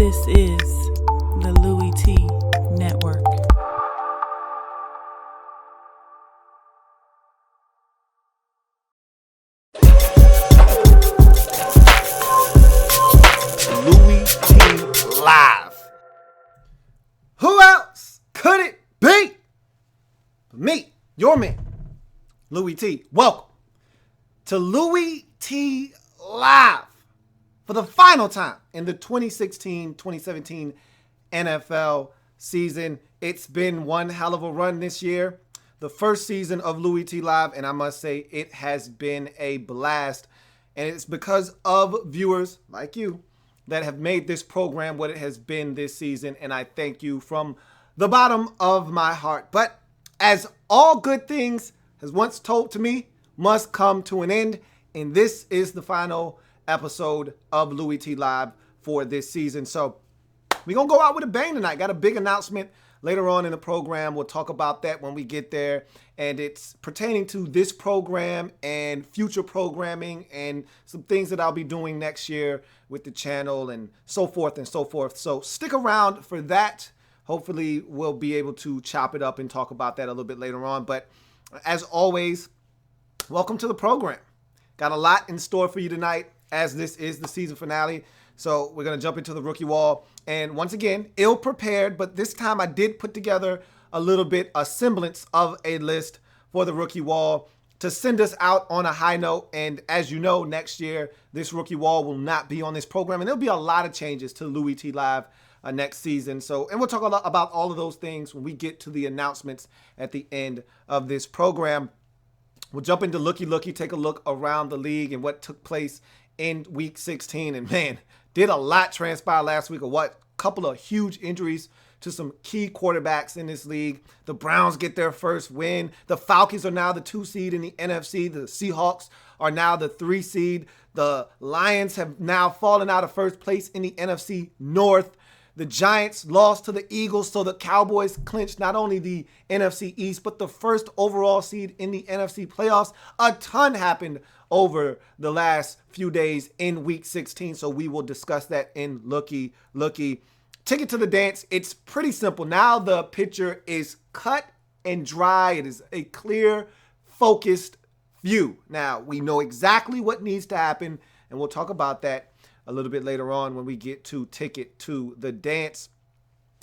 This is the Louie Tee Network. Louie Tee Live. Who else could it be but me, your man, Louie Tee? Welcome to Louie Tee Live for the final time in the 2016-2017 NFL season. It's been one hell of a run this year. The first season of Louie Tee Live, and I must say it has been a blast. And it's because of viewers like you that have made this program what it has been this season, and I thank you from the bottom of my heart. But as all good things, as once told to me, must come to an end, and this is the final episode of Louie Tee Live for this season. So we're going to go out with a bang tonight. Got a big announcement later on in the program. We'll talk about that when we get there. And it's pertaining to this program and future programming and some things that I'll be doing next year with the channel and so forth and so forth. So stick around for that. Hopefully we'll be able to chop it up and talk about that a little bit later on. But as always, welcome to the program. Got a lot in store for you tonight, as this is the season finale. So we're going to jump into the rookie wall. And once again, ill-prepared, but this time I did put together a semblance of a list for the rookie wall to send us out on a high note. And as you know, next year, this rookie wall will not be on this program. And there'll be a lot of changes to Louie Tee Live next season. And we'll talk about all of those things when we get to the announcements at the end of this program. We'll jump into Looky, take a look around the league and what took place in week 16. And man, did a lot transpire last week. Couple of huge injuries to some key quarterbacks in this league. The Browns get their first win. The Falcons are now the 2 seed in the NFC. The Seahawks are now the 3 seed. The Lions have now fallen out of first place in the NFC North. The Giants lost to the Eagles, so the Cowboys clinched not only the NFC East, but the first overall seed in the NFC playoffs. A ton happened over the last few days in week 16, so we will discuss that in Looky. Ticket to the dance, it's pretty simple. Now the picture is cut and dry. It is a clear, focused view. Now, we know exactly what needs to happen, and we'll talk about that a little bit later on when we get to Ticket to the Dance.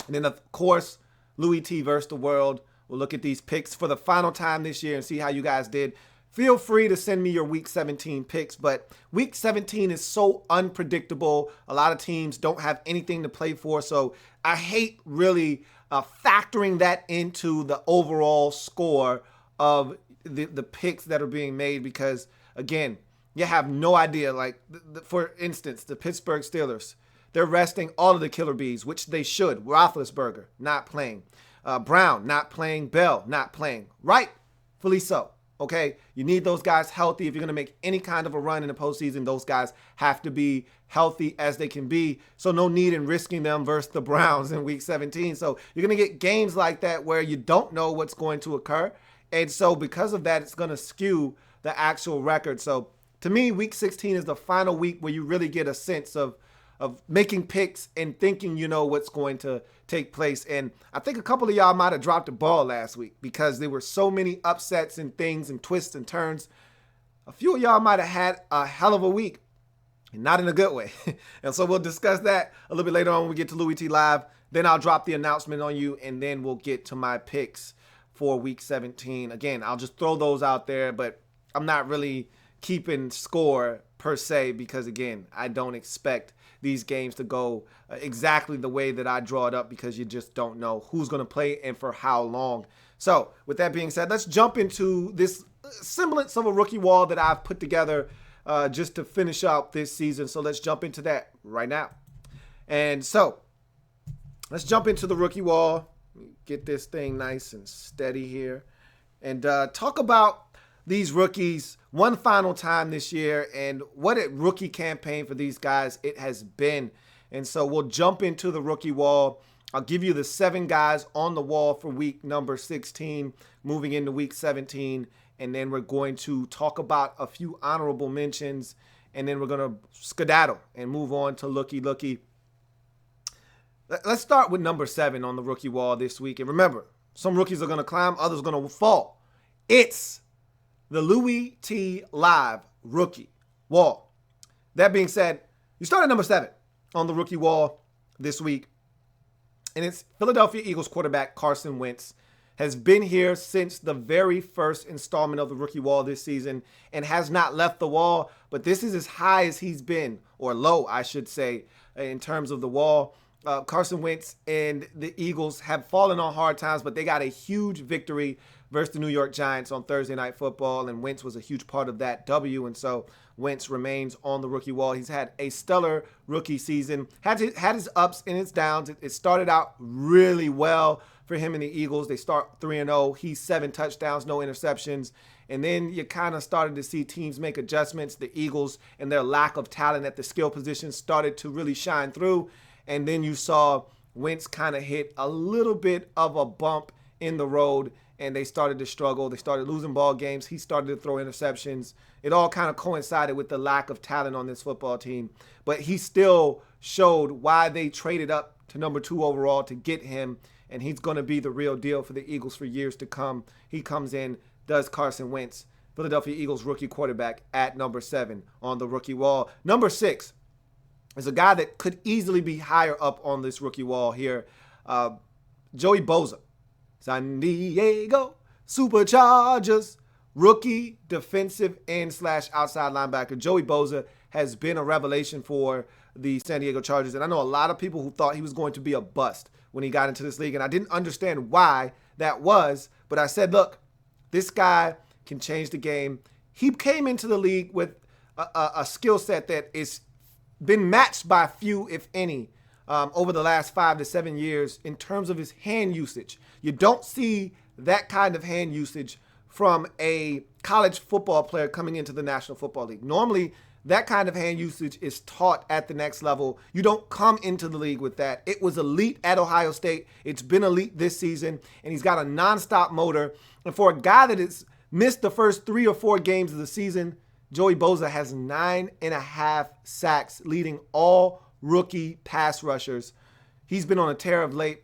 And then, of course, Louie Tee versus the world. We'll look at these picks for the final time this year and see how you guys did. Feel free to send me your Week 17 picks, but Week 17 is so unpredictable. A lot of teams don't have anything to play for, so I hate really factoring that into the overall score of the picks that are being made because, again, you have no idea. Like, for instance, the Pittsburgh Steelers, they're resting all of the killer bees, which they should. Roethlisberger, not playing. Brown, not playing. Bell, not playing. Rightfully so. Okay, you need those guys healthy. If you're going to make any kind of a run in the postseason, those guys have to be healthy as they can be. So no need in risking them versus the Browns in week 17. So you're going to get games like that where you don't know what's going to occur. And so because of that, it's going to skew the actual record. So to me, week 16 is the final week where you really get a sense of making picks and thinking you know what's going to take place. And I think a couple of y'all might have dropped the ball last week because there were so many upsets and things and twists and turns. A few of y'all might have had a hell of a week, and not in a good way. And so we'll discuss that a little bit later on when we get to Louie Tee Live. Then I'll drop the announcement on you, and then we'll get to my picks for week 17. Again, I'll just throw those out there, but I'm not really keeping score per se because, again, I don't expect these games to go exactly the way that I draw it up because you just don't know who's going to play and for how long. So with that being said, let's jump into this semblance of a rookie wall that I've put together just to finish up this season. So let's jump into that right now. And so let's jump into the rookie wall, get this thing nice and steady here, and talk about these rookies one final time this year and what a rookie campaign for these guys it has been. And so we'll jump into the rookie wall. I'll give you the 7 guys on the wall for week number 16, moving into week 17. And then we're going to talk about a few honorable mentions. And then we're going to skedaddle and move on to Looky. Let's start with number 7 on the rookie wall this week. And remember, some rookies are going to climb, others are going to fall. It's the Louie Tee Live rookie wall. That being said, you start at number 7 on the rookie wall this week. And it's Philadelphia Eagles quarterback Carson Wentz. Has been here since the very first installment of the rookie wall this season and has not left the wall. But this is as high as he's been, or low, I should say, in terms of the wall. Carson Wentz and the Eagles have fallen on hard times, but they got a huge victory versus the New York Giants on Thursday Night Football, and Wentz was a huge part of that W, and so Wentz remains on the rookie wall. He's had a stellar rookie season, had his ups and his downs. It started out really well for him and the Eagles. They start 3-0. He's 7 touchdowns, no interceptions. And then you kind of started to see teams make adjustments. The Eagles and their lack of talent at the skill position started to really shine through. And then you saw Wentz kind of hit a little bit of a bump in the road, and they started to struggle. They started losing ball games. He started to throw interceptions. It all kind of coincided with the lack of talent on this football team. But he still showed why they traded up to number 2 overall to get him, and he's going to be the real deal for the Eagles for years to come. He comes in, does Carson Wentz, Philadelphia Eagles rookie quarterback, at number 7 on the rookie wall. Number 6 is a guy that could easily be higher up on this rookie wall here, Joey Bosa. San Diego Superchargers rookie defensive end / outside linebacker. Joey Bosa has been a revelation for the San Diego Chargers, and I know a lot of people who thought he was going to be a bust when he got into this league, and I didn't understand why that was, but I said, look, this guy can change the game. He came into the league with a skill set that is been matched by few, if any, over the last 5 to 7 years in terms of his hand usage. You don't see that kind of hand usage from a college football player coming into the National Football League. Normally, that kind of hand usage is taught at the next level. You don't come into the league with that. It was elite at Ohio State. It's been elite this season, and he's got a nonstop motor. And for a guy that has missed the first 3 or 4 games of the season, Joey Bosa has 9.5 sacks, leading all rookie pass rushers. He's been on a tear of late,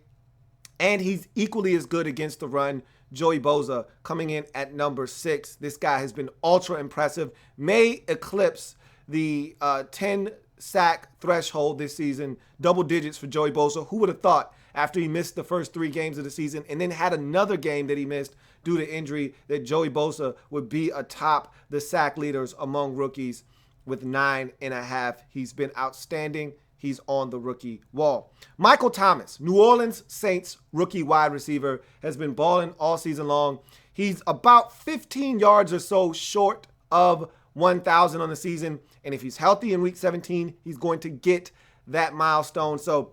and he's equally as good against the run. Joey Bosa coming in at number 6. This guy has been ultra impressive. May eclipse the 10-sack threshold this season, double digits for Joey Bosa. Who would have thought after he missed the first 3 games of the season and then had another game that he missed due to injury that Joey Bosa would be atop the sack leaders among rookies with 9.5. He's been outstanding. He's on the rookie wall. Michael Thomas, New Orleans Saints rookie wide receiver, has been balling all season long. He's about 15 yards or so short of 1,000 on the season. And if he's healthy in week 17, he's going to get that milestone. So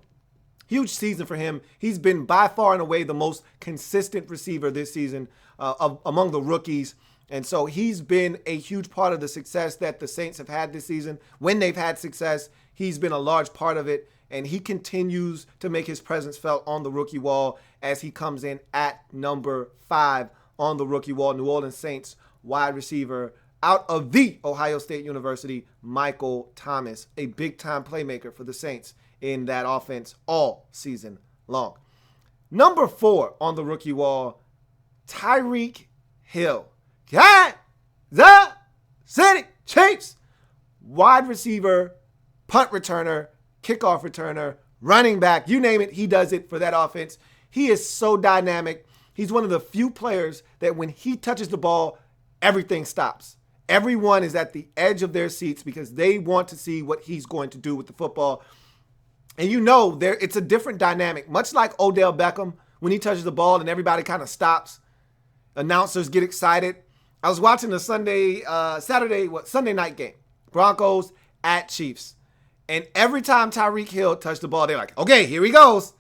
huge season for him. He's been by far and away the most consistent receiver this season among the rookies. And so he's been a huge part of the success that the Saints have had this season. When they've had success, he's been a large part of it. And he continues to make his presence felt on the rookie wall as he comes in at number 5 on the rookie wall. New Orleans Saints wide receiver out of the Ohio State University, Michael Thomas, a big-time playmaker for the Saints in that offense all season long. Number 4 on the rookie wall, Tyreek Hill. Kansas City Chiefs wide receiver, punt returner, kickoff returner, running back, you name it, he does it for that offense. He is so dynamic. He's one of the few players that when he touches the ball, everything stops. Everyone is at the edge of their seats because they want to see what he's going to do with the football. And you know, it's a different dynamic, much like Odell Beckham when he touches the ball and everybody kind of stops. Announcers get excited. I was watching the Sunday night game, Broncos at Chiefs. And every time Tyreek Hill touched the ball, they're like, okay, here he goes.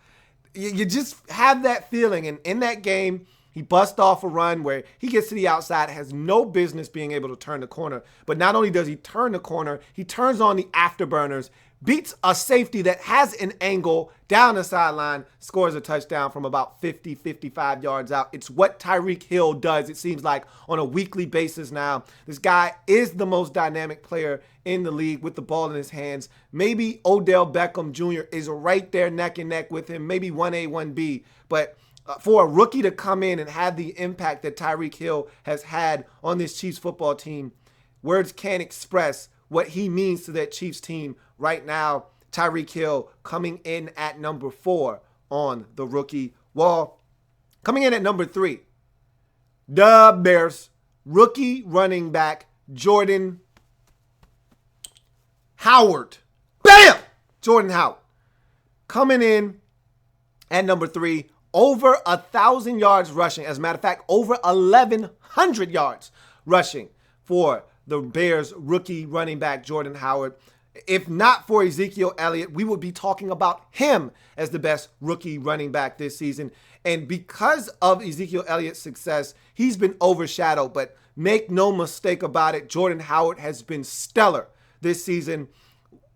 You just have that feeling. And in that game, he busts off a run where he gets to the outside, has no business being able to turn the corner. But not only does he turn the corner, he turns on the afterburners, beats a safety that has an angle down the sideline, scores a touchdown from about 50, 55 yards out. It's what Tyreek Hill does, it seems like, on a weekly basis now. This guy is the most dynamic player in the league with the ball in his hands. Maybe Odell Beckham Jr. is right there neck and neck with him, maybe 1A, 1B. But for a rookie to come in and have the impact that Tyreek Hill has had on this Chiefs football team, words can't express what he means to that Chiefs team right now. Tyreek Hill coming in at number 4 on the rookie wall. Coming in at number 3, the Bears rookie running back Jordan Howard. Bam! Jordan Howard. Coming in at number 3, over 1,000 yards rushing. As a matter of fact, over 1,100 yards rushing for the Bears rookie running back Jordan Howard. If not for Ezekiel Elliott, we would be talking about him as the best rookie running back this season. And because of Ezekiel Elliott's success, he's been overshadowed. But make no mistake about it, Jordan Howard has been stellar this season.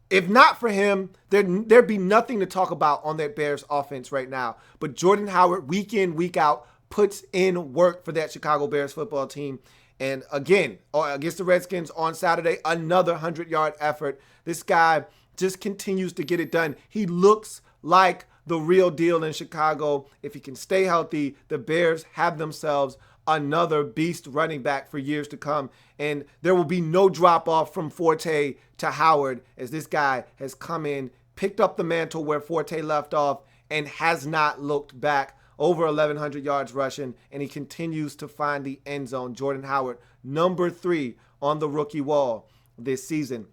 If not for him, there'd be nothing to talk about on that Bears offense right now. But Jordan Howard, week in, week out, puts in work for that Chicago Bears football team. And again, against the Redskins on Saturday, another 100-yard effort. This guy just continues to get it done. He looks like the real deal in Chicago. If he can stay healthy, the Bears have themselves another beast running back for years to come. And there will be no drop off from Forte to Howard, as this guy has come in, picked up the mantle where Forte left off, and has not looked back. Over 1,100 yards rushing, and he continues to find the end zone. Jordan Howard, number 3 on the rookie wall this season.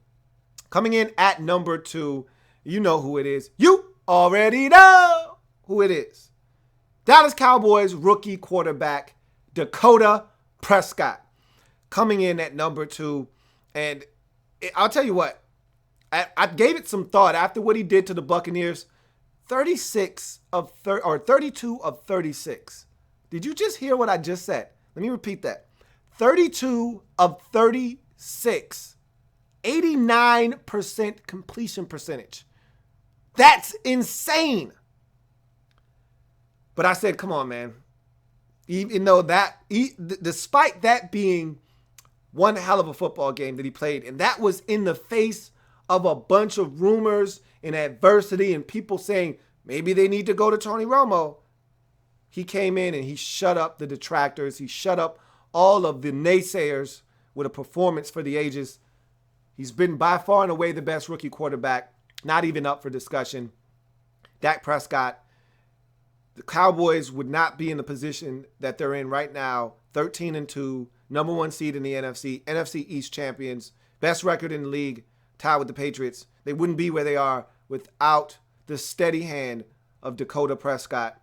Coming in at number 2, you know who it is. You already know who it is. Dallas Cowboys rookie quarterback Dakota Prescott coming in at number 2. And I'll tell you what, I gave it some thought after what he did to the Buccaneers. 32 of 36. Did you just hear what I just said? Let me repeat that. 32 of 36. 89% completion percentage. That's insane. But I said, come on, man. Even though despite that being one hell of a football game that he played, and that was in the face of a bunch of rumors and adversity and people saying maybe they need to go to Tony Romo, he came in and he shut up the detractors. He shut up all of the naysayers with a performance for the ages. He's been by far and away the best rookie quarterback, not even up for discussion. Dak Prescott, the Cowboys would not be in the position that they're in right now, 13-2, number 1 seed in the NFC East champions, best record in the league, tied with the Patriots. They wouldn't be where they are without the steady hand of Dakota Prescott.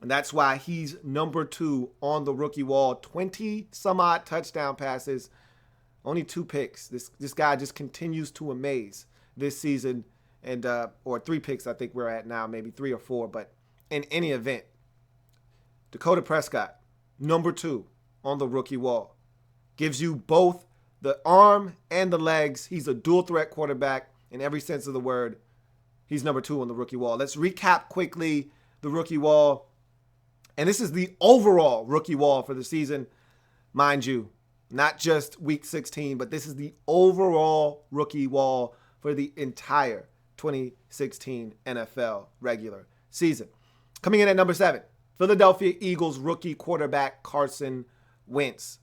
And that's why he's number 2 on the rookie wall. 20 some odd touchdown passes, only 2 picks. This guy just continues to amaze this season. And or 3 picks I think we're at now, maybe 3 or 4. But in any event, Dakota Prescott, number 2 on the rookie wall. Gives you both the arm and the legs. He's a dual threat quarterback in every sense of the word. He's number 2 on the rookie wall. Let's recap quickly the rookie wall. And this is the overall rookie wall for the season. Mind you, not just week 16, but this is the overall rookie wall for the entire 2016 NFL regular season. Coming in at number 7, Philadelphia Eagles rookie quarterback Carson Wentz.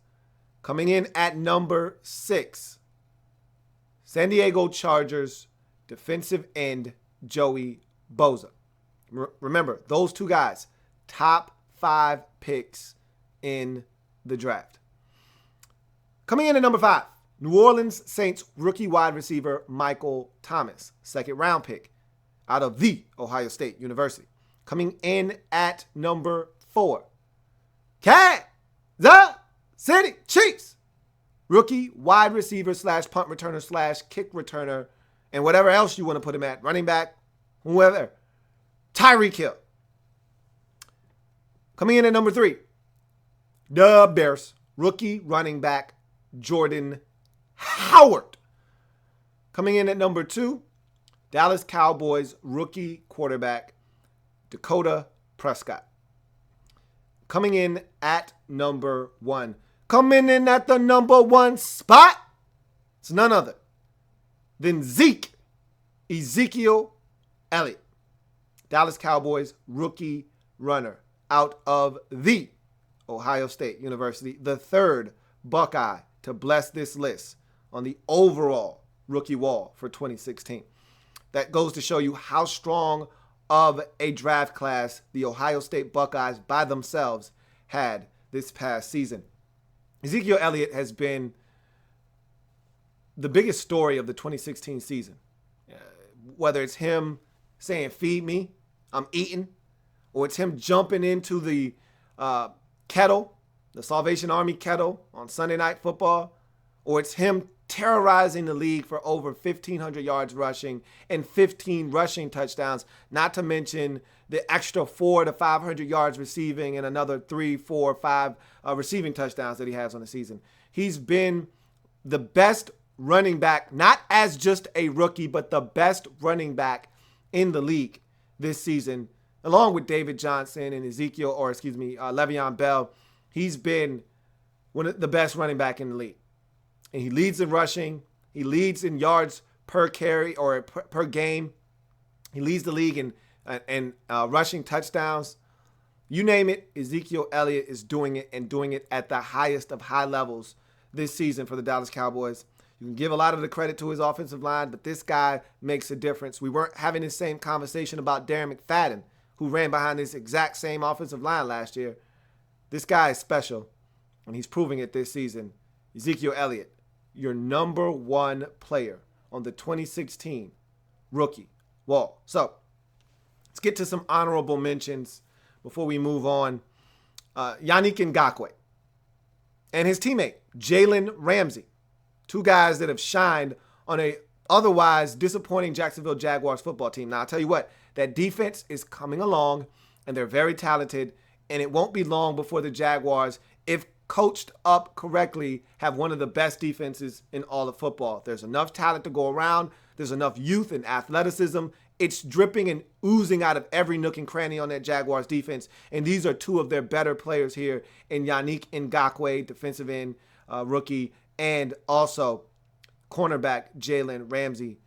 Coming in at number 6, San Diego Chargers defensive end Joey Bosa. Remember, those 2 guys, top 5 picks in the draft. Coming in at number 5, New Orleans Saints rookie wide receiver Michael Thomas, 2nd round pick out of the Ohio State University. Coming in at number 4, Kansas City Chiefs rookie wide receiver / punt returner / kick returner, and whatever else you want to put him at, running back, whoever, Tyreek Hill. Coming in at number 3, the Bears rookie running back Jordan Howard. Coming in at number 2, Dallas Cowboys rookie quarterback Dakota Prescott. Coming in at number 1. Coming in at the number 1 spot, it's none other than Ezekiel Elliott. Dallas Cowboys rookie runner out of the Ohio State University, the third Buckeye to bless this list on the overall rookie wall for 2016. That goes to show you how strong of a draft class the Ohio State Buckeyes by themselves had this past season. Ezekiel Elliott has been the biggest story of the 2016 season. Whether it's him saying, "Feed me, I'm eating," or it's him jumping into the kettle, the Salvation Army kettle on Sunday Night Football, or it's him terrorizing the league for over 1,500 yards rushing and 15 rushing touchdowns, not to mention the extra 400 to 500 yards receiving and another 3, 4, 5 receiving touchdowns that he has on the season. He's been the best running back, not as just a rookie, but the best running back in the league this season, along with David Johnson and Le'Veon Bell. He's been one of the best running back in the league. And he leads in rushing. He leads in yards per carry or per game. He leads the league in rushing touchdowns. You name it, Ezekiel Elliott is doing it and doing it at the highest of high levels this season for the Dallas Cowboys. You can give a lot of the credit to his offensive line, but this guy makes a difference. We weren't having the same conversation about Darren McFadden, who ran behind this exact same offensive line last year. This guy is special, and he's proving it this season. Ezekiel Elliott, your number 1 player on the 2016 rookie wall. So let's get to some honorable mentions before we move on. Yannick Ngakoue and his teammate, Jalen Ramsey. 2 guys that have shined on a otherwise disappointing Jacksonville Jaguars football team. Now, I'll tell you what, that defense is coming along, and they're very talented, and it won't be long before the Jaguars, if coached up correctly, have one of the best defenses in all of football. There's enough talent to go around. There's enough youth and athleticism. It's dripping and oozing out of every nook and cranny on that Jaguars defense, and these are 2 of their better players here in Yannick Ngakoue, defensive end rookie, and also cornerback Jalen Ramsey.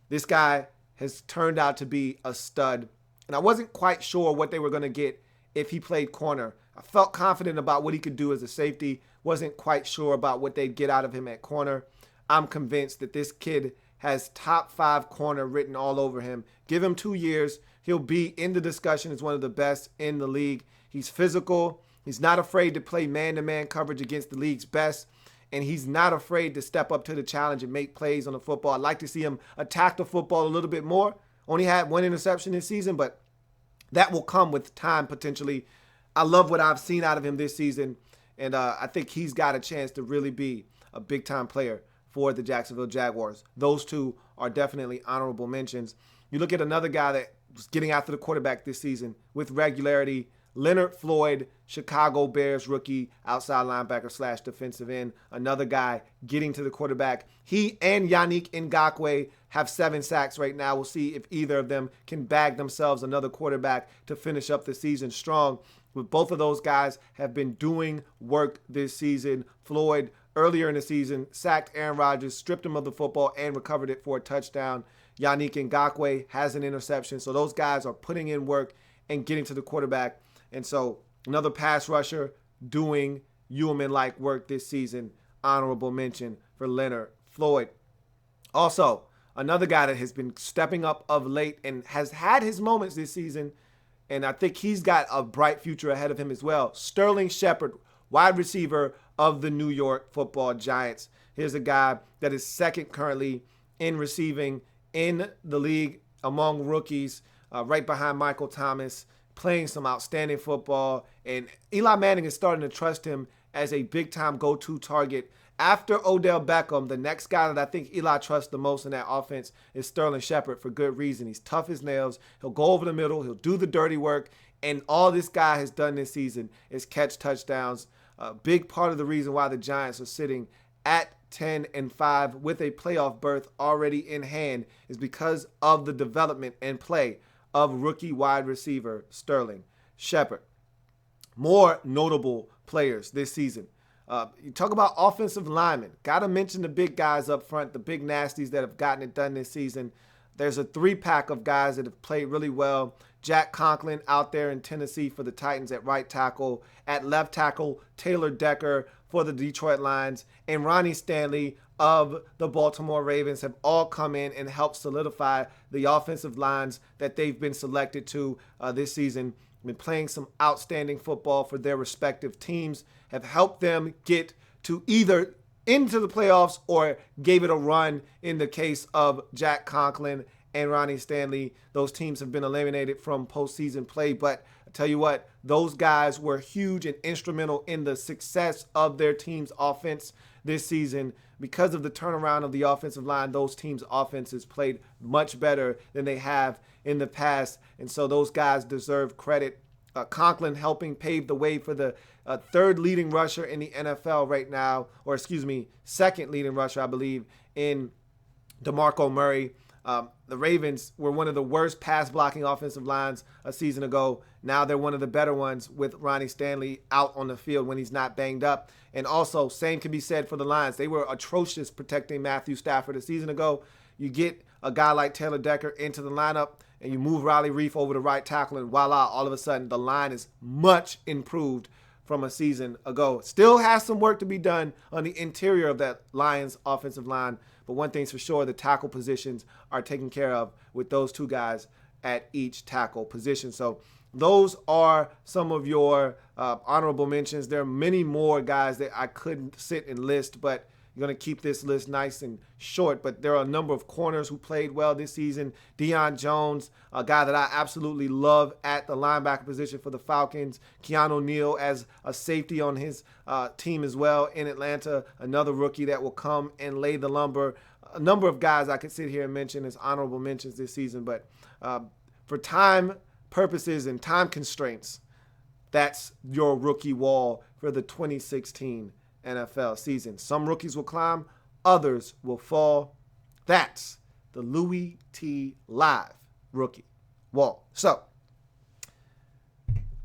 This guy has turned out to be a stud, and I wasn't quite sure what they were going to get if he played corner. I felt confident about what he could do as a safety, wasn't quite sure about what they'd get out of him at corner. I'm convinced that this kid has top 5 corner written all over him. Give him 2 years, he'll be in the discussion as one of the best in the league. He's physical, he's not afraid to play man-to-man coverage against the league's best, and he's not afraid to step up to the challenge and make plays on the football. I'd like to see him attack the football a little bit more. Only had 1 interception this season, but that will come with time potentially. I love what I've seen out of him this season, and I think he's got a chance to really be a big-time player for the Jacksonville Jaguars. Those 2 are definitely honorable mentions. You look at another guy that was getting after the quarterback this season with regularity, Leonard Floyd, Chicago Bears rookie, outside linebacker / defensive end. Another guy getting to the quarterback. He and Yannick Ngakoue have 7 sacks right now. We'll see if either of them can bag themselves another quarterback to finish up the season strong. But both of those guys have been doing work this season. Floyd, earlier in the season, sacked Aaron Rodgers, stripped him of the football, and recovered it for a touchdown. Yannick Ngakoue has an interception. So those guys are putting in work and getting to the quarterback. And so another pass rusher doing human-like work this season. Honorable mention for Leonard Floyd. Also, another guy that has been stepping up of late and has had his moments this season, and I think he's got a bright future ahead of him as well. Sterling Shepard, wide receiver of the New York Football Giants. Here's a guy that is second currently in receiving in the league among rookies, right behind Michael Thomas, playing some outstanding football. And Eli Manning is starting to trust him as a big-time go-to target. After Odell Beckham, the next guy that I think Eli trusts the most in that offense is Sterling Shepard for good reason. He's tough as nails. He'll go over the middle. He'll do the dirty work. And all this guy has done this season is catch touchdowns. A big part of the reason why the Giants are sitting at 10-5 with a playoff berth already in hand is because of the development and play of rookie wide receiver Sterling Shepard. More notable players this season. You talk about offensive linemen. Got to mention the big guys up front, the big nasties that have gotten it done this season. There's a 3-pack of guys that have played really well. Jack Conklin out there in Tennessee for the Titans at right tackle. At left tackle, Taylor Decker for the Detroit Lions. And Ronnie Stanley of the Baltimore Ravens have all come in and helped solidify the offensive lines that they've been selected to this season. Been playing some outstanding football for their respective teams, have helped them get to either into the playoffs or gave it a run in the case of Jack Conklin and Ronnie Stanley. Those teams have been eliminated from postseason play, but I tell you what, those guys were huge and instrumental in the success of their team's offense this season. Because of the turnaround of the offensive line, those teams' offenses played much better than they have in the past, and so those guys deserve credit. Conklin helping pave the way for the third leading rusher in the NFL right now, or second leading rusher, I believe, in DeMarco Murray. The Ravens were one of the worst pass-blocking offensive lines a season ago. Now they're one of the better ones with Ronnie Stanley out on the field when he's not banged up. And also, same can be said for the Lions. They were atrocious protecting Matthew Stafford a season ago. You get a guy like Taylor Decker into the lineup, and you move Riley Reef over to right tackle, and voila, all of a sudden, the line is much improved from a season ago. Still has some work to be done on the interior of that Lions offensive line, but one thing's for sure, the tackle positions are taken care of with those two guys at each tackle position. So those are some of your honorable mentions. There are many more guys that I couldn't sit and list, but you're going to keep this list nice and short. But there are a number of corners who played well this season. Deion Jones, a guy that I absolutely love at the linebacker position for the Falcons. Keanu Neal as a safety on his team as well in Atlanta. Another rookie that will come and lay the lumber. A number of guys I could sit here and mention as honorable mentions this season. But for time purposes and time constraints, that's your rookie wall for the 2016 NFL season. Some rookies will climb, others will fall. That's the Louie Tee Live rookie wall. So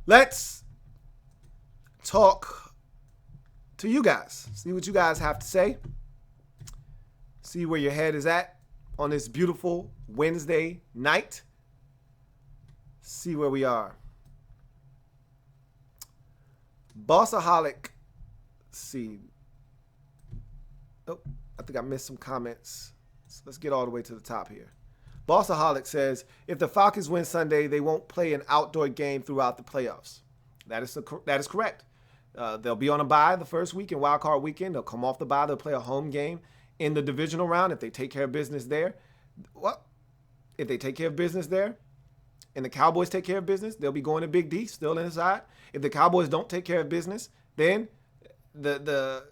let's talk to you guys. See what you guys have to say. See where your head is at on this beautiful Wednesday night. See where we are. Bossaholic. See. Oh, I think I missed some comments. So let's get all the way to the top here. Bossaholic says, if the Falcons win Sunday, they won't play an outdoor game throughout the playoffs. That is correct. They'll be on a bye the first week in Wild Card Weekend. They'll come off the bye. They'll play a home game in the divisional round if they take care of business there. Well, if they take care of business there and the Cowboys take care of business, they'll be going to Big D still inside. If the Cowboys don't take care of business, then they'll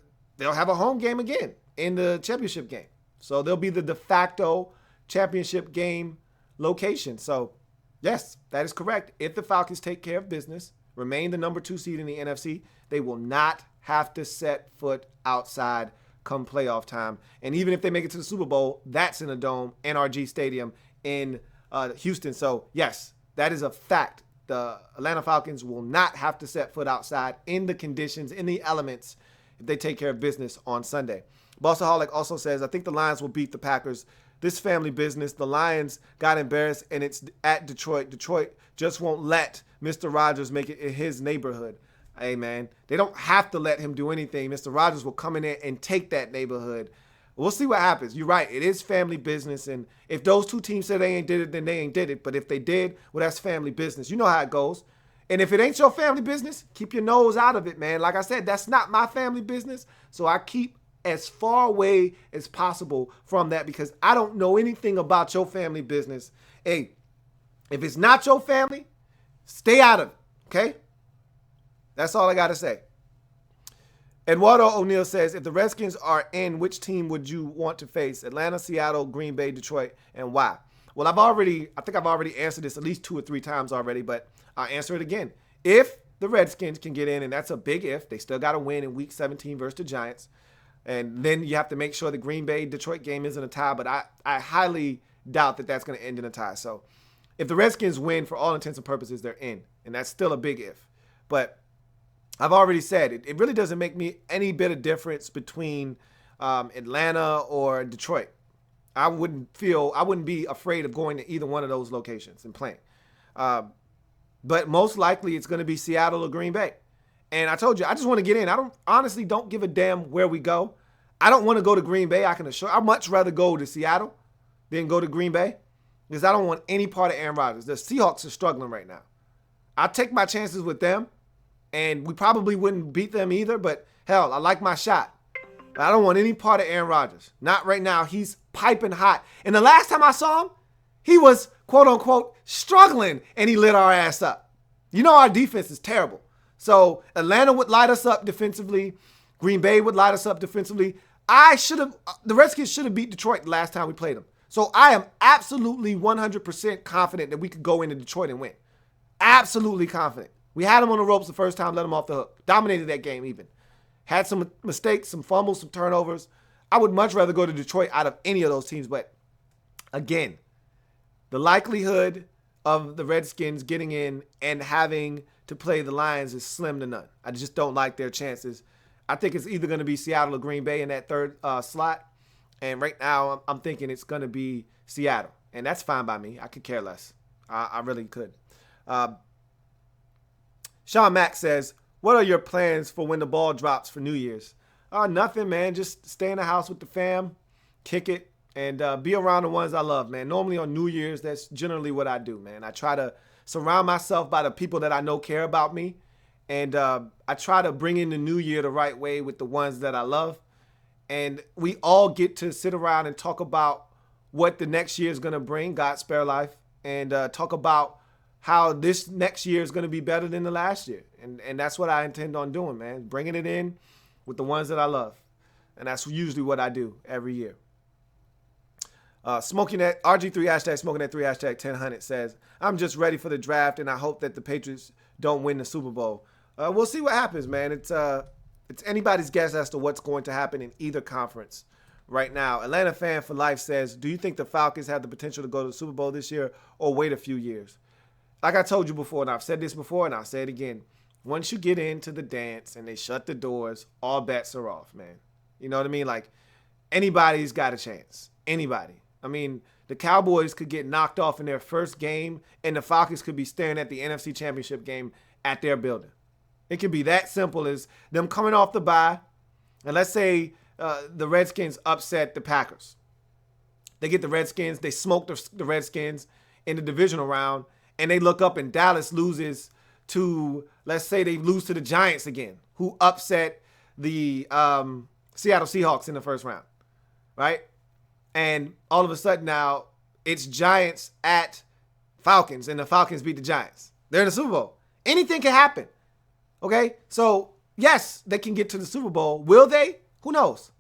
have a home game again in the championship game. So they'll be the de facto championship game location. So, yes, that is correct. If the Falcons take care of business, remain the number 2 seed in the NFC, they will not have to set foot outside come playoff time. And even if they make it to the Super Bowl, that's in a dome, NRG Stadium in Houston. So, yes, that is a fact. The Atlanta Falcons will not have to set foot outside in the conditions, in the elements, if they take care of business on Sunday. Bossaholic also says, I think the Lions will beat the Packers. This family business, the Lions got embarrassed, and it's at Detroit. Detroit just won't let Mr. Rogers make it in his neighborhood. Hey, man, they don't have to let him do anything. Mr. Rogers will come in there and take that neighborhood. We'll see what happens. You're right. It is family business. And if those two teams say they ain't did it, then they ain't did it. But if they did, well, that's family business. You know how it goes. And if it ain't your family business, keep your nose out of it, man. Like I said, that's not my family business. So I keep as far away as possible from that because I don't know anything about your family business. Hey, if it's not your family, stay out of it, okay? That's all I got to say. Eduardo O'Neill says, if the Redskins are in, which team would you want to face? Atlanta, Seattle, Green Bay, Detroit, and why? Well, I think I've already answered this at least 2 or 3 times already, but I'll answer it again. If the Redskins can get in, and that's a big if, they still got to win in Week 17 versus the Giants. And then you have to make sure the Green Bay-Detroit game isn't a tie, but I highly doubt that that's going to end in a tie. So if the Redskins win, for all intents and purposes, they're in. And that's still a big if. But I've already said it really doesn't make me any bit of difference between Atlanta or Detroit. I wouldn't be afraid of going to either one of those locations and playing. But most likely it's going to be Seattle or Green Bay. And I told you, I just want to get in. I honestly don't give a damn where we go. I don't want to go to Green Bay. I can assure. I'd much rather go to Seattle than go to Green Bay because I don't want any part of Aaron Rodgers. The Seahawks are struggling right now. I'll take my chances with them, and we probably wouldn't beat them either, but hell, I like my shot. I don't want any part of Aaron Rodgers. Not right now. He's piping hot. And the last time I saw him, he was, quote unquote, struggling, and he lit our ass up. You know our defense is terrible. So Atlanta would light us up defensively. Green Bay would light us up defensively. The Redskins should have beat Detroit the last time we played them. So I am absolutely 100% confident that we could go into Detroit and win. Absolutely confident. We had them on the ropes the first time, let them off the hook. Dominated that game even. Had some mistakes, some fumbles, some turnovers. I would much rather go to Detroit out of any of those teams. But again, the likelihood of the Redskins getting in and having to play the Lions is slim to none. I just don't like their chances. I think it's either going to be Seattle or Green Bay in that third slot. And right now, I'm thinking it's going to be Seattle. And that's fine by me. I could care less. I really could. Sean Mack says, what are your plans for when the ball drops for New Year's? Nothing, man. Just stay in the house with the fam, kick it, and be around the ones I love, man. Normally on New Year's, that's generally what I do, man. I try to surround myself by the people that I know care about me. And I try to bring in the new year the right way with the ones that I love. And we all get to sit around and talk about what the next year is going to bring, God spare life, and talk about how this next year is going to be better than the last year. And that's what I intend on doing, man. Bringing it in with the ones that I love. And that's usually what I do every year. Smoking that RG3 hashtag smoking that 3 hashtag 1000 says, I'm just ready for the draft and I hope that the Patriots don't win the Super Bowl. We'll see what happens, man. It's anybody's guess as to what's going to happen in either conference right now. Atlanta fan for life says, do you think the Falcons have the potential to go to the Super Bowl this year or wait a few years? Like I told you before, and I've said this before and I'll say it again. Once you get into the dance and they shut the doors, all bets are off, man. You know what I mean? Like, anybody's got a chance. Anybody. I mean, the Cowboys could get knocked off in their first game, and the Falcons could be staring at the NFC Championship game at their building. It could be that simple as them coming off the bye, and let's say the Redskins upset the Packers. They get the Redskins, they smoke the Redskins in the divisional round, and they look up and Dallas loses to, let's say they lose to the Giants again, who upset the Seattle Seahawks in the first round, right? And all of a sudden now it's Giants at Falcons, and the Falcons beat the Giants. They're in the Super Bowl. Anything can happen, okay? So, yes, they can get to the Super Bowl. Will they? Who knows?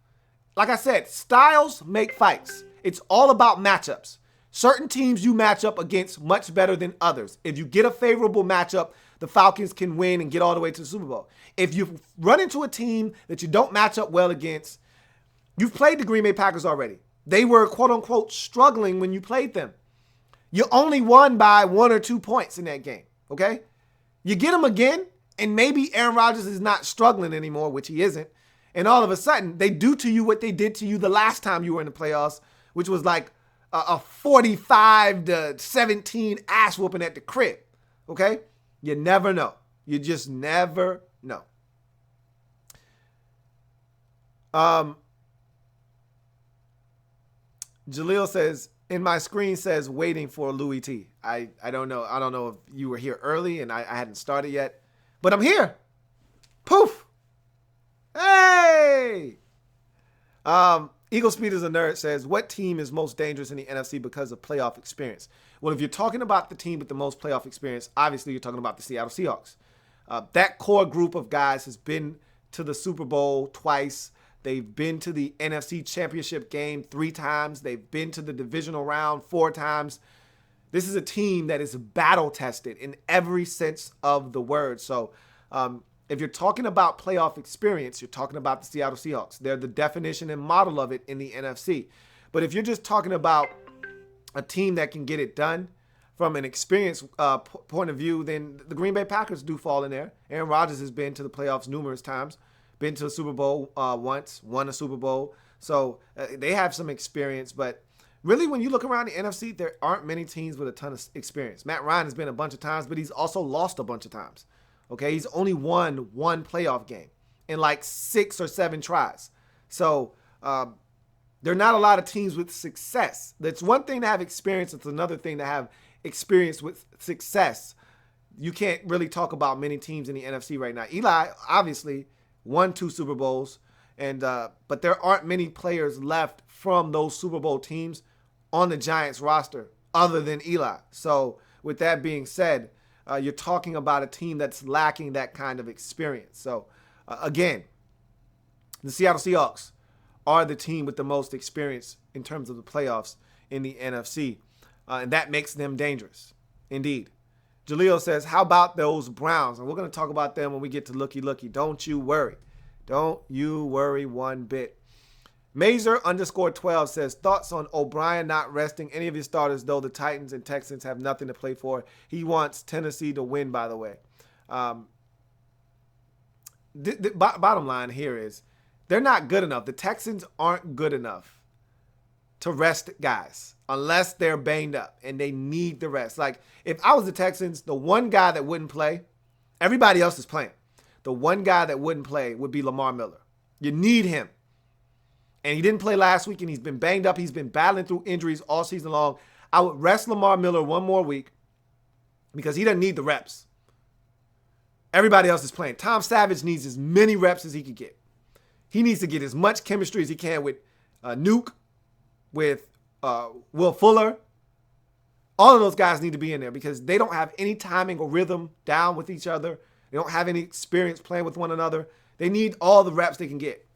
Like I said, styles make fights. It's all about matchups. Certain teams you match up against much better than others. If you get a favorable matchup, the Falcons can win and get all the way to the Super Bowl. If you run into a team that you don't match up well against, you've played the Green Bay Packers already. They were, quote-unquote, struggling when you played them. You only won by 1 or 2 points in that game, okay? You get them again, and maybe Aaron Rodgers is not struggling anymore, which he isn't, and all of a sudden, they do to you what they did to you the last time you were in the playoffs, which was like a 45-17 ass whooping at the crib, okay? You never know. You just never know. Jaleel says, in my screen says waiting for Louie Tee. I don't know. I don't know if you were here early and I hadn't started yet, but I'm here. Poof. Hey. Eagle Speed is a nerd says, what team is most dangerous in the NFC because of playoff experience? Well, if you're talking about the team with the most playoff experience, obviously you're talking about the Seattle Seahawks. That core group of guys has been to the Super Bowl twice. They've been to the NFC Championship game 3 times. They've been to the divisional round 4 times. This is a team that is battle tested in every sense of the word. So If you're talking about playoff experience, you're talking about the Seattle Seahawks. They're the definition and model of it in the NFC. But if you're just talking about a team that can get it done from an experience point of view, then the Green Bay Packers do fall in there. Aaron Rodgers has been to the playoffs numerous times, been to a Super Bowl once, won a Super Bowl. So they have some experience. But really, when you look around the NFC, there aren't many teams with a ton of experience. Matt Ryan has been a bunch of times, but he's also lost a bunch of times. Okay, he's only won one playoff game in like 6 or 7 tries. So there are not a lot of teams with success. It's one thing to have experience. It's another thing to have experience with success. You can't really talk about many teams in the NFC right now. Eli obviously won 2 Super Bowls, and but there aren't many players left from those Super Bowl teams on the Giants roster other than Eli. So with that being said, you're talking about a team that's lacking that kind of experience. So again, the Seattle Seahawks are the team with the most experience in terms of the playoffs in the NFC. And that makes them dangerous. Indeed. Jaleel says, how about those Browns? And we're going to talk about them when we get to Looky. Don't you worry. Don't you worry one bit. Mazer_12 says, thoughts on O'Brien not resting any of his starters, though the Titans and Texans have nothing to play for. He wants Tennessee to win, by the way. The bottom line here is they're not good enough. The Texans aren't good enough to rest guys unless they're banged up and they need the rest. Like, if I was the Texans, the one guy that wouldn't play, everybody else is playing. The one guy that wouldn't play would be Lamar Miller. You need him. And he didn't play last week, and he's been banged up. He's been battling through injuries all season long. I would rest Lamar Miller one more week because he doesn't need the reps. Everybody else is playing. Tom Savage needs as many reps as he can get. He needs to get as much chemistry as he can with Nuke, with Will Fuller. All of those guys need to be in there because they don't have any timing or rhythm down with each other. They don't have any experience playing with one another. They need all the reps they can get.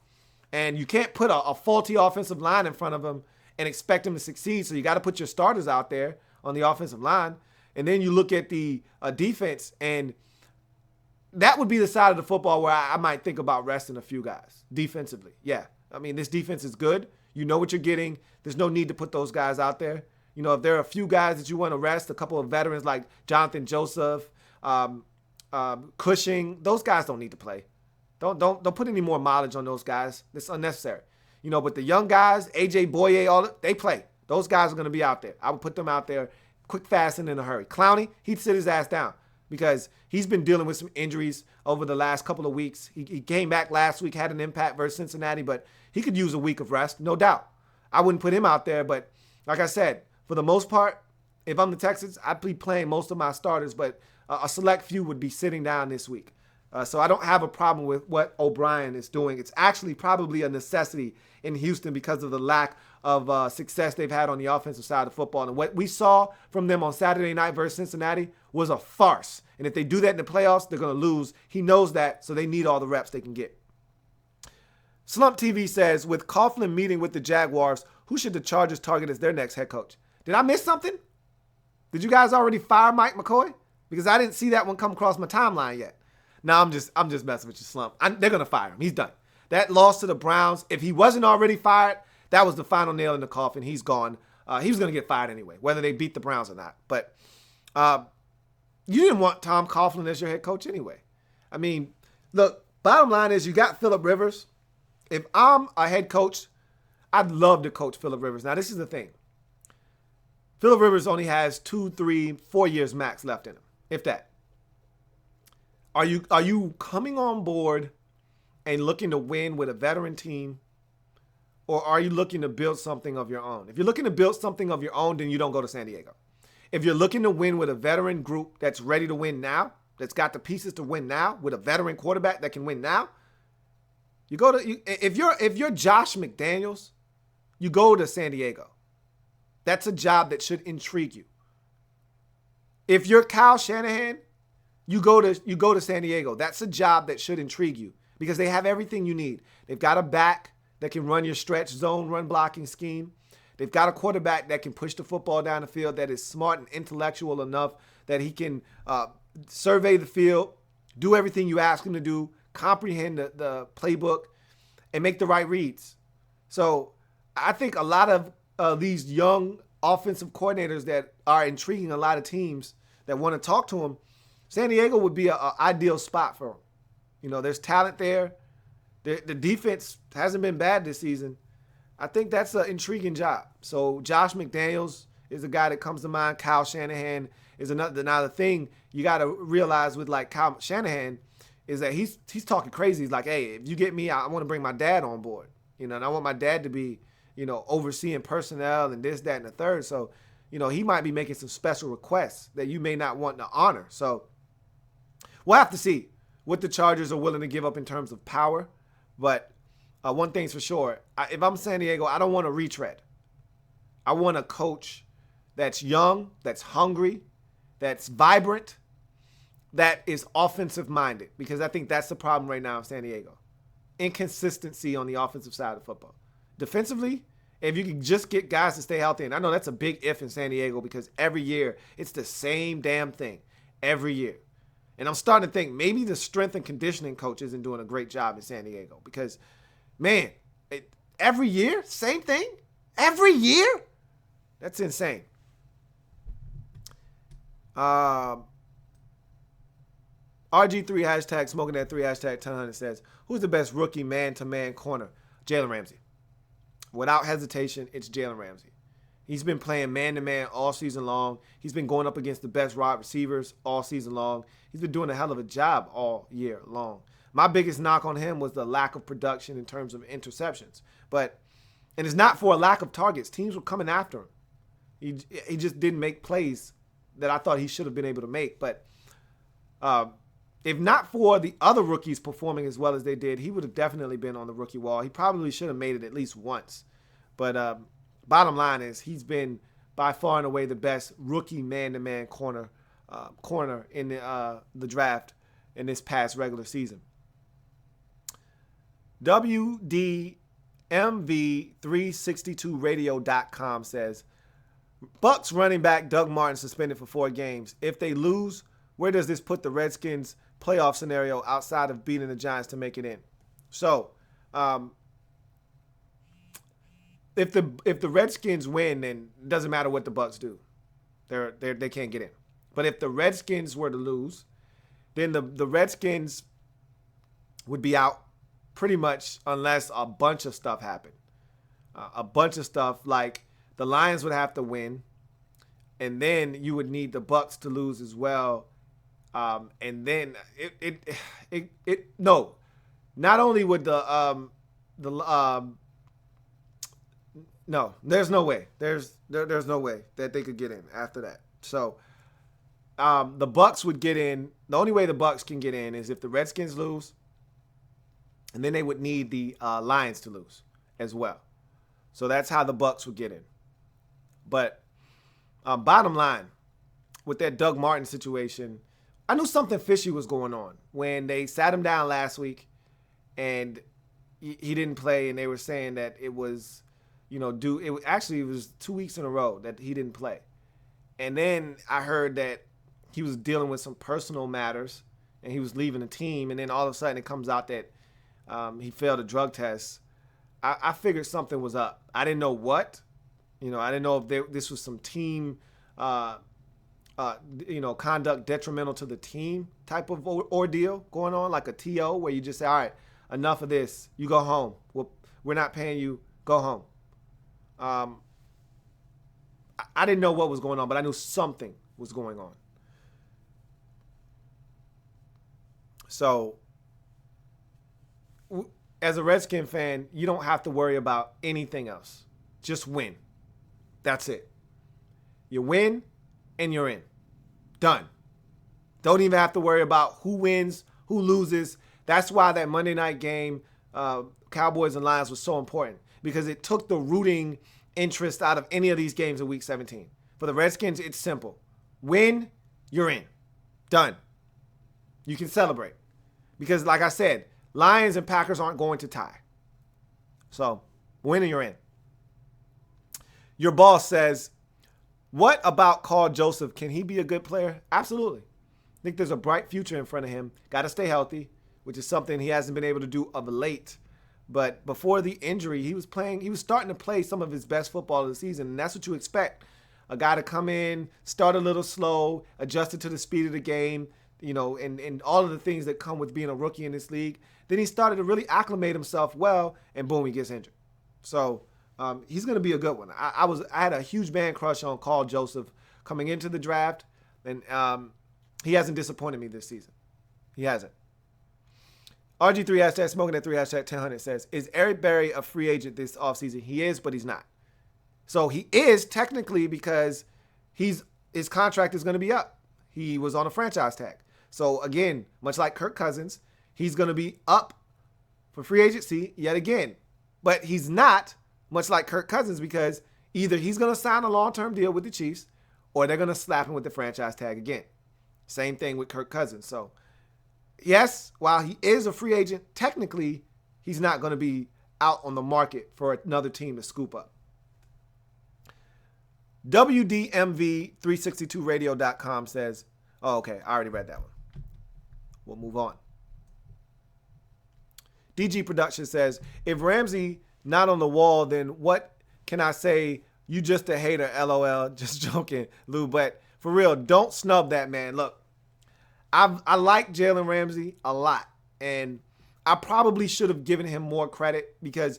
And you can't put a faulty offensive line in front of them and expect them to succeed. So you got to put your starters out there on the offensive line. And then you look at the defense, and that would be the side of the football where I might think about resting a few guys defensively. Yeah. I mean, this defense is good. You know what you're getting. There's no need to put those guys out there. You know, if there are a few guys that you want to rest, a couple of veterans like Jonathan Joseph, Cushing, those guys don't need to play. Don't put any more mileage on those guys. It's unnecessary. You know, but the young guys, AJ Boye, they play. Those guys are going to be out there. I would put them out there quick, fast, and in a hurry. Clowney, he'd sit his ass down because he's been dealing with some injuries over the last couple of weeks. He came back last week, had an impact versus Cincinnati, but he could use a week of rest, no doubt. I wouldn't put him out there, but like I said, for the most part, if I'm the Texans, I'd be playing most of my starters, but a select few would be sitting down this week. So I don't have a problem with what O'Brien is doing. It's actually probably a necessity in Houston because of the lack of success they've had on the offensive side of football. And what we saw from them on Saturday night versus Cincinnati was a farce. And if they do that in the playoffs, they're going to lose. He knows that, so they need all the reps they can get. Slump TV says, with Coughlin meeting with the Jaguars, who should the Chargers target as their next head coach? Did I miss something? Did you guys already fire Mike McCoy? Because I didn't see that one come across my timeline yet. No, I'm just messing with you, Slump. They're going to fire him. He's done. That loss to the Browns, if he wasn't already fired, that was the final nail in the coffin. He's gone. He was going to get fired anyway, whether they beat the Browns or not. But you didn't want Tom Coughlin as your head coach anyway. I mean, look, bottom line is you got Phillip Rivers. If I'm a head coach, I'd love to coach Phillip Rivers. Now, this is the thing. Phillip Rivers only has 2, 3, 4 years max left in him, if that. Are you coming on board and looking to win with a veteran team, or are you looking to build something of your own? If you're looking to build something of your own, then you don't go to San Diego. If you're looking to win with a veteran group that's ready to win now, that's got the pieces to win now, with a veteran quarterback that can win now, you go to if you're Josh McDaniels, you go to San Diego. That's a job that should intrigue you. If you're Kyle Shanahan, you go to San Diego. That's a job that should intrigue you because they have everything you need. They've got a back that can run your stretch zone run blocking scheme. They've got a quarterback that can push the football down the field, that is smart and intellectual enough that he can survey the field, do everything you ask him to do, comprehend the playbook, and make the right reads. So I think a lot of these young offensive coordinators that are intriguing a lot of teams that want to talk to him, San Diego would be an ideal spot for him. You know, there's talent there. The defense hasn't been bad this season. I think that's an intriguing job. So Josh McDaniels is a guy that comes to mind. Kyle Shanahan is another thing you got to realize with like Kyle Shanahan is that he's talking crazy. He's like, hey, if you get me, I want to bring my dad on board. You know, and I want my dad to be, you know, overseeing personnel and this, that, and the third. So, you know, he might be making some special requests that you may not want to honor. So we'll have to see what the Chargers are willing to give up in terms of power. But one thing's for sure, if I'm San Diego, I don't want a retread. I want a coach that's young, that's hungry, that's vibrant, that is offensive-minded, because I think that's the problem right now in San Diego. Inconsistency on the offensive side of football. Defensively, if you can just get guys to stay healthy, and I know that's a big if in San Diego because every year it's the same damn thing every year. And I'm starting to think maybe the strength and conditioning coach isn't doing a great job in San Diego because, man, every year, same thing? Every year? That's insane. RG3 hashtag smoking that 3 hashtag 1000 says, who's the best rookie man-to-man corner? Jalen Ramsey. Without hesitation, it's Jalen Ramsey. He's been playing man-to-man all season long. He's been going up against the best wide receivers all season long. He's been doing a hell of a job all year long. My biggest knock on him was the lack of production in terms of interceptions. And it's not for a lack of targets. Teams were coming after him. He just didn't make plays that I thought he should have been able to make. But if not for the other rookies performing as well as they did, he would have definitely been on the rookie wall. He probably should have made it at least once. But bottom line is he's been by far and away the best rookie man-to-man corner in the draft in this past regular season. WDMV362radio.com says, Bucs running back Doug Martin suspended for 4 games. If they lose, where does this put the Redskins playoff scenario outside of beating the Giants to make it in? So, if the Redskins win, then it doesn't matter what the Bucs do. They can't get in. But if the Redskins were to lose, then the Redskins would be out pretty much unless a bunch of stuff happened. A bunch of stuff like the Lions would have to win, and then you would need the Bucs to lose as well. And then not only would no, there's no way. There's no way that they could get in after that. So the Bucs would get in. The only way the Bucs can get in is if the Redskins lose, and then they would need the Lions to lose as well. So that's how the Bucs would get in. But bottom line, with that Doug Martin situation, I knew something fishy was going on when they sat him down last week and he didn't play, and they were saying that it was, it was 2 weeks in a row that he didn't play. And then I heard that he was dealing with some personal matters and he was leaving the team, and then all of a sudden it comes out that he failed a drug test. I figured something was up. I didn't know what. I didn't know if this was some team conduct detrimental to the team type of ordeal going on, like a TO where you just say, all right, enough of this. You go home. We're not paying you. Go home. I didn't know what was going on, but I knew something was going on. So as a Redskin fan, you don't have to worry about anything else. Just win. That's it. You win and you're in. Done. Don't even have to worry about who wins, who loses. That's why that Monday night game, Cowboys and Lions, was so important, because it took the rooting interest out of any of these games in Week 17. For the Redskins, it's simple. Win, you're in. Done. You can celebrate. Because like I said, Lions and Packers aren't going to tie. So, win and you're in. Your boss says, what about Carl Joseph? Can he be a good player? Absolutely. think there's a bright future in front of him. Got to stay healthy, which is something he hasn't been able to do of late. But before the injury, he was starting to play some of his best football of the season, and that's what you expect. A guy to come in, start a little slow, adjusted to the speed of the game, and all of the things that come with being a rookie in this league. Then he started to really acclimate himself well, and boom, he gets injured. So he's going to be a good one. I had a huge man crush on Carl Joseph coming into the draft, and he hasn't disappointed me this season. He hasn't. RG3 hashtag smoking at 3 hashtag 1000 says, is Eric Berry a free agent this offseason? He is, but he's not. So he is technically because his contract is going to be up. He was on a franchise tag. So again, much like Kirk Cousins, he's going to be up for free agency yet again. But he's not, much like Kirk Cousins, because either he's going to sign a long-term deal with the Chiefs or they're going to slap him with the franchise tag again. Same thing with Kirk Cousins. So yes, while he is a free agent, technically he's not going to be out on the market for another team to scoop up. WDMV362radio.com says, oh, okay, I already read that one. We'll move on. DG Production says, if Ramsey not on the wall, then what can I say? You just a hater, LOL. Just joking, Lou. But for real, don't snub that man. Look, I like Jalen Ramsey a lot, and I probably should have given him more credit because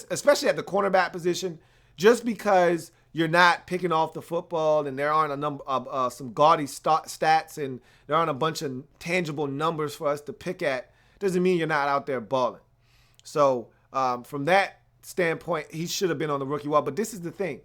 especially at the cornerback position, just because you're not picking off the football and there aren't a number of some gaudy stats and there aren't a bunch of tangible numbers for us to pick at, doesn't mean you're not out there balling. So from that standpoint, he should have been on the rookie wall. But this is the thing.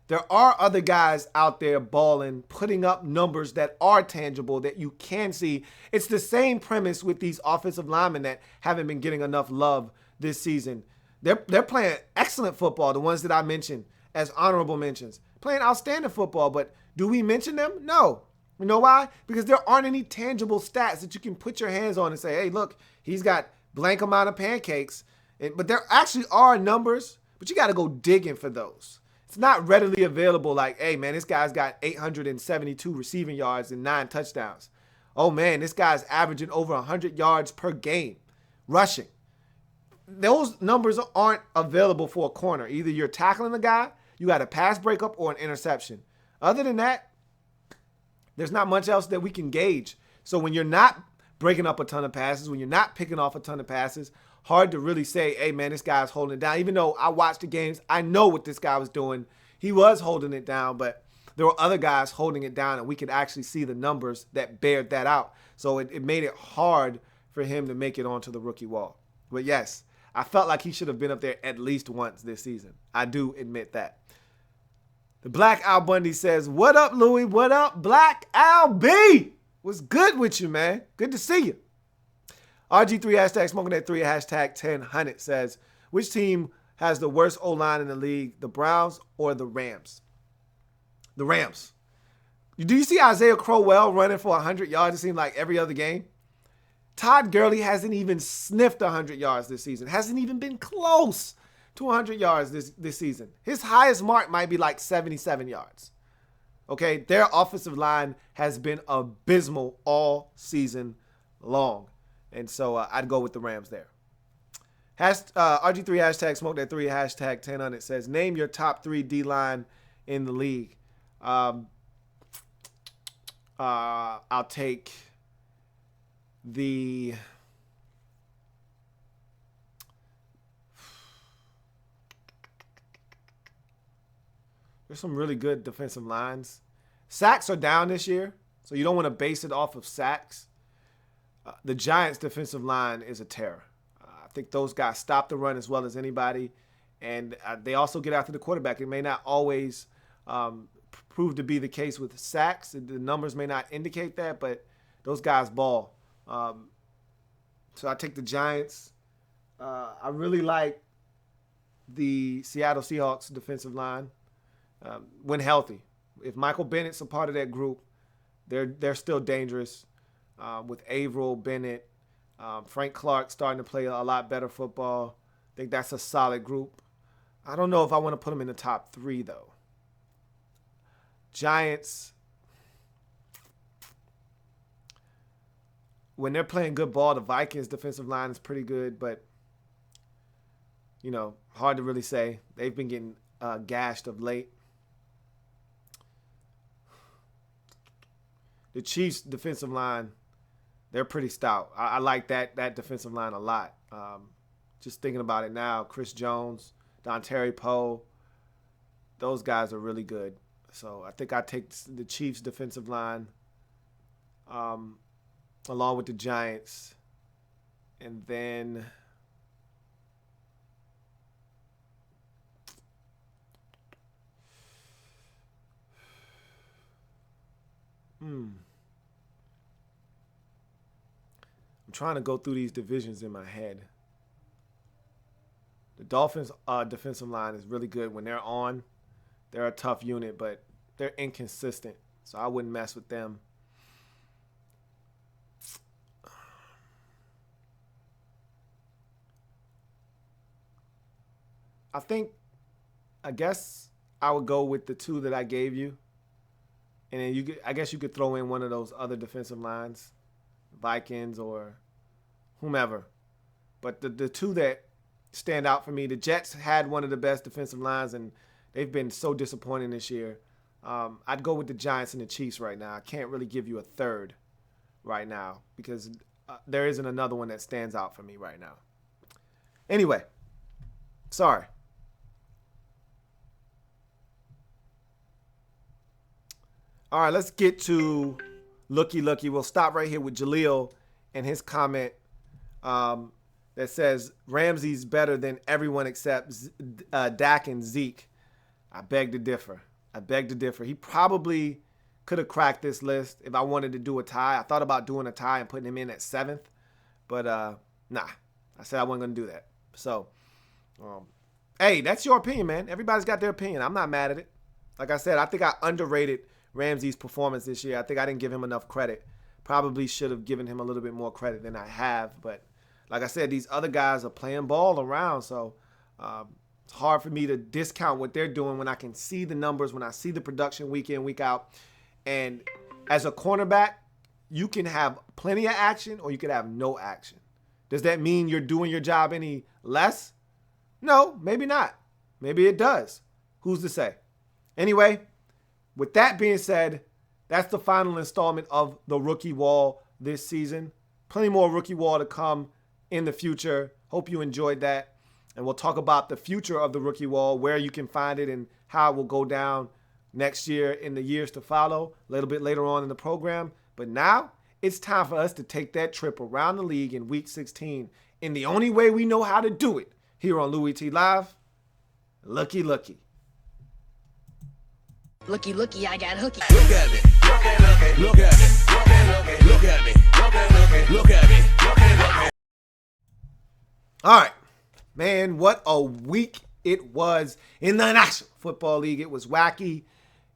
There are other guys out there balling, putting up numbers that are tangible that you can see. It's the same premise with these offensive linemen that haven't been getting enough love this season. They're playing excellent football, the ones that I mentioned as honorable mentions. Playing outstanding football, but do we mention them? No. You know why? Because there aren't any tangible stats that you can put your hands on and say, hey, look, he's got blank amount of pancakes. But there actually are numbers, but you got to go digging for those. It's not readily available like, hey, man, this guy's got 872 receiving yards and 9 touchdowns. Oh, man, this guy's averaging over 100 yards per game rushing. Those numbers aren't available for a corner. Either you're tackling the guy, you got a pass breakup, or an interception. Other than that, there's not much else that we can gauge. So when you're not breaking up a ton of passes, when you're not picking off a ton of passes, hard to really say, hey, man, this guy's holding it down. Even though I watched the games, I know what this guy was doing. He was holding it down, but there were other guys holding it down, and we could actually see the numbers that bared that out. So it made it hard for him to make it onto the rookie wall. But yes, I felt like he should have been up there at least once this season. I do admit that. The Black Al Bundy says, what up, Louie? What up, Black Al B? What's good with you, man? Good to see you. RG3 hashtag smoking at 3 hashtag 1000 says, which team has the worst O-line in the league, the Browns or the Rams? The Rams. Do you see Isaiah Crowell running for 100 yards, it seems like, every other game? Todd Gurley hasn't even sniffed 100 yards this season. Hasn't even been close to 100 yards this season. His highest mark might be like 77 yards. Okay, their offensive line has been abysmal all season long. And so I'd go with the Rams there. RG3 hashtag smoke that 3 hashtag 1000 says, name your top 3 D-line in the league. I'll take the there's some really good defensive lines. Sacks are down this year, so you don't want to base it off of sacks. The Giants' defensive line is a terror. I think those guys stop the run as well as anybody, and they also get after the quarterback. It may not always prove to be the case with sacks. The numbers may not indicate that, but those guys ball. So I take the Giants. I really like the Seattle Seahawks defensive line when healthy. If Michael Bennett's a part of that group, they're still dangerous. With Averill, Bennett, Frank Clark starting to play a lot better football. I think that's a solid group. I don't know if I want to put them in the top 3, though. Giants. when they're playing good ball, the Vikings defensive line is pretty good, but hard to really say. They've been getting gashed of late. The Chiefs defensive line, they're pretty stout. I like that defensive line a lot. Just thinking about it now, Chris Jones, Dontari Poe, those guys are really good. So I think I take the Chiefs defensive line along with the Giants. And then I'm trying to go through these divisions in my head. The Dolphins' defensive line is really good. When they're on, they're a tough unit, but they're inconsistent. So I wouldn't mess with them. I guess I would go with the two that I gave you. And then I guess you could throw in one of those other defensive lines, Vikings or whomever. But the two that stand out for me, the Jets had one of the best defensive lines, and they've been so disappointing this year. I'd go with the Giants and the Chiefs right now. I can't really give you a third right now because there isn't another one that stands out for me right now. Anyway, sorry. All right, let's get to Looky. We'll stop right here with Jaleel and his comment that says Ramsey's better than everyone except Dak and Zeke. I beg to differ. He probably could have cracked this list if I wanted to do a tie. I thought about doing a tie and putting him in at 7th, but nah. I said I wasn't going to do that. So, hey, that's your opinion, man. Everybody's got their opinion. I'm not mad at it. Like I said, I think I underrated Ramsey's performance this year. I think I didn't give him enough credit. Probably should have given him a little bit more credit than I have. But like I said, these other guys are playing ball around. So it's hard for me to discount what they're doing when I can see the numbers, when I see the production week in, week out. And as a cornerback, you can have plenty of action or you could have no action. Does that mean you're doing your job any less? No, maybe not. Maybe it does. Who's to say? Anyway, with that being said, that's the final installment of the Rookie Wall this season. Plenty more Rookie Wall to come in the future. Hope you enjoyed that. And we'll talk about the future of the Rookie Wall, where you can find it and how it will go down next year in the years to follow, a little bit later on in the program. But now it's time for us to take that trip around the league in Week 16 in the only way we know how to do it here on Louie Tee Live. Looky. Looky, I got hooky. Look at me. Look at me. Look at me. Look at me. All right, man, what a week it was in the National Football League. It was wacky.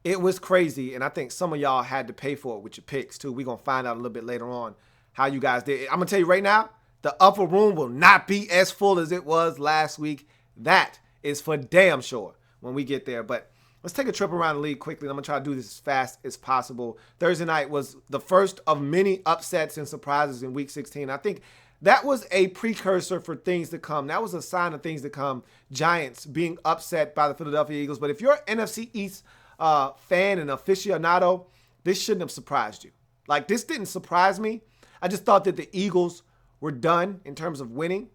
It was crazy. And I think some of y'all had to pay for it with your picks, too. We're going to find out a little bit later on how you guys did. I'm going to tell you right now, the upper room will not be as full as it was last week. That is for damn sure when we get there. But let's take a trip around the league quickly. I'm going to try to do this as fast as possible. Thursday night was the first of many upsets and surprises in Week 16. I think that was a precursor for things to come. That was a sign of things to come. Giants being upset by the Philadelphia Eagles. But if you're an NFC East fan and aficionado, this shouldn't have surprised you. Like, this didn't surprise me. I just thought that the Eagles were done in terms of winning,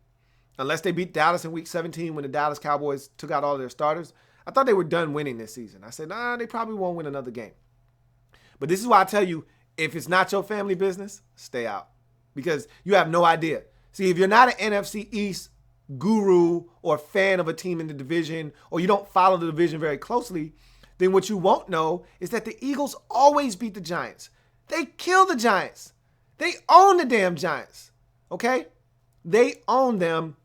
unless they beat Dallas in Week 17 when the Dallas Cowboys took out all their starters. I thought they were done winning this season. I said, nah, they probably won't win another game. But this is why I tell you, if it's not your family business, stay out. Because you have no idea. See, if you're not an NFC East guru or fan of a team in the division, or you don't follow the division very closely, then what you won't know is that the Eagles always beat the Giants. They kill the Giants. They own the damn Giants. Okay? They own them.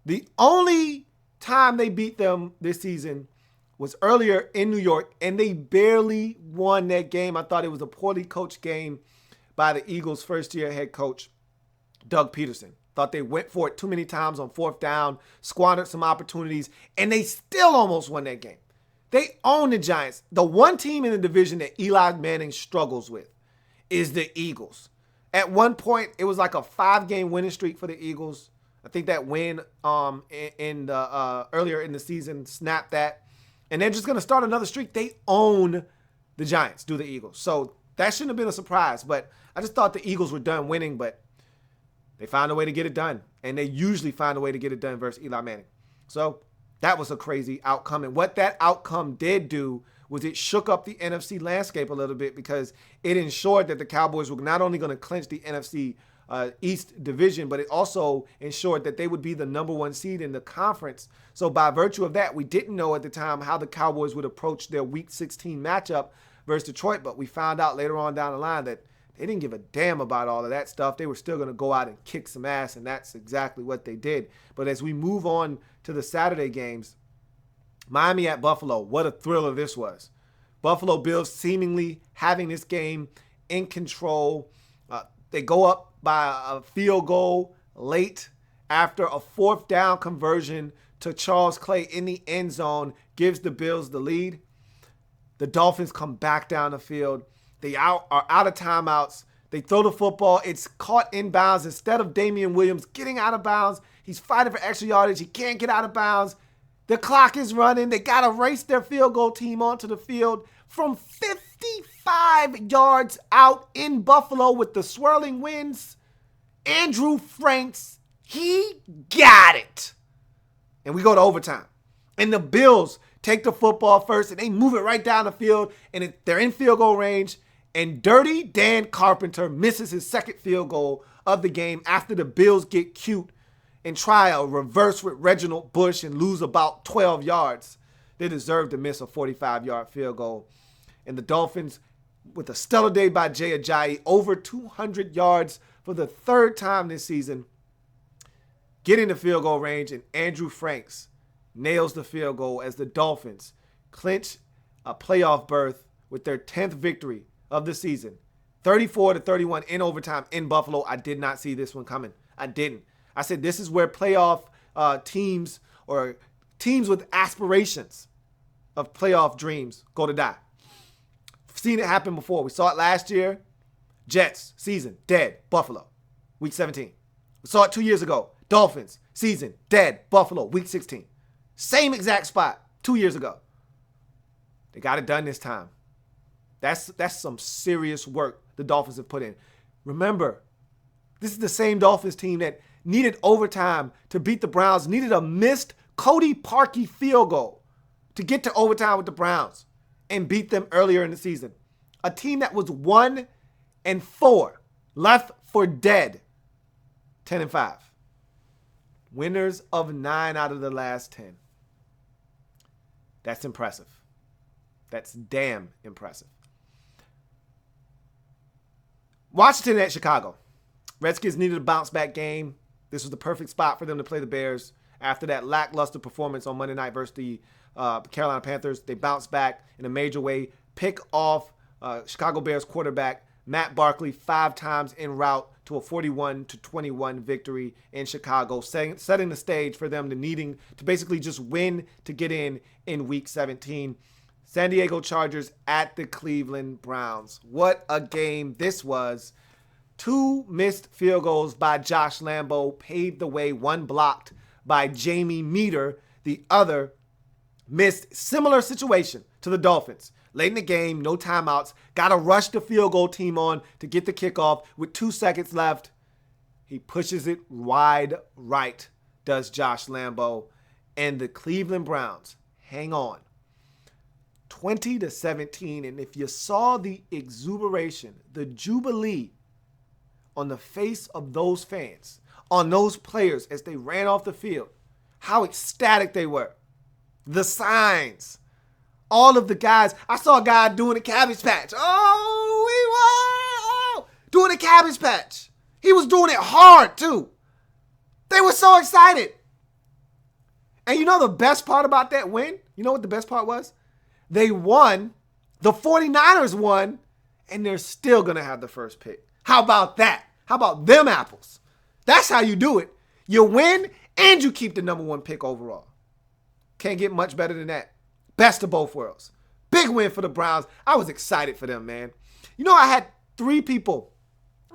The only time they beat them this season was earlier in New York, and they barely won that game. I thought it was a poorly coached game by the Eagles' first-year head coach, Doug Peterson. Thought they went for it too many times on fourth down, squandered some opportunities, and they still almost won that game. They own the Giants. The one team in the division that Eli Manning struggles with is the Eagles. At one point, it was like a 5-game winning streak for the Eagles. I think that win in the earlier in the season snapped that. And they're just going to start another streak. They own the Giants, do the Eagles. So that shouldn't have been a surprise. But I just thought the Eagles were done winning, but they found a way to get it done. And they usually find a way to get it done versus Eli Manning. So that was a crazy outcome. And what that outcome did do was it shook up the NFC landscape a little bit because it ensured that the Cowboys were not only going to clinch the NFC East division, but it also ensured that they would be the number 1 seed in the conference. So by virtue of that, we didn't know at the time how the Cowboys would approach their Week 16 matchup versus Detroit, but we found out later on down the line that they didn't give a damn about all of that stuff. They were still going to go out and kick some ass, and that's exactly what they did. But as we move on to the Saturday games, Miami at Buffalo, what a thriller this was. Buffalo Bills seemingly having this game in control. They go up by a field goal late after a 4th down conversion to Charles Clay in the end zone gives the Bills the lead. The Dolphins come back down the field. They are out of timeouts. They throw the football. It's caught inbounds. Instead of Damian Williams getting out of bounds, he's fighting for extra yardage. He can't get out of bounds. The clock is running. They got to race their field goal team onto the field from 55 yards out in Buffalo with the swirling winds. Andrew Franks, he got it. And we go to overtime. And the Bills take the football first, and they move it right down the field, and they're in field goal range. And Dirty Dan Carpenter misses his 2nd field goal of the game after the Bills get cute and try a reverse with Reginald Bush and lose about 12 yards. They deserve to miss a 45-yard field goal. And the Dolphins, with a stellar day by Jay Ajayi, over 200 yards for the 3rd time this season, get in the field goal range, and Andrew Franks nails the field goal as the Dolphins clinch a playoff berth with their 10th victory of the season. 34-31 in overtime in Buffalo. I did not see this one coming. I didn't. I said this is where playoff teams or teams with aspirations of playoff dreams go to die. Seen it happen before. We saw it last year. Jets, season, dead. Buffalo, week 17. We saw it 2 years ago. Dolphins, season, dead. Buffalo, week 16. Same exact spot 2 years ago. They got it done this time. That's some serious work the Dolphins have put in. Remember, this is the same Dolphins team that needed overtime to beat the Browns, needed a missed Cody Parkey field goal to get to overtime with the Browns and beat them earlier in the season. A team that was 1-4, left for dead, 10-5. Winners of 9 out of the last 10. That's impressive. That's damn impressive. Washington at Chicago. Redskins needed a bounce-back game. This was the perfect spot for them to play the Bears. After that lackluster performance on Monday night versus the Carolina Panthers, they bounced back in a major way, pick off Chicago Bears quarterback Matt Barkley 5 times en route to a 41-21 victory in Chicago, setting the stage for them to needing to basically just win to get in Week 17. San Diego Chargers at the Cleveland Browns. What a game this was. 2 missed field goals by Josh Lambo paved the way, one blocked by Jamie Meter, the other missed. Similar situation to the Dolphins. Late in the game, no timeouts, got to rush the field goal team on to get the kickoff with 2 seconds left. He pushes it wide right, does Josh Lambo, and the Cleveland Browns hang on. 20-17, and if you saw the exuberation, the jubilee on the face of those fans, on those players as they ran off the field, how ecstatic they were. The signs, all of the guys. I saw a guy doing a cabbage patch. Doing a cabbage patch. He was doing it hard too. They were so excited. And you know the best part about that win? You know what the best part was? They won, the 49ers won, and they're still going to have the first pick. How about that? How about them apples? That's how you do it. You win, and you keep the number 1 pick overall. Can't get much better than that. Best of both worlds. Big win for the Browns. I was excited for them, man. You know, I had 3 people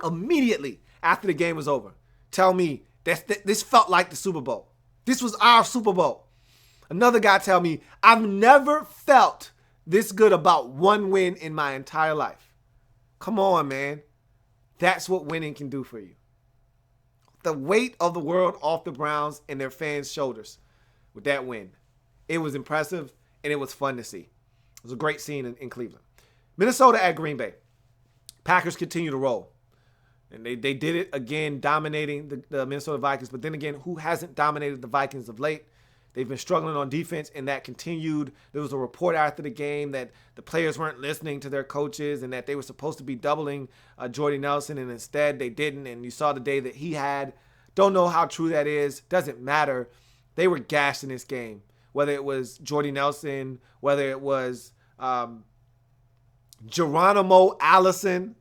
immediately after the game was over, tell me this felt like the Super Bowl. This was our Super Bowl. Another guy tell me, I've never felt this good about one win in my entire life. Come on, man. That's what winning can do for you. The weight of the world off the Browns and their fans' shoulders with that win. It was impressive, and it was fun to see. It was a great scene in Cleveland. Minnesota at Green Bay. Packers continue to roll. And they did it again, dominating the Minnesota Vikings. But then again, who hasn't dominated the Vikings of late? They've been struggling on defense, and that continued. There was a report after the game that the players weren't listening to their coaches and that they were supposed to be doubling Jordy Nelson, and instead they didn't. And you saw the day that he had. Don't know how true that is. Doesn't matter. They were gashed in this game, whether it was Jordy Nelson, whether it was Geronimo Allison,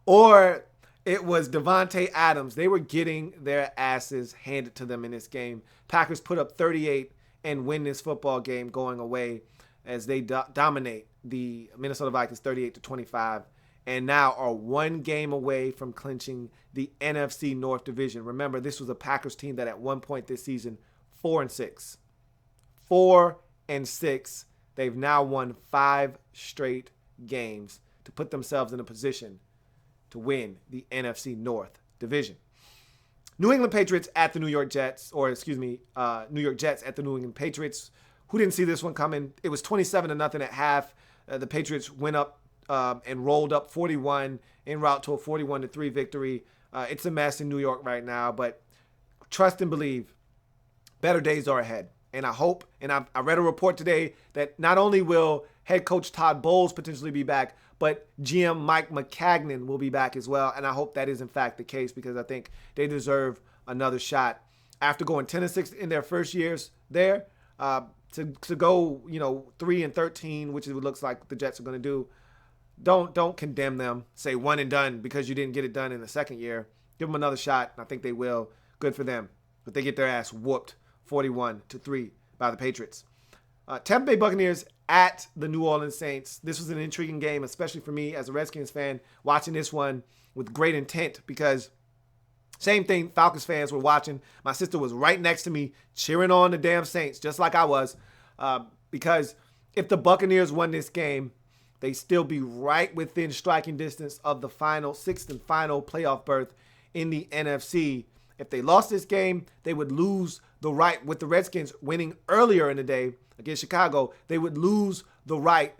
or it was Devontae Adams. They were getting their asses handed to them in this game. Packers put up 38 and win this football game going away as they dominate the Minnesota Vikings 38-25, and now are one game away from clinching the NFC North Division. Remember, this was a Packers team that at one point this season, 4-6. 4-6. They've now won 5 straight games to put themselves in a position to win the NFC North Division. New England Patriots at the New York Jets, New York Jets at the New England Patriots. Who didn't see this one coming? It was 27-0 at half. The Patriots went up and rolled up 41 en route to a 41-3 victory. It's a mess in New York right now, but trust and believe, better days are ahead. And I hope, and I read a report today that not only will head coach Todd Bowles potentially be back, but GM Mike McCagnon will be back as well. And I hope that is in fact the case, because I think they deserve another shot. After going 10-6 in their first years there, to go 3-13, which it looks like the Jets are going to do. Don't condemn them. Say one and done because you didn't get it done in the second year. Give them another shot, and I think they will. Good for them. But they get their ass whooped 41-3 by the Patriots. Tampa Bay Buccaneers at the New Orleans Saints. This was an intriguing game, especially for me as a Redskins fan, watching this one with great intent, because same thing, Falcons fans were watching. My sister was right next to me cheering on the damn Saints, just like I was, because if the Buccaneers won this game, they'd still be right within striking distance of the sixth and final playoff berth in the NFC. If they lost this game, they would lose the right, with the Redskins winning earlier in the day against Chicago, they would lose the right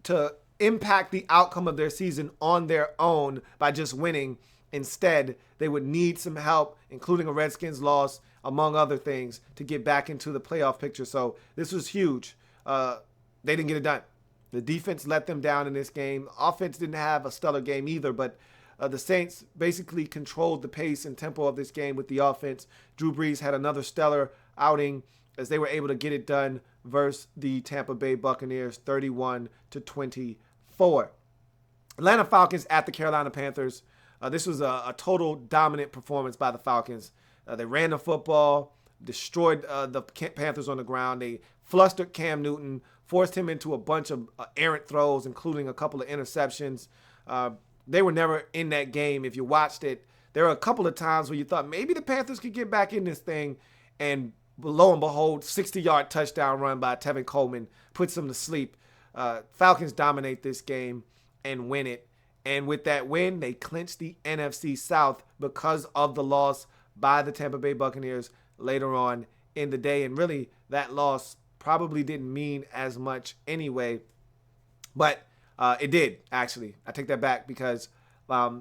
to impact the outcome of their season on their own by just winning. Instead, they would need some help, including a Redskins loss, among other things, to get back into the playoff picture. So this was huge. They didn't get it done. The defense let them down in this game. Offense didn't have a stellar game either, but the Saints basically controlled the pace and tempo of this game with the offense. Drew Brees had another stellar outing as they were able to get it done versus the Tampa Bay Buccaneers 31-24. Atlanta Falcons at the Carolina Panthers. This was a total dominant performance by the Falcons. They ran the football, destroyed the Panthers on the ground. They flustered Cam Newton, forced him into a bunch of errant throws, including a couple of interceptions. They were never in that game. If you watched it, there were a couple of times where you thought maybe the Panthers could get back in this thing, and lo and behold, 60-yard touchdown run by Tevin Coleman puts them to sleep. Falcons dominate this game and win it. And with that win, they clinched the NFC South because of the loss by the Tampa Bay Buccaneers later on in the day. And really, that loss probably didn't mean as much anyway. But it did, actually. I take that back, because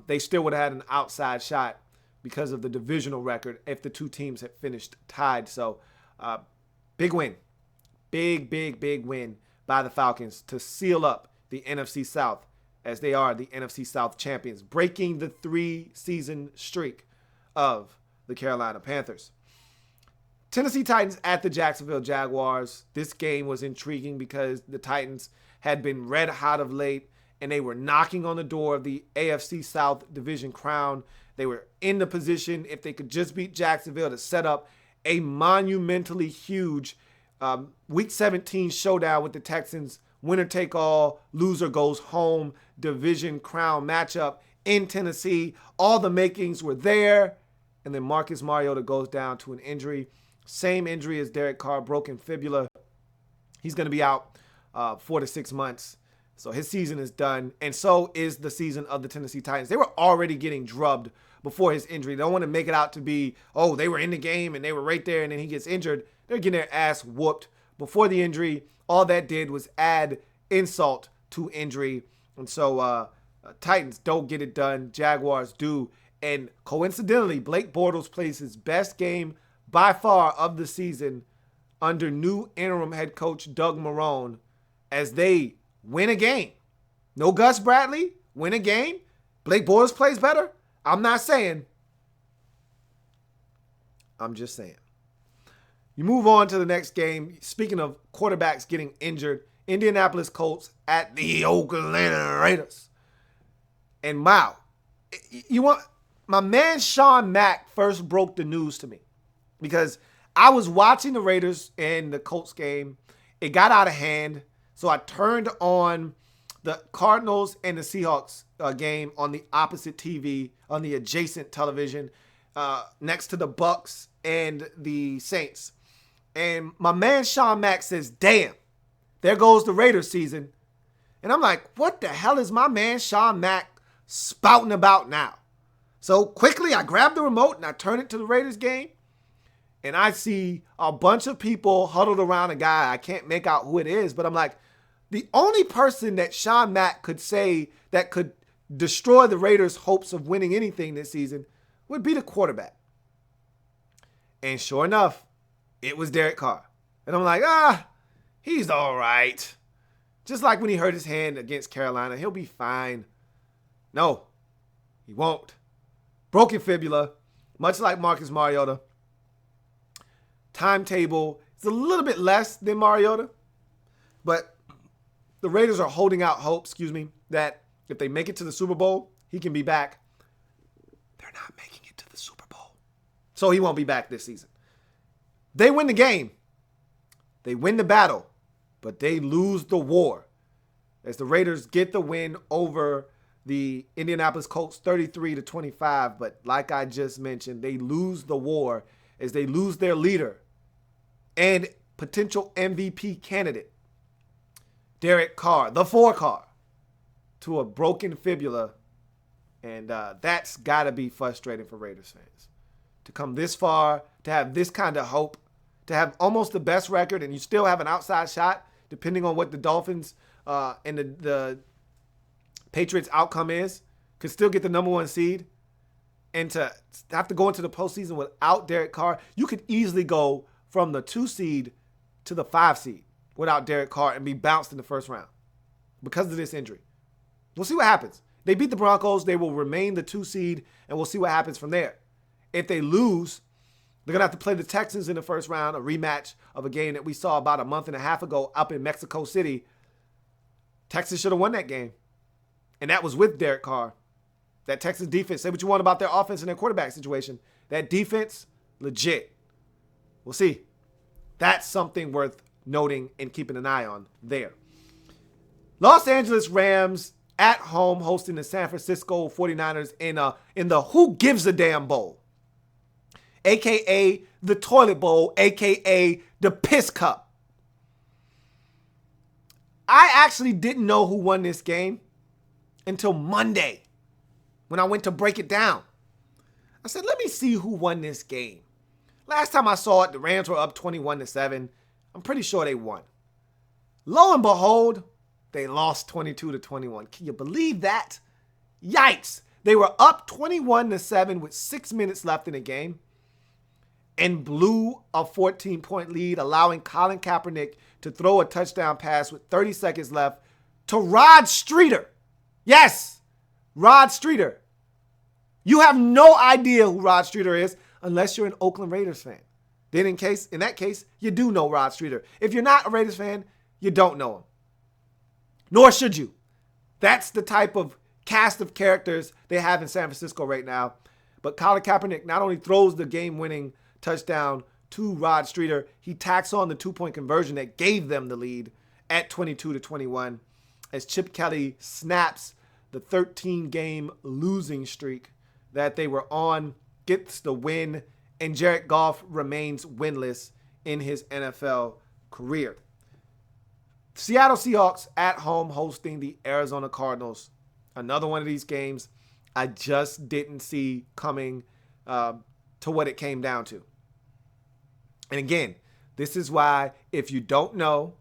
they still would have had an outside shot because of the divisional record if the two teams had finished tied. So big win. Big win by the Falcons to seal up the NFC South, as they are the NFC South champions, breaking the 3-season streak of the Carolina Panthers. Tennessee Titans at the Jacksonville Jaguars. This game was intriguing because the Titans had been red hot of late, and they were knocking on the door of the AFC South division crown. They were in the position, if they could just beat Jacksonville, to set up a monumentally huge Week 17 showdown with the Texans. Winner take all, loser goes home division crown matchup in Tennessee. All the makings were there. And then Marcus Mariota goes down to an injury. Same injury as Derek Carr, broken fibula. He's going to be out 4 to 6 months. So his season is done. And so is the season of the Tennessee Titans. They were already getting drubbed before his injury. They don't want to make it out to be, oh, they were in the game and they were right there and then he gets injured. They're getting their ass whooped before the injury. All that did was add insult to injury. And so Titans don't get it done. Jaguars do. And coincidentally, Blake Bortles plays his best game by far of the season under new interim head coach Doug Marrone as they win a game. No Gus Bradley, win a game. Blake Bortles plays better. I'm not saying. I'm just saying. You move on to the next game. Speaking of quarterbacks getting injured, Indianapolis Colts at the Oakland Raiders. And wow, you want my man Sean Mack first broke the news to me because I was watching the Raiders and the Colts game. It got out of hand, so I turned on the Cardinals and the Seahawks game on the opposite TV, on the adjacent television, next to the Bucks and the Saints. And my man Sean Mack says, damn, there goes the Raiders season. And I'm like, what the hell is my man Sean Mack spouting about now? So quickly, I grab the remote and I turn it to the Raiders game. And I see a bunch of people huddled around a guy. I can't make out who it is, but I'm like, the only person that Sean Mack could say that could destroy the Raiders' hopes of winning anything this season would be the quarterback. And sure enough, it was Derek Carr. And I'm like, he's all right. Just like when he hurt his hand against Carolina, he'll be fine. No, he won't. Broken fibula, much like Marcus Mariota. Timetable is a little bit less than Mariota, but the Raiders are holding out hope, that if they make it to the Super Bowl, he can be back. They're not making it to the Super Bowl, so he won't be back this season. They win the game. They win the battle, but they lose the war as the Raiders get the win over the Indianapolis Colts 33-25. But like I just mentioned, they lose the war as they lose their leader and potential MVP candidate, Derek Carr, the 4 Carr, to a broken fibula. And that's got to be frustrating for Raiders fans. To come this far, to have this kind of hope, to have almost the best record, and you still have an outside shot, depending on what the Dolphins and the Patriots outcome is, could still get the number 1 seed. And to have to go into the postseason without Derek Carr, you could easily go from the 2 seed to the 5 seed without Derek Carr and be bounced in the first round because of this injury. We'll see what happens. They beat the Broncos. They will remain the 2 seed, and we'll see what happens from there. If they lose, they're going to have to play the Texans in the first round, a rematch of a game that we saw about a month and a half ago up in Mexico City. Texas should have won that game, and that was with Derek Carr. That Texas defense, say what you want about their offense and their quarterback situation. That defense, legit. We'll see. That's something worth noting and keeping an eye on there. Los Angeles Rams at home hosting the San Francisco 49ers in the Who Gives a Damn Bowl, a.k.a. the Toilet Bowl, a.k.a. the Piss Cup. I actually didn't know who won this game until Monday when I went to break it down. I said, let me see who won this game. Last time I saw it, the Rams were up 21-7. I'm pretty sure they won. Lo and behold, they lost 22-21. Can you believe that? Yikes. They were up 21-7 with 6 minutes left in the game and blew a 14-point lead, allowing Colin Kaepernick to throw a touchdown pass with 30 seconds left to Rod Streeter. Yes, Rod Streeter. You have no idea who Rod Streeter is unless you're an Oakland Raiders fan. Then in that case, you do know Rod Streeter. If you're not a Raiders fan, you don't know him. Nor should you. That's the type of cast of characters they have in San Francisco right now. But Colin Kaepernick not only throws the game-winning touchdown to Rod Streeter, he tacks on the 2-point conversion that gave them the lead at 22-21 as Chip Kelly snaps the 13-game losing streak that they were on gets the win, and Jared Goff remains winless in his NFL career. Seattle Seahawks at home hosting the Arizona Cardinals. Another one of these games I just didn't see coming to what it came down to. And again, this is why if you don't know,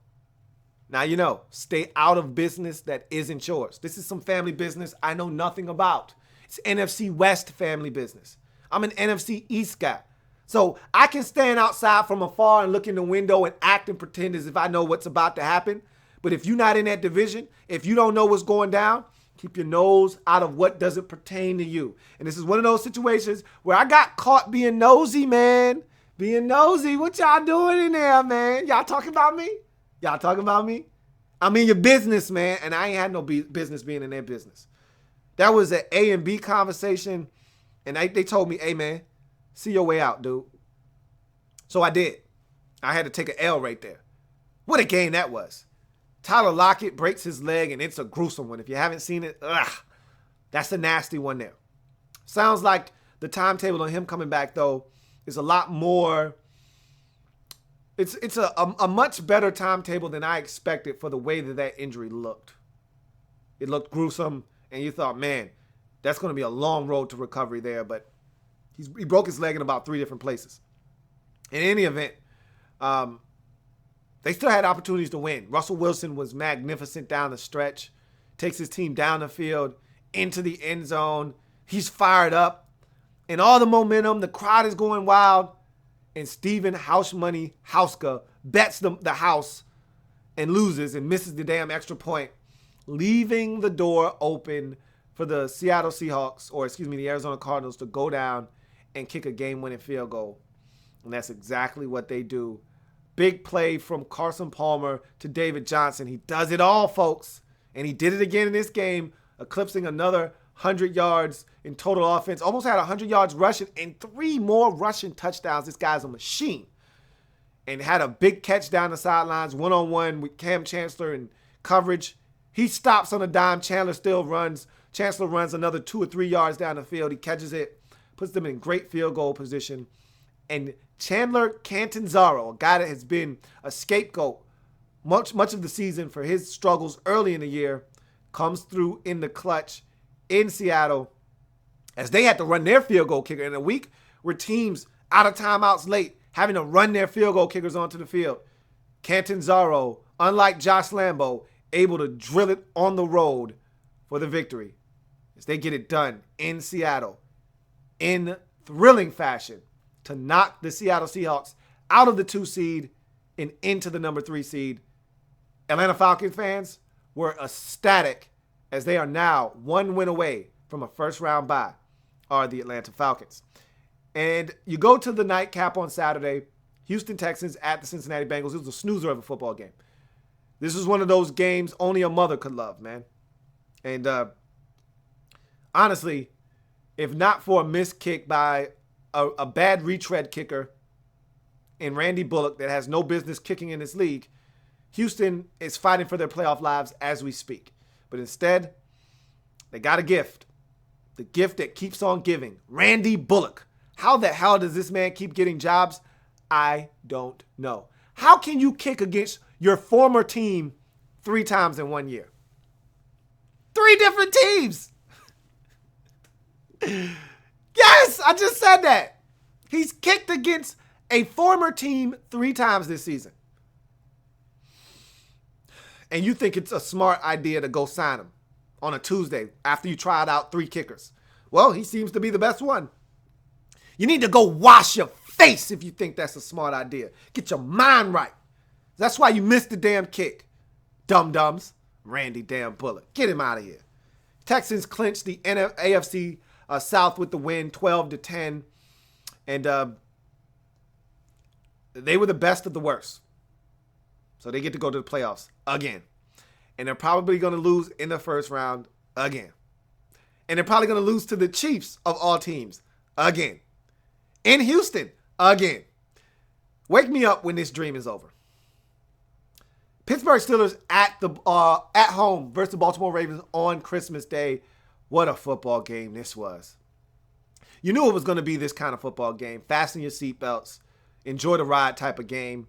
now you know, stay out of business that isn't yours. This is some family business I know nothing about. It's NFC West family business. I'm an NFC East guy. So I can stand outside from afar and look in the window and act and pretend as if I know what's about to happen. But if you're not in that division, if you don't know what's going down, keep your nose out of what doesn't pertain to you. And this is one of those situations where I got caught being nosy, man. Being nosy. What y'all doing in there, man? Y'all talking about me? Y'all talking about me? I'm in your business, man. And I ain't had no business being in their business. That was an A and B conversation. And they told me, hey, man, see your way out, dude. So I did. I had to take an L right there. What a game that was. Tyler Lockett breaks his leg, and it's a gruesome one. If you haven't seen it, that's a nasty one there. Sounds like the timetable on him coming back, though, is a lot more. It's a much better timetable than I expected for the way that injury looked. It looked gruesome, and you thought, man, that's going to be a long road to recovery there. But he broke his leg in about 3 different places. In any event, they still had opportunities to win. Russell Wilson was magnificent down the stretch, takes his team down the field, into the end zone. He's fired up. And all the momentum, the crowd is going wild. And Steven House Money Hauska bets the house and loses and misses the damn extra point, leaving the door open for the Seattle Seahawks, the Arizona Cardinals, to go down and kick a game-winning field goal. And that's exactly what they do. Big play from Carson Palmer to David Johnson. He does it all, folks. And he did it again in this game, eclipsing another 100 yards in total offense. Almost had 100 yards rushing and 3 more rushing touchdowns. This guy's a machine. And had a big catch down the sidelines, one-on-one with Cam Chancellor in coverage. He stops on a dime. Chancellor runs another 2 or 3 yards down the field. He catches it, puts them in great field goal position. And Chandler Catanzaro, a guy that has been a scapegoat much of the season for his struggles early in the year, comes through in the clutch in Seattle as they had to run their field goal kicker in a week where teams out of timeouts late having to run their field goal kickers onto the field. Catanzaro, unlike Josh Lambo, able to drill it on the road for the victory as they get it done in Seattle in thrilling fashion to knock the Seattle Seahawks out of the 2 seed and into the number 3 seed. Atlanta Falcons fans were ecstatic as they are now 1 win away from a first-round bye, are the Atlanta Falcons. And you go to the nightcap on Saturday, Houston Texans at the Cincinnati Bengals. It was a snoozer of a football game. This is one of those games only a mother could love, man. And honestly, if not for a missed kick by a bad retread kicker in Randy Bullock that has no business kicking in this league, Houston is fighting for their playoff lives as we speak. But instead, they got a gift. The gift that keeps on giving. Randy Bullock. How the hell does this man keep getting jobs? I don't know. How can you kick against your former team 3 times in 1 year? 3 different teams. Yes, I just said that. He's kicked against a former team 3 times this season. And you think it's a smart idea to go sign him on a Tuesday after you tried out 3 kickers. Well, he seems to be the best one. You need to go wash your face if you think that's a smart idea. Get your mind right. That's why you missed the damn kick. Dum-dums. Randy damn Bullock. Get him out of here. Texans clinched the AFC South with the win, 12-10. And they were the best of the worst. So they get to go to the playoffs again. And they're probably going to lose in the first round again. And they're probably going to lose to the Chiefs of all teams again. In Houston again. Wake me up when this dream is over. Pittsburgh Steelers at home versus the Baltimore Ravens on Christmas Day. What a football game this was. You knew it was going to be this kind of football game. Fasten your seatbelts. Enjoy the ride type of game.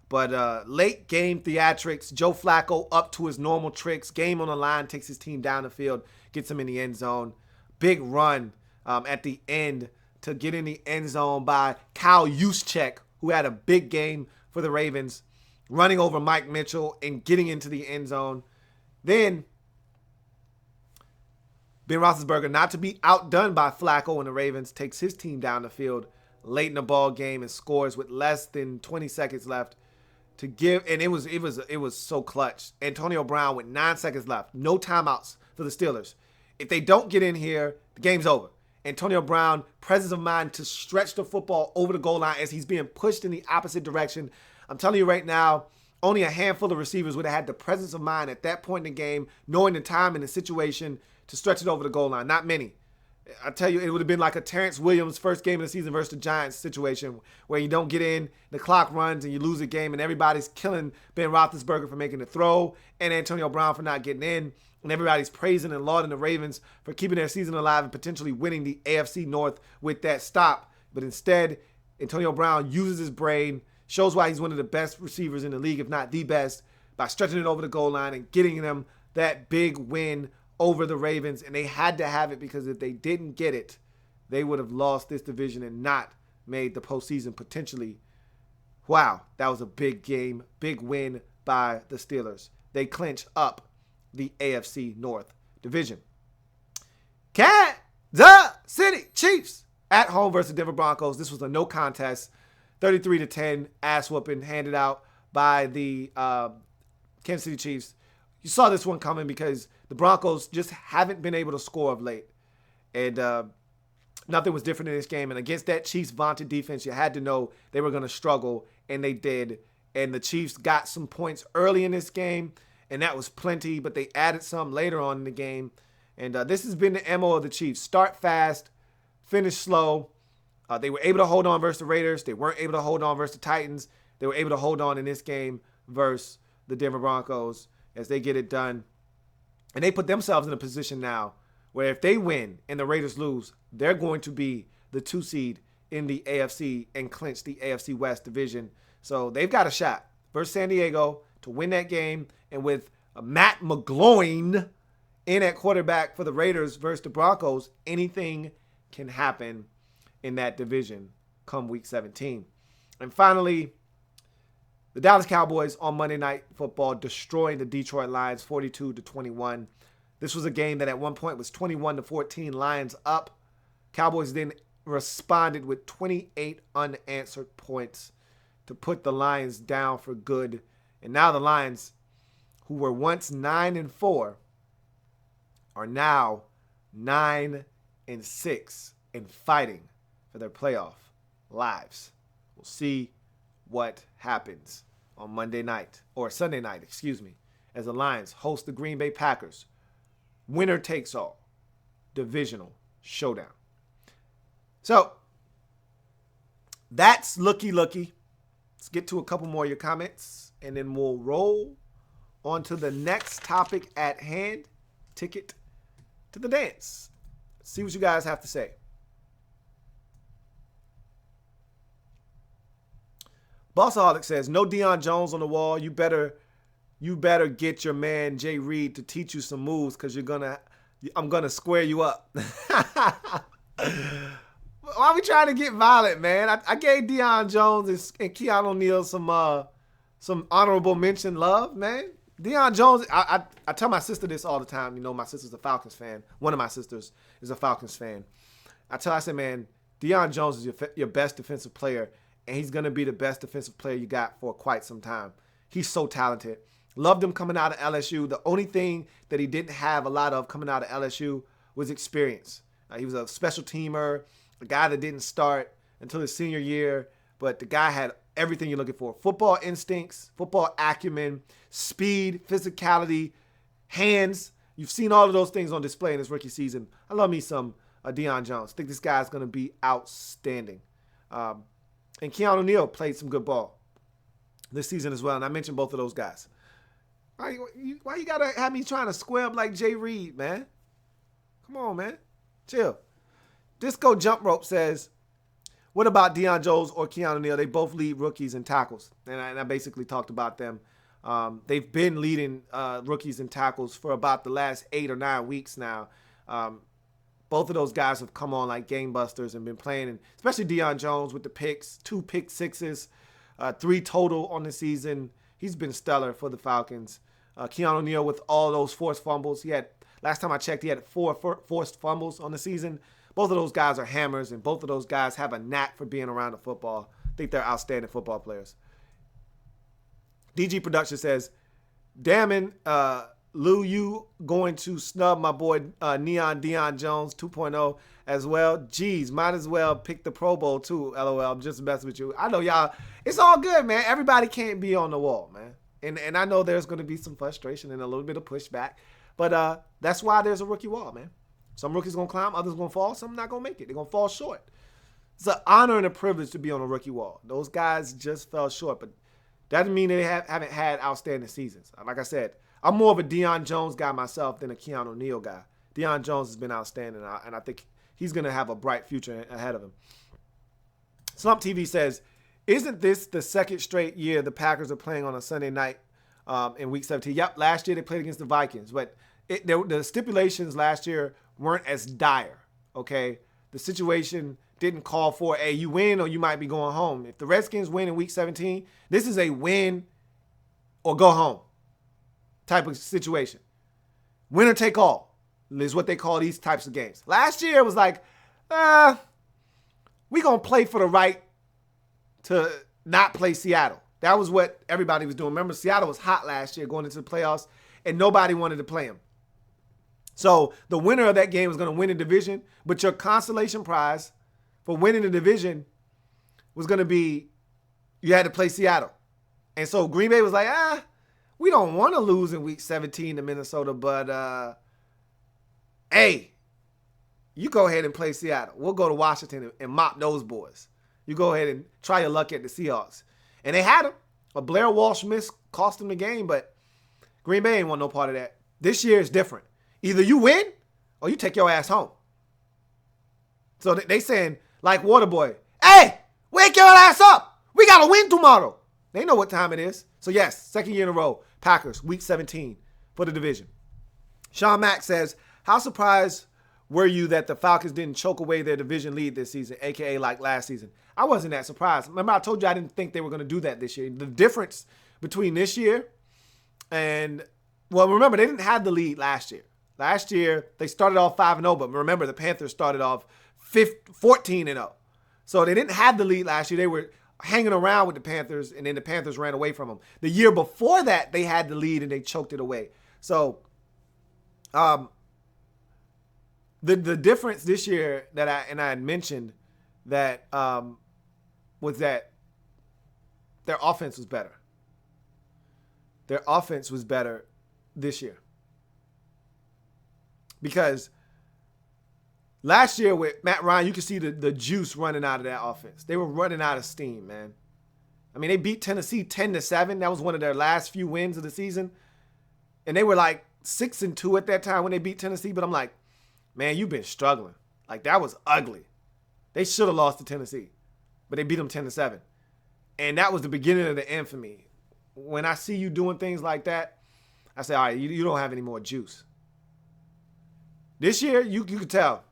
But late game theatrics, Joe Flacco up to his normal tricks. Game on the line, takes his team down the field, gets him in the end zone. Big run at the end to get in the end zone by Kyle Juszczyk, who had a big game for the Ravens, running over Mike Mitchell and getting into the end zone. Then Ben Roethlisberger, not to be outdone by Flacco and the Ravens, takes his team down the field late in the ball game and scores with less than 20 seconds left to give. And it was so clutch. Antonio Brown with 9 seconds left, no timeouts for the Steelers. If they don't get in here, the game's over. Antonio Brown, presence of mind to stretch the football over the goal line as he's being pushed in the opposite direction. I'm telling you right now, only a handful of receivers would have had the presence of mind at that point in the game, knowing the time and the situation to stretch it over the goal line. Not many. I tell you, it would have been like a Terrence Williams first game of the season versus the Giants situation where you don't get in, the clock runs, and you lose the game, and everybody's killing Ben Roethlisberger for making the throw and Antonio Brown for not getting in, and everybody's praising and lauding the Ravens for keeping their season alive and potentially winning the AFC North with that stop. But instead, Antonio Brown uses his brain, shows why he's one of the best receivers in the league, if not the best, by stretching it over the goal line and getting them that big win over the Ravens. And they had to have it because if they didn't get it, they would have lost this division and not made the postseason potentially. Wow, that was a big game, big win by the Steelers. They clinch up the AFC North division. Kansas City Chiefs at home versus Denver Broncos. This was a no contest, 33-10 ass whooping handed out by the Kansas City Chiefs. You saw this one coming because the Broncos just haven't been able to score of late. And nothing was different in this game. And against that Chiefs vaunted defense, you had to know they were going to struggle, and they did. And the Chiefs got some points early in this game, and that was plenty, but they added some later on in the game. And this has been the MO of the Chiefs. Start fast, finish slow. They were able to hold on versus the Raiders. They weren't able to hold on versus the Titans. They were able to hold on in this game versus the Denver Broncos as they get it done. And they put themselves in a position now where if they win and the Raiders lose, they're going to be the 2 seed in the AFC and clinch the AFC West division. So they've got a shot versus San Diego to win that game. And with Matt McGloin in at quarterback for the Raiders versus the Broncos, anything can happen in that division come week 17. And finally, the Dallas Cowboys on Monday Night Football destroying the Detroit Lions 42-21. This was a game that at one point was 21-14, Lions up. Cowboys then responded with 28 unanswered points to put the Lions down for good. And now the Lions, who were once 9-4, are now 9-6 and fighting for their playoff lives. We'll see what happens on Monday night, or Sunday night, as the Lions host the Green Bay Packers. Winner takes all. Divisional showdown. So, that's Looky. Let's get to a couple more of your comments, and then we'll roll on to the next topic at hand. Ticket to the dance. Let's see what you guys have to say. Bossaholic says, no Deion Jones on the wall. You better get your man Jay Reed to teach you some moves because I'm gonna square you up. Why are we trying to get violent, man? I gave Deion Jones and Keanu Neal some honorable mention love, man. Deion Jones, I tell my sister this all the time. You know, my sister's a Falcons fan. One of my sisters is a Falcons fan. I said, man, Deion Jones is your best defensive player, and he's going to be the best defensive player you got for quite some time. He's so talented. Loved him coming out of LSU. The only thing that he didn't have a lot of coming out of LSU was experience. He was a special teamer, a guy that didn't start until his senior year, but the guy had everything you're looking for. Football instincts, football acumen, speed, physicality, hands. You've seen all of those things on display in his rookie season. I love me some Deion Jones. I think this guy's going to be outstanding. And Keanu Neal played some good ball this season as well, and I mentioned both of those guys. Why you gotta have me trying to square up like Jay Reed, man? Come on, man. Chill. Disco Jump Rope says, what about Deion Jones or Keanu Neal? They both lead rookies in tackles. And I basically talked about them. They've been leading rookies in tackles for about the last 8 or 9 weeks now. Both of those guys have come on like gangbusters and been playing, and especially Deion Jones with the picks, 2 pick sixes, 3 total on the season. He's been stellar for the Falcons. Keanu Neal with all those forced fumbles. Last time I checked, he had 4 forced fumbles on the season. Both of those guys are hammers, and both of those guys have a knack for being around the football. I think they're outstanding football players. DG Production says, damn, Lou, you going to snub my boy Neon Deion Jones 2.0 as well? Geez, might as well pick the Pro Bowl too, LOL. I'm just messing with you. I know y'all, it's all good, man. Everybody can't be on the wall, man. And I know there's going to be some frustration and a little bit of pushback. But that's why there's a rookie wall, man. Some rookies going to climb, others going to fall, some not going to make it. They're going to fall short. It's an honor and a privilege to be on a rookie wall. Those guys just fell short, but that doesn't mean they haven't had outstanding seasons. Like I said, I'm more of a Deion Jones guy myself than a Keanu Neal guy. Deion Jones has been outstanding, and I think he's going to have a bright future ahead of him. Slump TV says, isn't this the second straight year the Packers are playing on a Sunday night in Week 17? Yep, last year they played against the Vikings, but the stipulations last year weren't as dire, okay? The situation didn't call for, hey, you win or you might be going home. If the Redskins win in Week 17, this is a win or go home type of situation. Winner take all is what they call these types of games. Last year it was like, we going to play for the right to not play Seattle. That was what everybody was doing. Remember, Seattle was hot last year going into the playoffs, and nobody wanted to play them. So the winner of that game was going to win the division, but your consolation prize for winning the division was going to be you had to play Seattle. And so Green Bay was like, we don't want to lose in Week 17 to Minnesota, but hey, you go ahead and play Seattle. We'll go to Washington and mop those boys. You go ahead and try your luck at the Seahawks. And they had him. A Blair Walsh miss cost them the game, but Green Bay ain't want no part of that. This year is different. Either you win or you take your ass home. So they saying, like Waterboy, hey, wake your ass up. We got to win tomorrow. They know what time it is. So yes, second year in a row, Packers, Week 17 for the division. Sean Mack says, how surprised were you that the Falcons didn't choke away their division lead this season, a.k.a. like last season? I wasn't that surprised. Remember, I told you I didn't think they were going to do that this year. The difference between this year and, well, remember, they didn't have the lead last year. Last year, they started off 5-0, but remember, the Panthers started off 14-0. So they didn't have the lead last year. They were hanging around with the Panthers, and then the Panthers ran away from them. The year before that, they had the lead, and they choked it away. So the difference this year that I had mentioned that was that their offense was better. Their offense was better this year. Because last year with Matt Ryan, you could see the juice running out of that offense. They were running out of steam, man. I mean, they beat Tennessee 10-7. That was one of their last few wins of the season. And they were like 6-2 at that time when they beat Tennessee. But I'm like, man, you've been struggling. Like, that was ugly. They should have lost to Tennessee. But they beat them 10-7. And that was the beginning of the end for me. When I see you doing things like that, I say, all right, you don't have any more juice. This year, you could tell.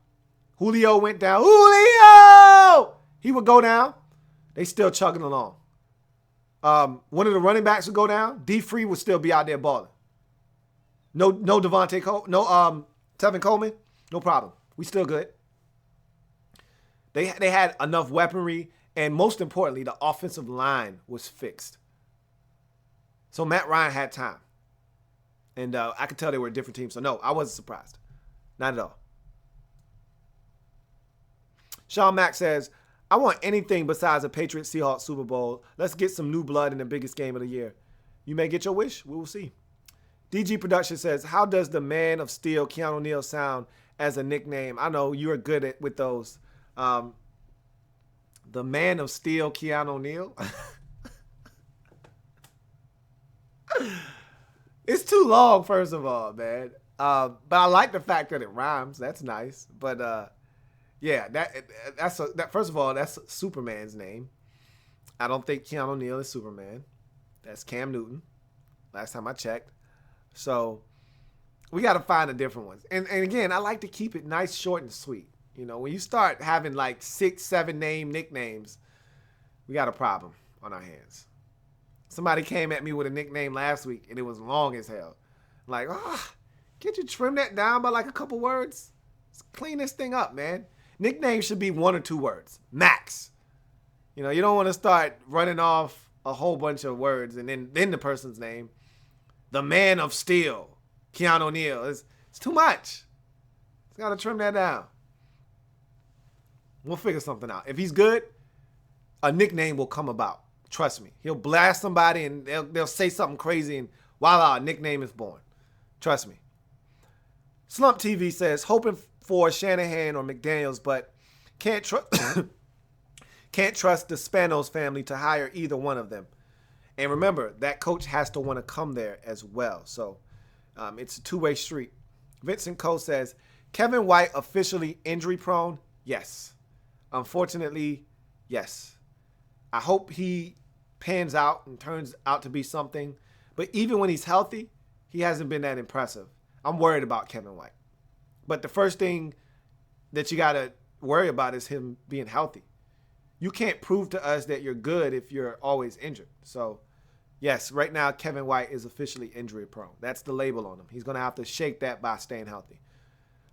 Julio went down. Julio! He would go down. They still chugging along. One of the running backs would go down. D. Free would still be out there balling. No Devontae Cole. No Tevin Coleman. No problem. We still good. They had enough weaponry, and most importantly, the offensive line was fixed. So Matt Ryan had time. And I could tell they were a different team. So no, I wasn't surprised. Not at all. Sean Mack says, I want anything besides a Patriots-Seahawks Super Bowl. Let's get some new blood in the biggest game of the year. You may get your wish. We will see. DG Production says, how does the Man of Steel Keanu Neal sound as a nickname? I know you're good with those. The Man of Steel Keanu Neal. It's too long, first of all, man. But I like the fact that it rhymes. That's nice. But yeah, that first of all, that's Superman's name. I don't think Keanu Neal is Superman. That's Cam Newton. Last time I checked. So we got to find a different one. And again, I like to keep it nice, short, and sweet. You know, when you start having like 6, 7 name nicknames, we got a problem on our hands. Somebody came at me with a nickname last week, and it was long as hell. Like, can't you trim that down by like a couple words? Let's clean this thing up, man. Nicknames should be 1 or 2 words, max. You know, you don't want to start running off a whole bunch of words and then the person's name. The Man of Steel, Keanu Neal. It's too much. It's got to trim that down. We'll figure something out. If he's good, a nickname will come about. Trust me. He'll blast somebody and they'll say something crazy and voila, a nickname is born. Trust me. Slump TV says, hoping for Shanahan or McDaniels, but can't trust the Spanos family to hire either one of them. And remember, that coach has to want to come there as well. So it's a two-way street. Vincent Cole says, Kevin White officially injury prone? Yes. Unfortunately, yes. I hope he pans out and turns out to be something. But even when he's healthy, he hasn't been that impressive. I'm worried about Kevin White. But the first thing that you got to worry about is him being healthy. You can't prove to us that you're good if you're always injured. So, yes, right now Kevin White is officially injury prone. That's the label on him. He's going to have to shake that by staying healthy.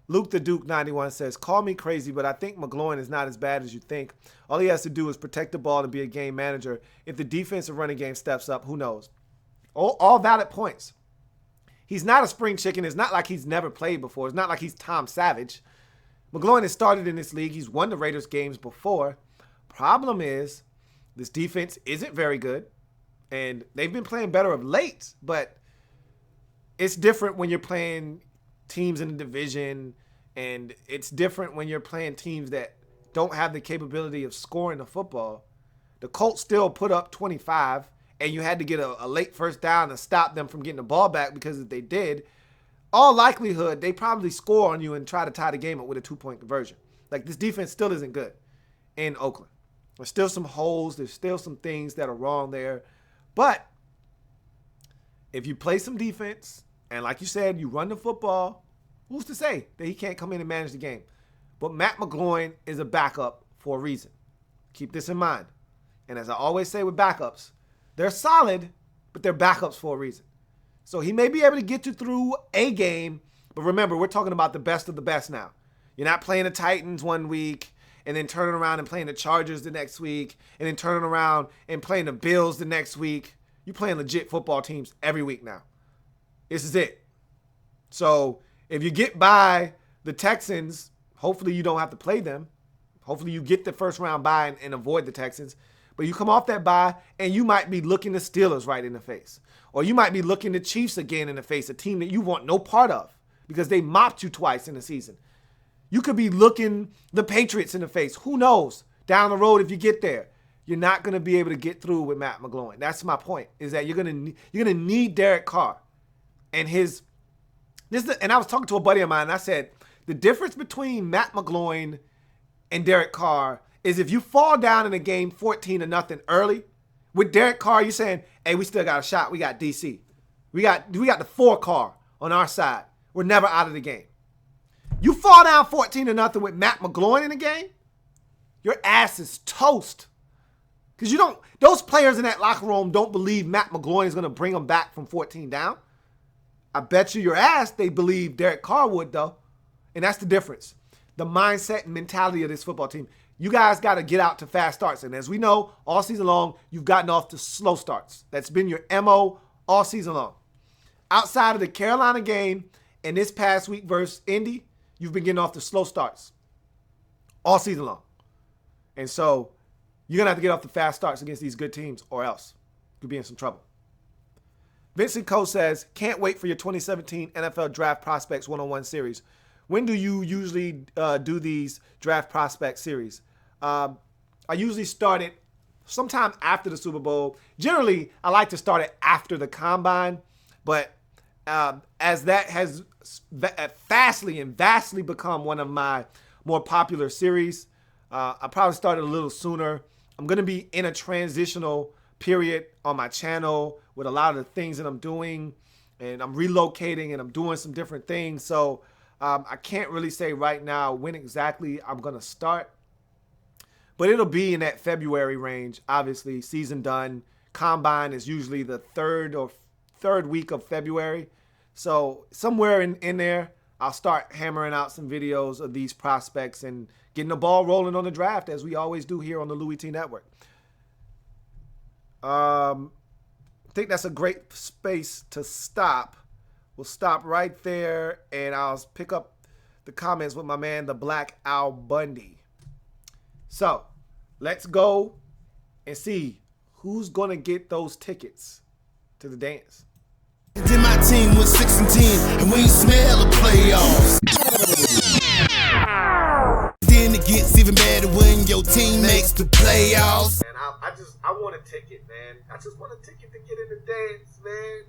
Luke the Duke 91 says, call me crazy, but I think McGloin is not as bad as you think. All he has to do is protect the ball and be a game manager. If the defensive running game steps up, who knows? All valid points. He's not a spring chicken. It's not like he's never played before. It's not like he's Tom Savage. McGloin has started in this league. He's won the Raiders games before. Problem is, this defense isn't very good. And they've been playing better of late, but it's different when you're playing teams in the division, and it's different when you're playing teams that don't have the capability of scoring the football. The Colts still put up 25, and you had to get a late first down to stop them from getting the ball back, because if they did, all likelihood, they probably score on you and try to tie the game up with a 2-point conversion. Like, this defense still isn't good in Oakland. There's still some holes. There's still some things that are wrong there. But if you play some defense, and like you said, you run the football, who's to say that he can't come in and manage the game? But Matt McGloin is a backup for a reason. Keep this in mind. And as I always say with backups, they're solid, but they're backups for a reason. So he may be able to get you through a game, but remember, we're talking about the best of the best now. You're not playing the Titans one week and then turning around and playing the Chargers the next week and then turning around and playing the Bills the next week. You're playing legit football teams every week now. This is it. So if you get by the Texans, hopefully you don't have to play them. Hopefully you get the first round bye and avoid the Texans. But you come off that bye and you might be looking the Steelers right in the face. Or you might be looking the Chiefs again in the face, a team that you want no part of because they mopped you twice in the season. You could be looking the Patriots in the face. Who knows? Down the road, if you get there, you're not going to be able to get through with Matt McGloin. That's my point, is that you're going to need Derek Carr. And and I was talking to a buddy of mine, and I said, the difference between Matt McGloin and Derek Carr is if you fall down in a game 14-0 early, with Derek Carr, you're saying, hey, we still got a shot. We got DC. We got the 4 car on our side. We're never out of the game. You fall down 14-0 with Matt McGloin in the game, your ass is toast. Because those players in that locker room don't believe Matt McGloin is going to bring them back from 14 down. I bet you your ass they believe Derek Carr would, though. And that's the difference. The mindset and mentality of this football team. You guys got to get out to fast starts. And as we know, all season long, you've gotten off to slow starts. That's been your MO all season long. Outside of the Carolina game and this past week versus Indy, you've been getting off to slow starts all season long. And so you're going to have to get off the fast starts against these good teams or else you'll be in some trouble. Vincent Coe says, can't wait for your 2017 NFL Draft Prospects 101 series. When do you usually do these draft prospect series? I usually start it sometime after the Super Bowl. Generally, I like to start it after the Combine, but as that has vastly become one of my more popular series. I probably started a little sooner. I'm going to be in a transitional period on my channel with a lot of the things that I'm doing, and I'm relocating and I'm doing some different things. So I can't really say right now when exactly I'm going to start, but it'll be in that February range. Obviously, season done. Combine is usually the third week of February. So somewhere in there, I'll start hammering out some videos of these prospects and getting the ball rolling on the draft, as we always do here on the Louie Tee Network. I think that's a great space to stop. We'll stop right there, and I'll pick up the comments with my man, the Black Al Bundy. So let's go and see who's going to get those tickets to the dance. Then my team was 6-10, and we ain't smell the playoffs. Then it gets even better when your team makes the playoffs. Man, I want a ticket, man. I just want a ticket to get in the dance, man.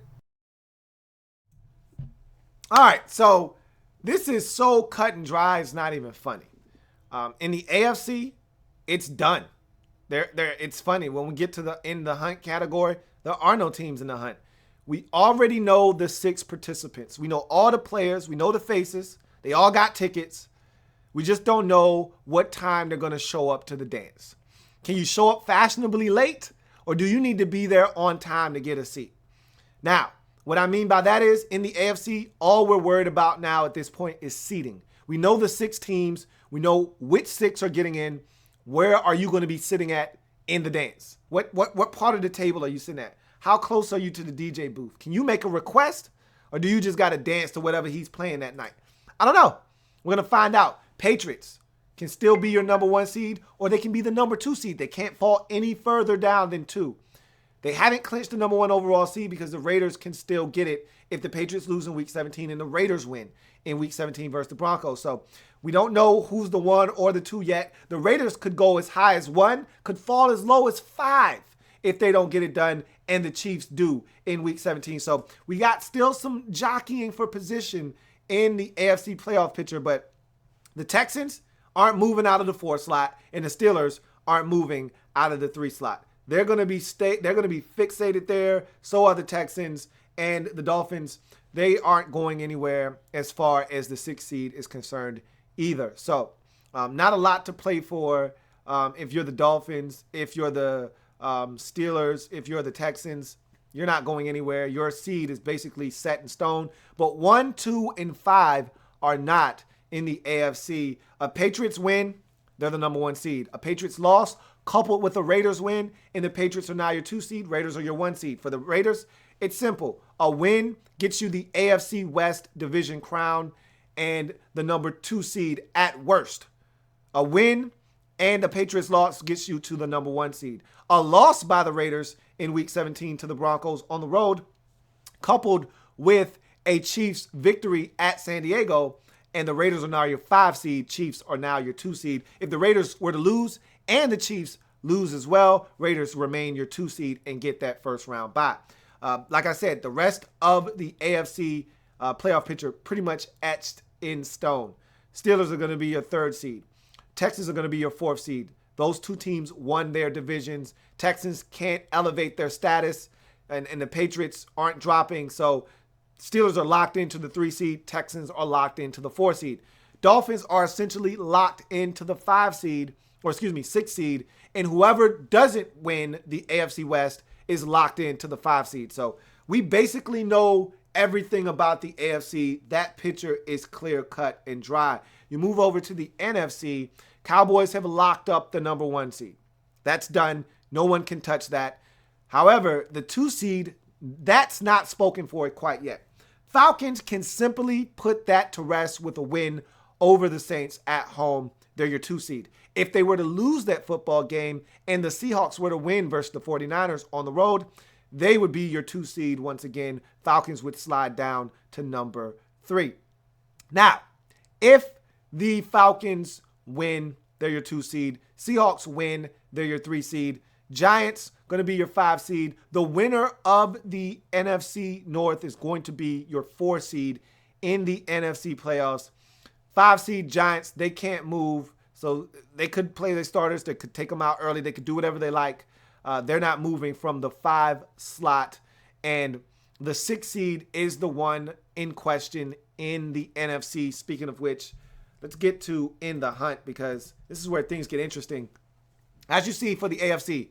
All right, so this is so cut and dry, it's not even funny. In the AFC, it's done. It's funny when we get to the hunt category. There are no teams in the hunt. We already know the 6 participants. We know all the players. We know the faces. They all got tickets. We just don't know what time they're going to show up to the dance. Can you show up fashionably late, or do you need to be there on time to get a seat? Now, what I mean by that is, in the AFC, all we're worried about now at this point is seating. We know the 6 teams. We know which 6 are getting in. Where are you going to be sitting at in the dance? What part of the table are you sitting at? How close are you to the DJ booth? Can you make a request, or do you just got to dance to whatever he's playing that night? I don't know. We're going to find out. Patriots can still be your number 1 seed, or they can be the number 2 seed. They can't fall any further down than 2. They haven't clinched the number 1 overall seed because the Raiders can still get it if the Patriots lose in Week 17 and the Raiders win in Week 17 versus the Broncos. So we don't know who's the 1 or the 2 yet. The Raiders could go as high as 1, could fall as low as 5 if they don't get it done, and the Chiefs do in Week 17. So we got still some jockeying for position in the AFC playoff picture, but the Texans aren't moving out of the 4 slot, and the Steelers aren't moving out of the 3 slot. They're going to be fixated there. So are the Texans and the Dolphins. They aren't going anywhere as far as the 6th seed is concerned either. So not a lot to play for if you're the Dolphins, if you're the Steelers, if you're the Texans. You're not going anywhere. Your seed is basically set in stone. But 1, 2, and 5 are not in the AFC. A Patriots win, they're the number 1 seed. A Patriots loss coupled with a Raiders win, and the Patriots are now your 2 seed. Raiders are your 1 seed. For the Raiders, it's simple. A win gets you the AFC West division crown and the number 2 seed at worst. A win and a Patriots loss gets you to the number 1 seed. A loss by the Raiders in Week 17 to the Broncos on the road, coupled with a Chiefs victory at San Diego, and the Raiders are now your 5 seed. Chiefs are now your 2 seed. If the Raiders were to lose and the Chiefs lose as well, Raiders remain your 2 seed and get that first round bye. Like I said, the rest of the AFC playoff picture pretty much etched in stone. Steelers are going to be your 3rd seed. Texans are going to be your 4th seed. Those 2 teams won their divisions. Texans can't elevate their status, and the Patriots aren't dropping. So Steelers are locked into the 3 seed. Texans are locked into the 4 seed. Dolphins are essentially locked into the 6 seed. And whoever doesn't win the AFC West is locked into the 5 seed. So we basically know everything about the AFC. That picture is clear cut and dry. You move over to the NFC. Cowboys have locked up the number 1 seed. That's done. No one can touch that. However, the 2 seed, that's not spoken for it quite yet. Falcons can simply put that to rest with a win over the Saints at home. They're your 2 seed. If they were to lose that football game and the Seahawks were to win versus the 49ers on the road, they would be your 2 seed once again. Falcons would slide down to number 3. Now, if the Falcons win, they're your 2 seed. Seahawks win, they're your 3 seed. Giants going to be your 5 seed. The winner of the NFC North is going to be your 4 seed in the NFC playoffs. 5 seed Giants, they can't move. So they could play their starters. They could take them out early. They could do whatever they like. They're not moving from the 5 slot. And the 6 seed is the one in question in the NFC. Speaking of which, let's get to in the hunt, because this is where things get interesting. As you see for the AFC,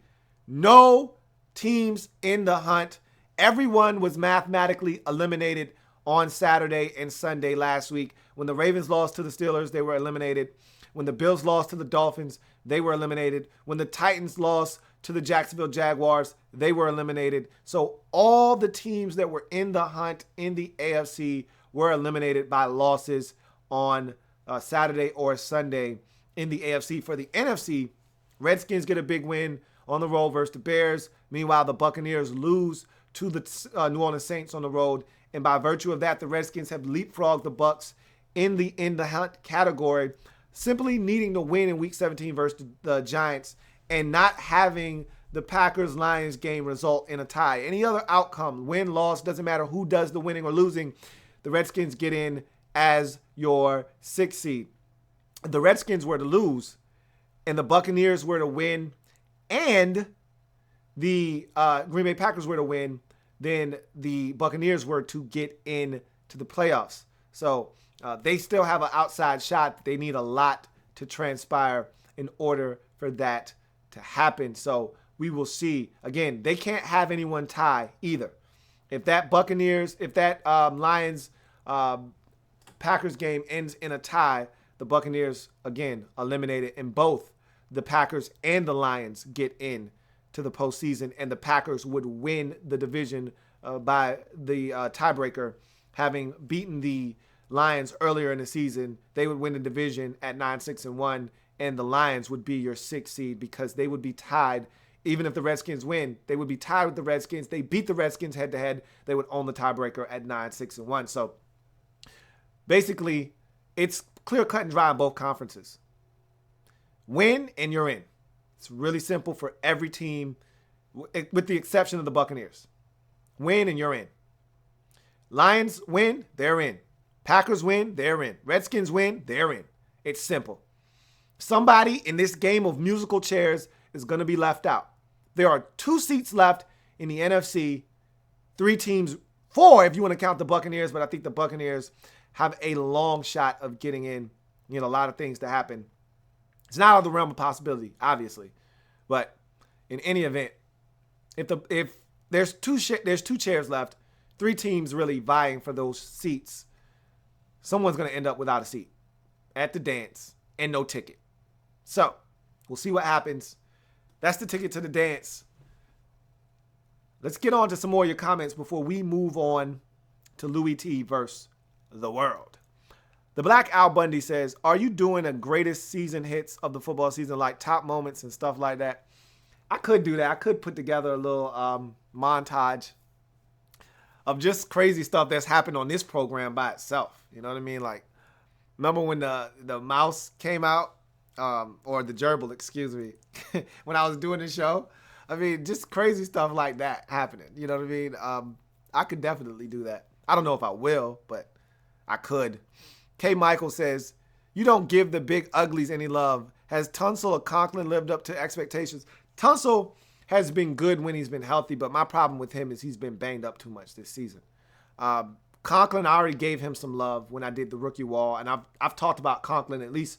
no teams in the hunt. Everyone was mathematically eliminated on Saturday and Sunday last week. When the Ravens lost to the Steelers, they were eliminated. When the Bills lost to the Dolphins, they were eliminated. When the Titans lost to the Jacksonville Jaguars, they were eliminated. So all the teams that were in the hunt in the AFC were eliminated by losses on Saturday or Sunday in the AFC. For the NFC, Redskins get a big win on the road versus the Bears. Meanwhile, the Buccaneers lose to the New Orleans Saints on the road. And by virtue of that, the Redskins have leapfrogged the Bucs in the hunt category, simply needing to win in Week 17 versus the Giants and not having the Packers-Lions game result in a tie. Any other outcome, win, loss, doesn't matter who does the winning or losing, the Redskins get in as your 6th seed. The Redskins were to lose, and the Buccaneers were to win, and the Green Bay Packers were to win, then the Buccaneers were to get into the playoffs. So they still have an outside shot. They need a lot to transpire in order for that to happen. So we will see. Again, they can't have anyone tie either. If that Lions Packers game ends in a tie, the Buccaneers, again, eliminated, and both the Packers and the Lions get in to the postseason, and the Packers would win the division by the tiebreaker, having beaten the Lions earlier in the season. They would win the division at 9-6-1, and the Lions would be your 6th seed because they would be tied. Even if the Redskins win, they would be tied with the Redskins. They beat the Redskins head-to-head. They would own the tiebreaker at 9-6-1. So basically, it's clear cut and dry in both conferences. Win and you're in. It's really simple for every team, with the exception of the Buccaneers. Win and you're in. Lions win, they're in. Packers win, they're in. Redskins win, they're in. It's simple. Somebody in this game of musical chairs is going to be left out. There are 2 seats left in the NFC. 3 teams, 4 if you want to count the Buccaneers, but I think the Buccaneers have a long shot of getting in. A lot of things to happen. It's not out of the realm of possibility, obviously. But in any event, if there's 2 chairs left, 3 teams really vying for those seats, someone's going to end up without a seat at the dance and no ticket. So we'll see what happens. That's the ticket to the dance. Let's get on to some more of your comments before we move on to Louie Tee versus the world. The Black Al Bundy says, are you doing a greatest season hits of the football season, like top moments and stuff like that? I could do that. I could put together a little montage of just crazy stuff that's happened on this program by itself. You know what I mean? Like, remember when the mouse came out? Or the gerbil, excuse me, when I was doing the show? I mean, just crazy stuff like that happening. You know what I mean? I could definitely do that. I don't know if I will, but I could. K. Michael says, you don't give the big uglies any love. Has Tunsil or Conklin lived up to expectations? Tunsil has been good when he's been healthy, but my problem with him is he's been banged up too much this season. Conklin, I already gave him some love when I did the rookie wall, and I've talked about Conklin at least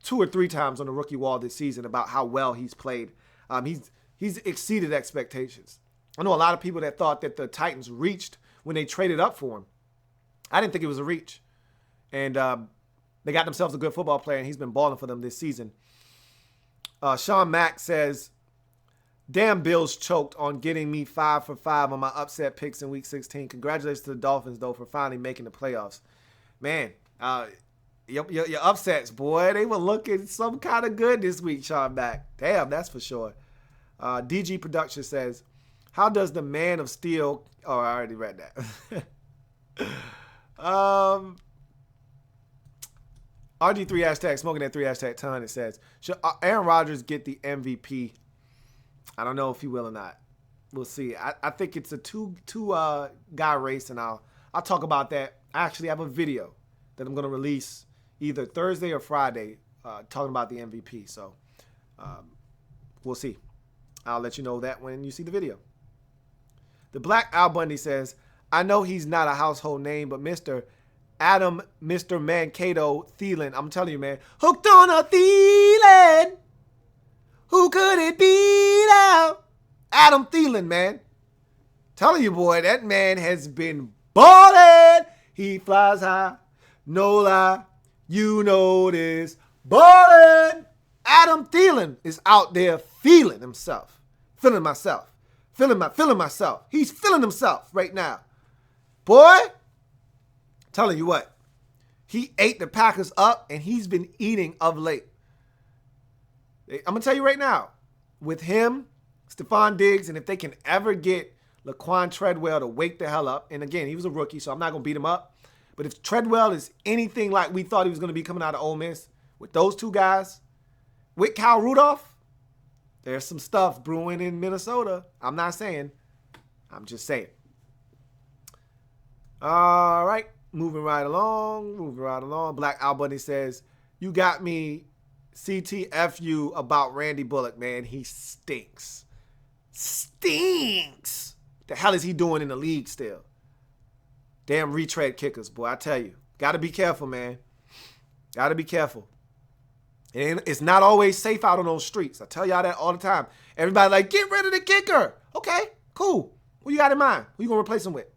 2 or 3 times on the rookie wall this season about how well he's played. He's exceeded expectations. I know a lot of people that thought that the Titans reached when they traded up for him. I didn't think it was a reach. And they got themselves a good football player, and he's been balling for them this season. Sean Mack says, damn, Bills choked on getting me 5 for 5 on my upset picks in Week 16. Congratulations to the Dolphins, though, for finally making the playoffs. Man, your upsets, boy, they were looking some kind of good this week, Sean Mack. Damn, that's for sure. DG Production says, how does the Man of Steel... Oh, I already read that. RG3 hashtag smoking that 3 hashtag ton. It says, should Aaron Rodgers get the MVP? I don't know if he will or not. We'll see. I think it's a two guy race, and I'll talk about that. I actually have a video that I'm going to release either Thursday or Friday talking about the MVP. So we'll see. I'll let you know that when you see the video. The Black Al Bundy says, I know he's not a household name, but Mr. Mankato Thielen, I'm telling you, man, hooked on a Thielen. Who could it be now? Adam Thielen, man. Telling you, boy, that man has been balling. He flies high. No lie. You know this. Balling. Adam Thielen is out there feeling himself. Feeling myself. Feeling myself. He's feeling himself right now. Boy, telling you what. He ate the Packers up, and he's been eating of late. I'm going to tell you right now, with him, Stephon Diggs, and if they can ever get Laquan Treadwell to wake the hell up, and again, he was a rookie, so I'm not going to beat him up, but if Treadwell is anything like we thought he was going to be coming out of Ole Miss, with those two guys, with Kyle Rudolph, there's some stuff brewing in Minnesota. I'm not saying. I'm just saying. All right. Moving right along. Black Al Bundy says, you got me CTFU about Randy Bullock, man. He stinks. Stinks. The hell is he doing in the league still? Damn retread kickers, boy. I tell you. Got to be careful, man. Got to be careful. And it's not always safe out on those streets. I tell y'all that all the time. Everybody like, get rid of the kicker. Okay, cool. Who you got in mind? Who you going to replace him with?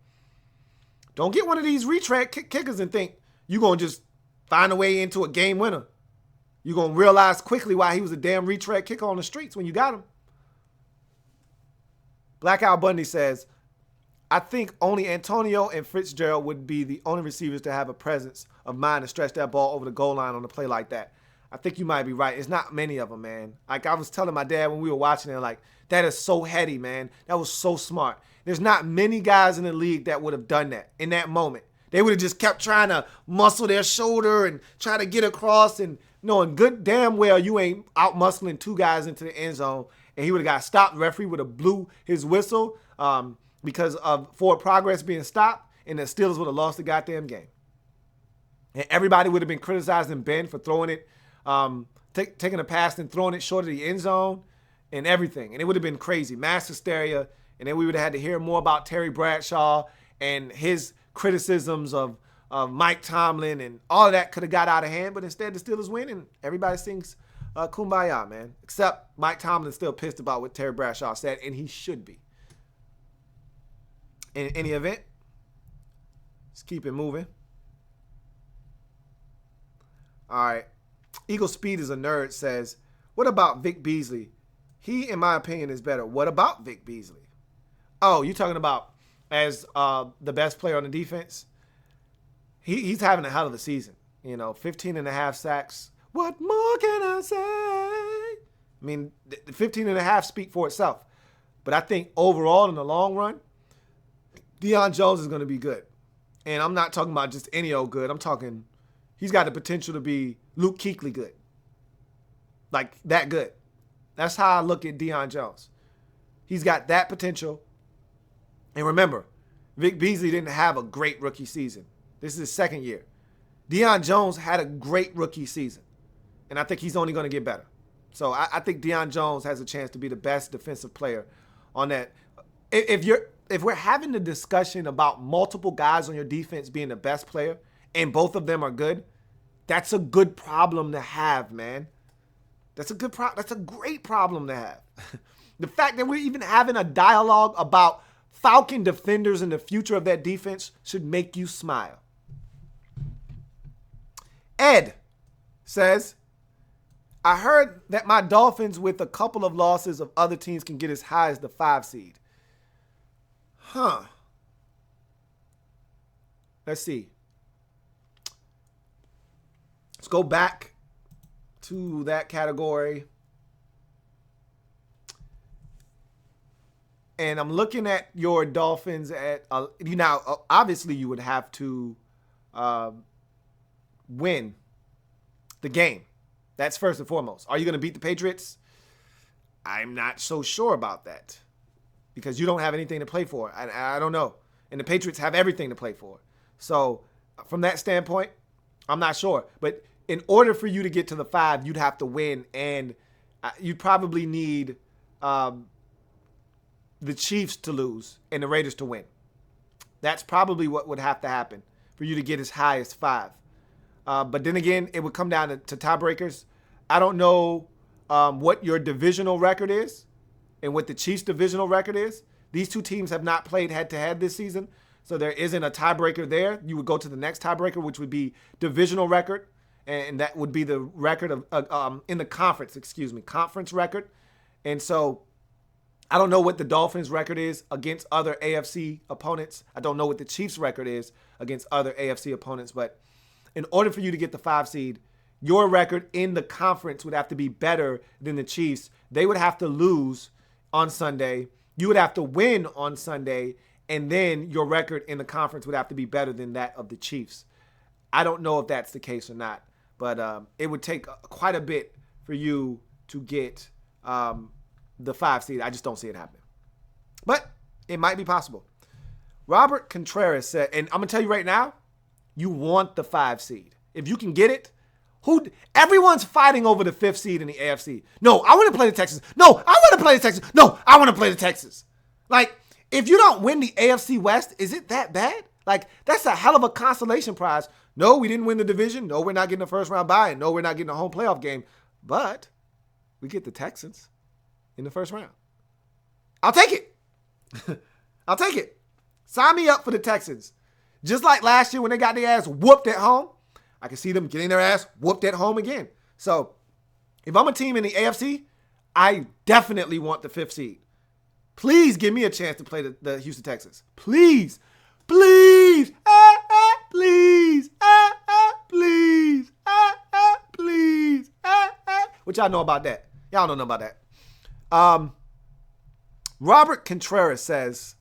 Don't get one of these retread kickers and think you're going to just find a way into a game winner. You're going to realize quickly why he was a damn retread kicker on the streets when you got him. Black Al Bundy says, I think only Antonio and Fitzgerald would be the only receivers to have a presence of mind to stretch that ball over the goal line on a play like that. I think you might be right. It's not many of them, man. Like I was telling my dad when we were watching it, like, that is so heady, man. That was so smart. There's not many guys in the league that would have done that in that moment. They would have just kept trying to muscle their shoulder and try to get across and knowing good damn well you ain't out muscling two guys into the end zone, and he would have got stopped. The referee would have blew his whistle because of forward progress being stopped, and the Steelers would have lost the goddamn game. And everybody would have been criticizing Ben for throwing it, taking a pass and throwing it short of the end zone and everything. And it would have been crazy, mass hysteria. And then we would have had to hear more about Terry Bradshaw and his criticisms of Mike Tomlin, and all of that could have got out of hand. But instead, the Steelers win, and everybody sings kumbaya, man. Except Mike Tomlin's still pissed about what Terry Bradshaw said, and he should be. In any event, let's keep it moving. All right. Eagle Speed is a nerd says, what about Vic Beasley? He, in my opinion, is better. What about Vic Beasley? Oh, you're talking about as the best player on the defense? He's having a hell of a season. 15 and a half sacks. What more can I say? I mean, the 15 and a half speak for itself. But I think overall, in the long run, Deion Jones is going to be good. And I'm not talking about just any old good. I'm talking he's got the potential to be Luke Kuechly good. Like, that good. That's how I look at Deion Jones. He's got that potential. And remember, Vic Beasley didn't have a great rookie season. This is his second year. Deion Jones had a great rookie season. And I think he's only going to get better. So I think Deion Jones has a chance to be the best defensive player on that. If we're having the discussion about multiple guys on your defense being the best player and both of them are good, that's a good problem to have, man. That's a great problem to have. The fact that we're even having a dialogue about Falcon defenders and the future of that defense should make you smile. Ed says, I heard that my Dolphins with a couple of losses of other teams can get as high as the 5 seed. Huh. Let's see. Let's go back to that category. And I'm looking at your Dolphins at, obviously you would have to win the game. That's first and foremost. Are you going to beat the Patriots? I'm not so sure about that because you don't have anything to play for. I don't know. And the Patriots have everything to play for. So from that standpoint, I'm not sure. But in order for you to get to the 5, you'd have to win. And you'd probably need the Chiefs to lose and the Raiders to win. That's probably what would have to happen for you to get as high as 5. But then again, it would come down to tiebreakers. I don't know what your divisional record is and what the Chiefs' divisional record is. These two teams have not played head-to-head this season, so there isn't a tiebreaker there. You would go to the next tiebreaker, which would be divisional record, and that would be the record of in the conference, conference record. And so I don't know what the Dolphins' record is against other AFC opponents. I don't know what the Chiefs' record is against other AFC opponents, but in order for you to get the 5 seed, your record in the conference would have to be better than the Chiefs. They would have to lose on Sunday. You would have to win on Sunday, and then your record in the conference would have to be better than that of the Chiefs. I don't know if that's the case or not, but it would take quite a bit for you to get the 5 seed. I just don't see it happening. But it might be possible. Robert Contreras said, and I'm going to tell you right now, you want the 5 seed. If you can get it, everyone's fighting over the 5th seed in the AFC. No, I want to play the Texans. No, I want to play the Texans. No, I want to play the Texans. Like, if you don't win the AFC West, is it that bad? Like, that's a hell of a consolation prize. No, we didn't win the division. No, we're not getting a first round bye. And no, we're not getting a home playoff game. But we get the Texans in the first round. I'll take it. I'll take it. Sign me up for the Texans. Just like last year when they got their ass whooped at home, I can see them getting their ass whooped at home again. So if I'm a team in the AFC, I definitely want the 5th seed. Please give me a chance to play the Houston Texans. Please. Please. Please. Please. Please. What y'all know about that? Y'all don't know about that. Robert Contreras says,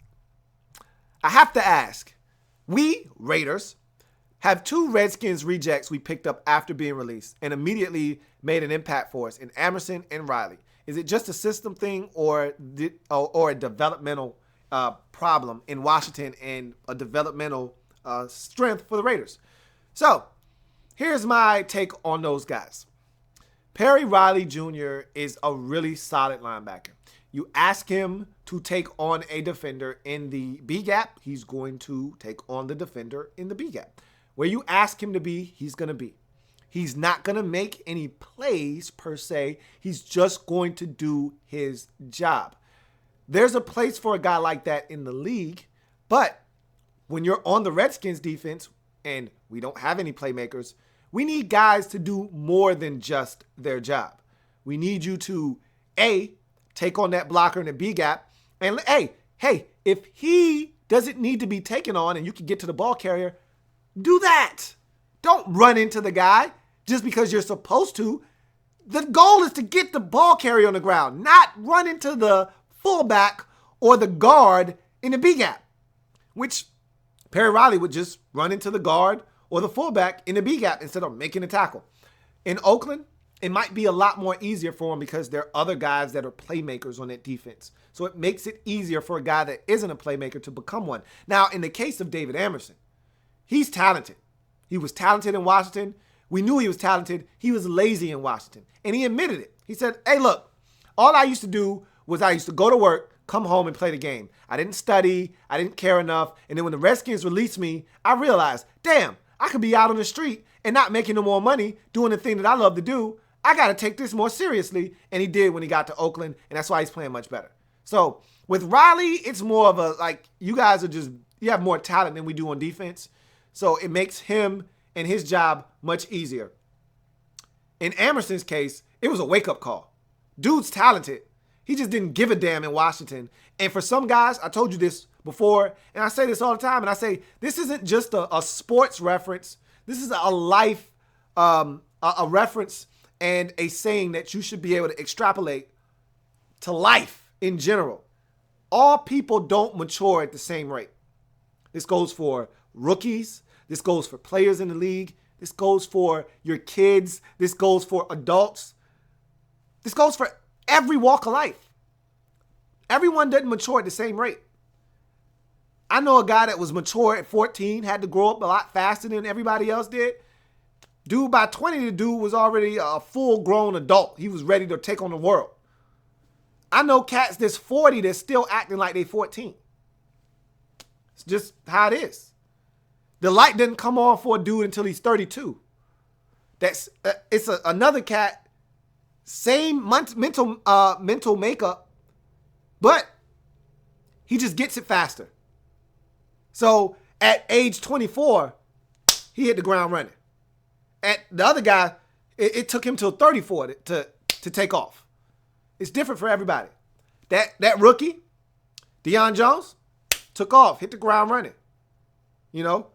I have to ask, we, Raiders, have 2 Redskins rejects we picked up after being released and immediately made an impact for us in Emerson and Riley. Is it just a system thing or a developmental problem in Washington and a developmental strength for the Raiders? So here's my take on those guys. Perry Riley Jr. is a really solid linebacker. You ask him to take on a defender in the B gap, he's going to take on the defender in the B gap. Where you ask him to be, he's going to be. He's not going to make any plays per se. He's just going to do his job. There's a place for a guy like that in the league, but when you're on the Redskins defense and we don't have any playmakers, we need guys to do more than just their job. We need you to, A, take on that blocker in the B gap, and hey, if he doesn't need to be taken on and you can get to the ball carrier, do that. Don't run into the guy just because you're supposed to. The goal is to get the ball carrier on the ground, not run into the fullback or the guard in the B gap, which Perry Riley would just run into the guard or the fullback in the B gap instead of making a tackle. In Oakland, it might be a lot more easier for him because there are other guys that are playmakers on that defense. So it makes it easier for a guy that isn't a playmaker to become one. Now, in the case of David Emerson, he's talented. He was talented in Washington. We knew he was talented. He was lazy in Washington. And he admitted it. He said, hey, look, all I used to do was I used to go to work, come home, and play the game. I didn't study. I didn't care enough. And then when the Redskins released me, I realized, damn, I could be out on the street and not making no more money doing the thing that I love to do. I got to take this more seriously. And he did when he got to Oakland. And that's why he's playing much better. So with Riley, it's more of a, like, you guys are just, you have more talent than we do on defense. So it makes him and his job much easier. In Emerson's case, it was a wake-up call. Dude's talented. He just didn't give a damn in Washington. And for some guys, I told you this before, and I say this all the time, and I say, this isn't just a sports reference. This is a life, a reference and a saying that you should be able to extrapolate to life in general. All people don't mature at the same rate. This goes for rookies. This goes for players in the league. This goes for your kids. This goes for adults. This goes for every walk of life. Everyone doesn't mature at the same rate. I know a guy that was mature at 14, had to grow up a lot faster than everybody else did. Dude, by 20, the dude was already a full-grown adult. He was ready to take on the world. I know cats that's 40 that's still acting like they 14. It's just how it is. The light doesn't come on for a dude until he's 32. It's another cat, same mental makeup, but he just gets it faster. So at age 24, he hit the ground running. At the other guy, it took him till 34 to take off. It's different for everybody. That rookie, Deion Jones, took off, hit the ground running. You know,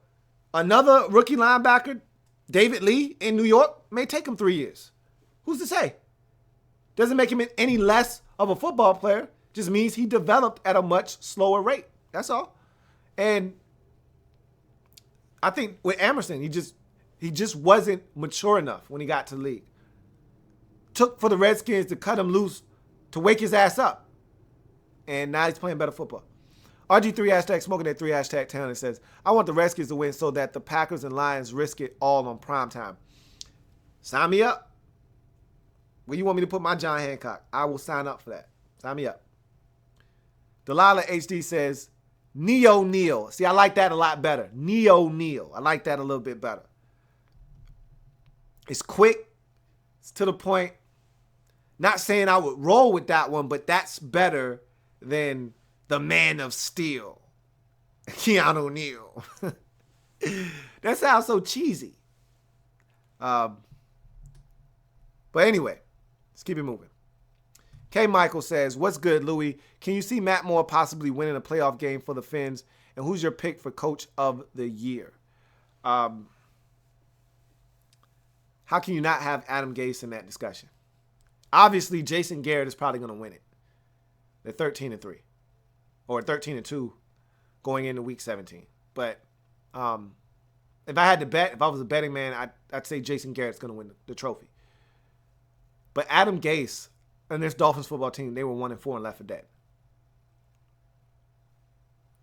another rookie linebacker, David Lee in New York, may take him 3 years. Who's to say? Doesn't make him any less of a football player. Just means he developed at a much slower rate. That's all. And I think with Emerson, he just wasn't mature enough when he got to the league. Took for the Redskins to cut him loose, to wake his ass up. And now he's playing better football. RG3 hashtag smoking that 3 hashtag town and says, I want the Redskins to win so that the Packers and Lions risk it all on primetime. Sign me up. Where you want me to put my John Hancock? I will sign up for that. Sign me up. Delilah HD says, Neo Neal. See, I like that a lot better. Neo Neal. I like that a little bit better. It's quick. It's to the point. Not saying I would roll with that one, but that's better than the Man of Steel, Keanu Neal. That sounds so cheesy. But anyway, let's keep it moving. K. Michael says, what's good, Louie? Can you see Matt Moore possibly winning a playoff game for the Fins? And who's your pick for Coach of the Year? How can you not have Adam Gase in that discussion? Obviously, Jason Garrett is probably going to win it. They're 13-3. Or 13-2 going into week 17. But if I had to bet, if I was a betting man, I'd say Jason Garrett's going to win the trophy. But Adam Gase and this Dolphins football team, they were 1-4 and left for dead.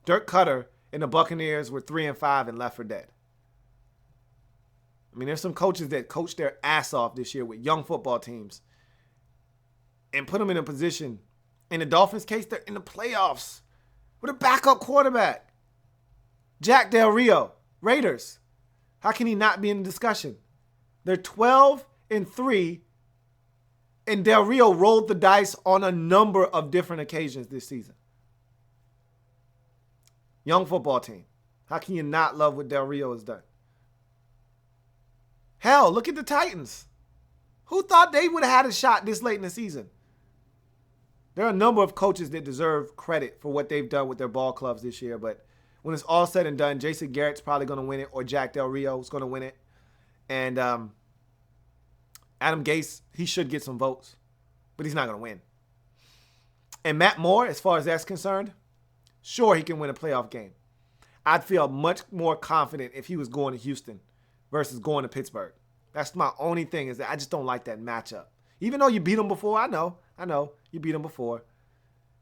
Dirk Cutter and the Buccaneers were 3-5 and left for dead. I mean, there's some coaches that coach their ass off this year with young football teams and put them in a position. In the Dolphins' case, they're in the playoffs with a backup quarterback. Jack Del Rio, Raiders. How can he not be in the discussion? They're 12-3, and Del Rio rolled the dice on a number of different occasions this season. Young football team. How can you not love what Del Rio has done? Hell, look at the Titans. Who thought they would have had a shot this late in the season? There are a number of coaches that deserve credit for what they've done with their ball clubs this year, but when it's all said and done, Jason Garrett's probably going to win it, or Jack Del Rio is going to win it. And Adam Gase, he should get some votes, but he's not going to win. And Matt Moore, as far as that's concerned, sure, he can win a playoff game. I'd feel much more confident if he was going to Houston versus going to Pittsburgh. That's my only thing, is that I just don't like that matchup. Even though you beat them before, I know. You beat them before.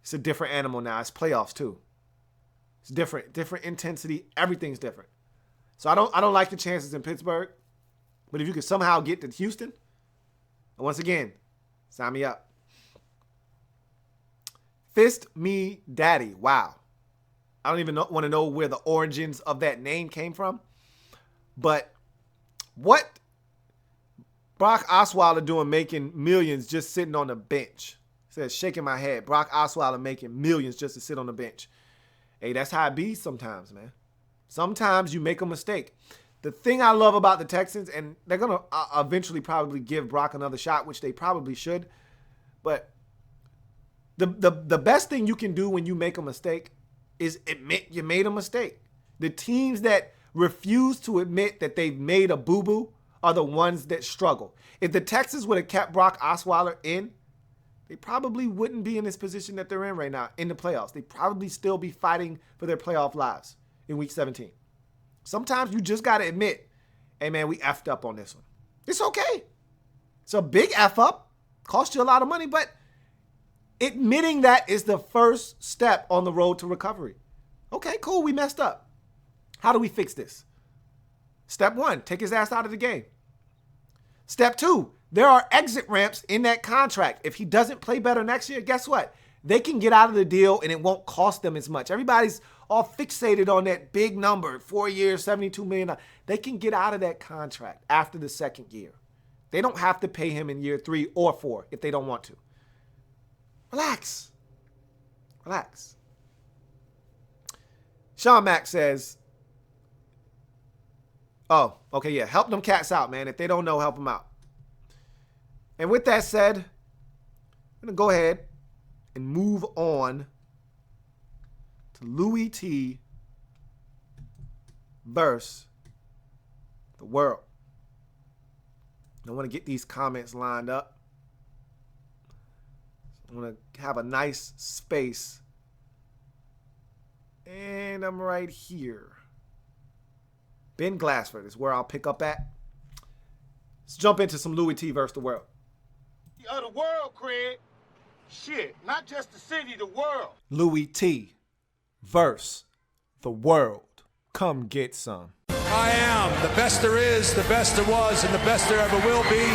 It's a different animal now. It's playoffs too. It's different intensity. Everything's different. So I don't like the chances in Pittsburgh. But if you could somehow get to Houston, and once again, sign me up. Fist Me Daddy. Wow. I don't even want to know where the origins of that name came from. But what Brock Osweiler doing making millions just sitting on the bench? Says, shaking my head. Brock Osweiler making millions just to sit on the bench. Hey, that's how it be sometimes, man. Sometimes you make a mistake. The thing I love about the Texans, and they're going to eventually probably give Brock another shot, which they probably should. But the best thing you can do when you make a mistake is admit you made a mistake. The teams that refuse to admit that they've made a boo-boo are the ones that struggle. If the Texans would have kept Brock Osweiler in, they probably wouldn't be in this position that they're in right now in the playoffs. They'd probably still be fighting for their playoff lives in week 17. Sometimes you just got to admit, hey, man, we effed up on this one. It's okay. It's a big F up. Cost you a lot of money, but Admitting that is the first step on the road to recovery. Okay, cool, we messed up. How do we fix this? Step 1, take his ass out of the game. Step 2, there are exit ramps in that contract. If he doesn't play better next year, guess what? They can get out of the deal and it won't cost them as much. Everybody's all fixated on that big number, 4 years, $72 million. They can get out of that contract after the second year. They don't have to pay him in year 3 or 4 if they don't want to. Relax. Relax. Sean Mack says, oh, okay, yeah, help them cats out, man. If they don't know, help them out. And with that said, I'm going to go ahead and move on to Louie Tee versus the world. I want to get these comments lined up. I want to have a nice space. And I'm right here. Ben Glassford is where I'll pick up at. Let's jump into some Louie Tee versus the world. Of the world, Craig. Shit, not just the city, the world. Louie Tee versus the world. Come get some. I am the best there is, the best there was, and the best there ever will be.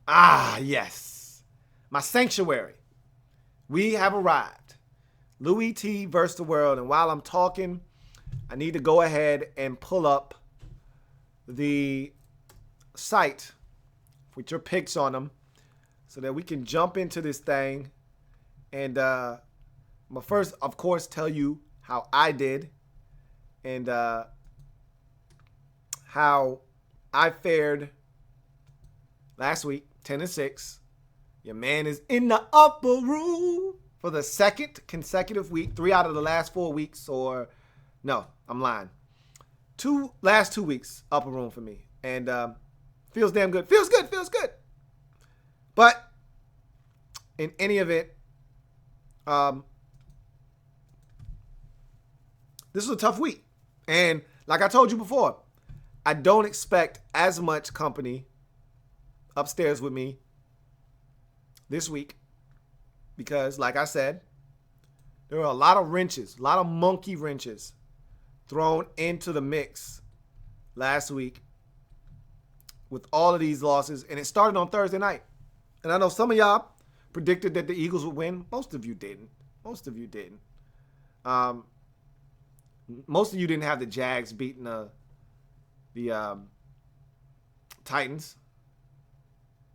Ah, yes. My sanctuary. We have arrived. Louie Tee versus the world. And while I'm talking, I need to go ahead and pull up the site with your picks on them so that we can jump into this thing. And I'm going to first, of course, tell you how I did and how I fared last week, 10-6. Your man is in the upper room for the second consecutive week, 3 out of the last 4 weeks, or no, I'm lying. Last 2 weeks, upper room for me. And feels damn good. Feels good. But in any event, this was a tough week. And like I told you before, I don't expect as much company upstairs with me this week because, like I said, there were a lot of wrenches, a lot of monkey wrenches thrown into the mix last week with all of these losses. And it started on Thursday night. And I know some of y'all predicted that the Eagles would win. Most of you didn't. Most of you didn't have the Jags beating the Titans.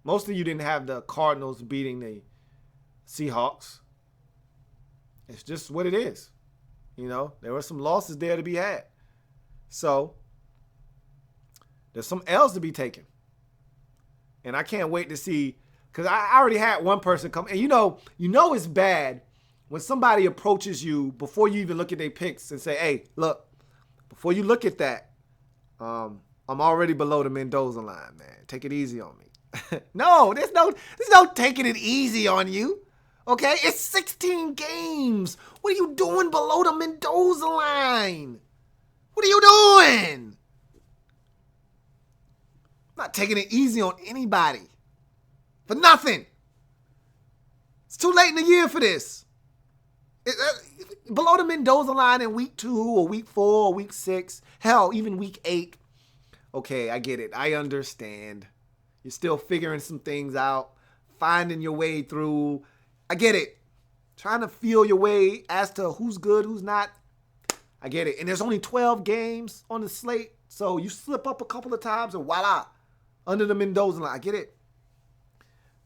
Most of you didn't have the Cardinals beating the Seahawks. It's just what it is. You know, there were some losses there to be had. So there's some L's to be taken. And I can't wait to see, because I already had one person come. And you know it's bad when somebody approaches you before you even look at their picks and say, hey, look, before you look at that, I'm already below the Mendoza line, man. Take it easy on me. No, there's no taking it easy on you. Okay? It's 16 games. What are you doing below the Mendoza line? What are you doing? I'm not taking it easy on anybody. For nothing. It's too late in the year for this. Below the Mendoza line in week 2 or week 4 or week 6. Hell, even week 8. Okay, I get it. I understand. You're still figuring some things out. Finding your way through. I get it. Trying to feel your way as to who's good, who's not. I get it. And there's only 12 games on the slate. So you slip up a couple of times and voila. Under the Mendoza line. I get it.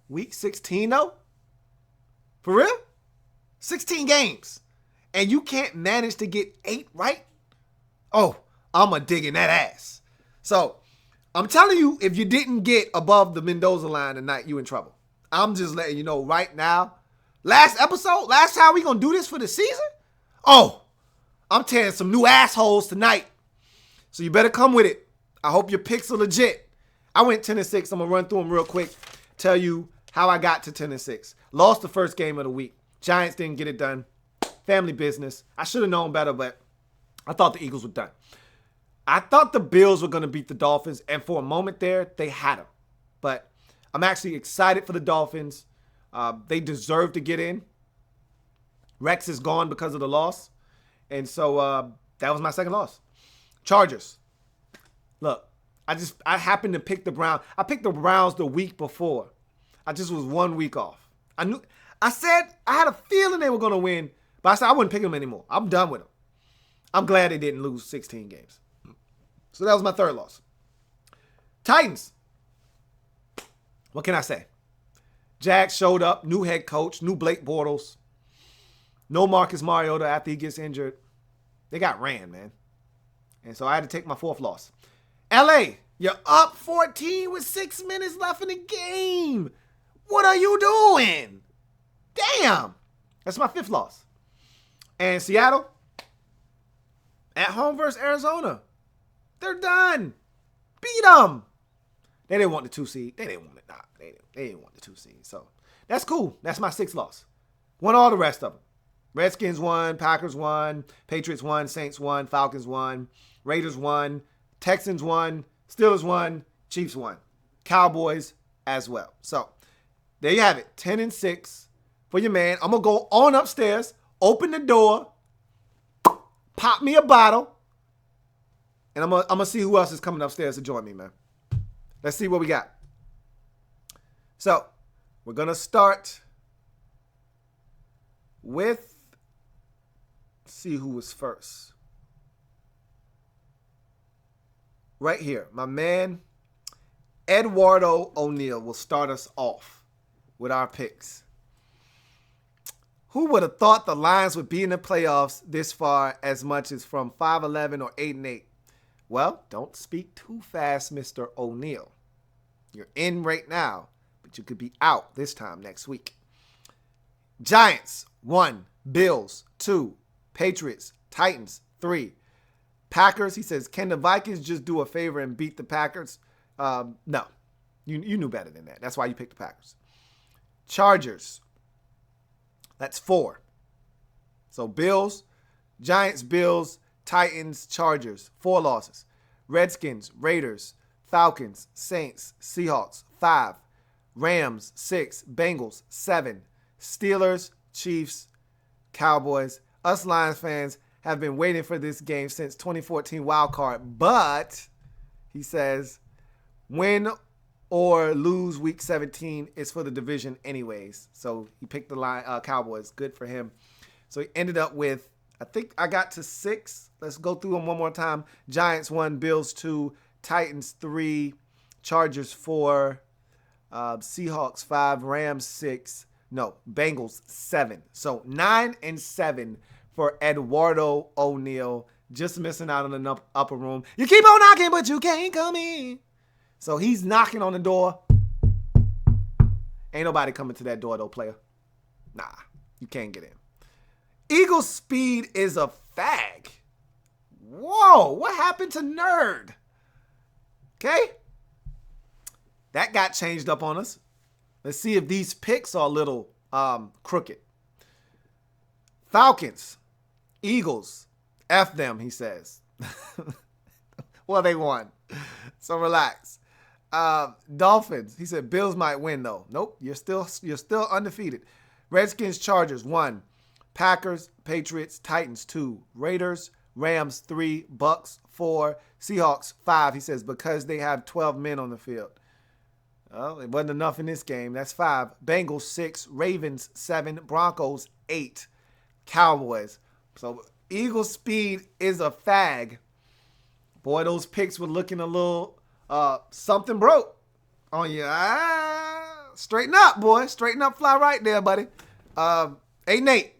Week 16 though? For real? 16 games. And you can't manage to get 8 right? Oh, I'm a digging that ass. So, I'm telling you, if you didn't get above the Mendoza line tonight, you in trouble. I'm just letting you know right now. Last time we gonna do this for the season? Oh, I'm tearing some new assholes tonight. So you better come with it. I hope your picks are legit. I went 10-6. I'm gonna run through them real quick. Tell you how I got to 10-6. Lost the first game of the week. Giants didn't get it done. Family business. I should have known better, but I thought the Eagles were done. I thought the Bills were going to beat the Dolphins, and for a moment there, they had them. But I'm actually excited for the Dolphins. They deserve to get in. Rex is gone because of the loss. And so that was my second loss. Chargers. Look, I happened to pick the Browns. I picked the Browns the week before. I just was 1 week off. I said I had a feeling they were going to win, but I said I wouldn't pick them anymore. I'm done with them. I'm glad they didn't lose 16 games. So that was my third loss. Titans. What can I say? Jags showed up, new head coach, new Blake Bortles. No Marcus Mariota after he gets injured. They got ran, man. And so I had to take my fourth loss. L.A., you're up 14 with 6 minutes left in the game. What are you doing? Damn. That's my fifth loss. And Seattle, at home versus Arizona. They're done. Beat them. They didn't want the 2 seed. They didn't want it. Nah, they didn't want the 2 seed. So that's cool. That's my sixth loss. Won all the rest of them. Redskins won. Packers won. Patriots won. Saints won. Falcons won. Raiders won. Texans won. Steelers won. Chiefs won. Cowboys as well. So there you have it. 10-6 for your man. I'm going to go on upstairs, open the door, pop me a bottle, and I'm gonna see who else is coming upstairs to join me, man. Let's see what we got. So we're going to start with, let's see who was first. Right here, my man Eduardo O'Neill will start us off with our picks. Who would have thought the Lions would be in the playoffs this far as much as from 5-11 or 8-8? Well, don't speak too fast, Mr. O'Neill. You're in right now, but you could be out this time next week. Giants, 1. Bills, 2. Patriots, Titans, 3. Packers, he says, can the Vikings just do a favor and beat the Packers? No. You knew better than that. That's why you picked the Packers. Chargers, that's 4. So Bills, Giants, Bills, Titans, Chargers, 4 losses. Redskins, Raiders, Falcons, Saints, Seahawks, 5. Rams, 6. Bengals, 7. Steelers, Chiefs, Cowboys. Us Lions fans have been waiting for this game since 2014 wild card, but he says win or lose week 17 is for the division anyways. So he picked the Cowboys. Good for him. So he ended up with, I think I got to 6. Let's go through them one more time. Giants 1, Bills 2, Titans 3, Chargers 4, Seahawks 5, Rams 6. No, Bengals 7. So 9-7 for Eduardo O'Neill. Just missing out on the upper room. You keep on knocking, but you can't come in. So he's knocking on the door. Ain't nobody coming to that door, though, player. Nah, you can't get in. Eagles speed is a fag. Whoa, what happened to nerd? Okay. That got changed up on us. Let's see if these picks are a little crooked. Falcons, Eagles, F them, he says. Well, they won. So relax. Dolphins, he said Bills might win though. Nope, you're still undefeated. Redskins, Chargers 1, Packers, Patriots, Titans 2, Raiders, Rams 3, Bucks 4, Seahawks 5. He says because they have 12 men on the field. Well, it wasn't enough in this game. That's 5. Bengals 6, Ravens 7, Broncos 8, Cowboys. So Eagles speed is a fag. Boy, those picks were looking a little something broke on you. Straighten up, boy. Straighten up, fly right there, buddy. 8-8.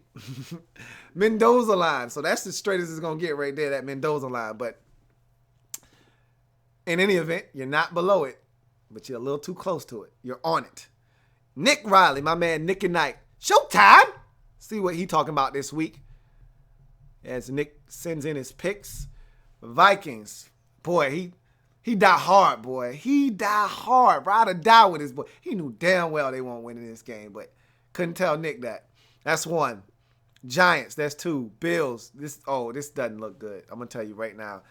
Mendoza line. So that's as straight as it's going to get right there, that Mendoza line. But in any event, you're not below it, but you're a little too close to it. You're on it. Nick Riley, my man Nick and Knight. Showtime. See what he talking about this week. As Nick sends in his picks. Vikings. Boy, he die hard, boy. He die hard. Ride or die with his boy. He knew damn well they won't win in this game, but couldn't tell Nick that. That's 1. Giants, that's 2. Bills, this doesn't look good. I'm going to tell you right now.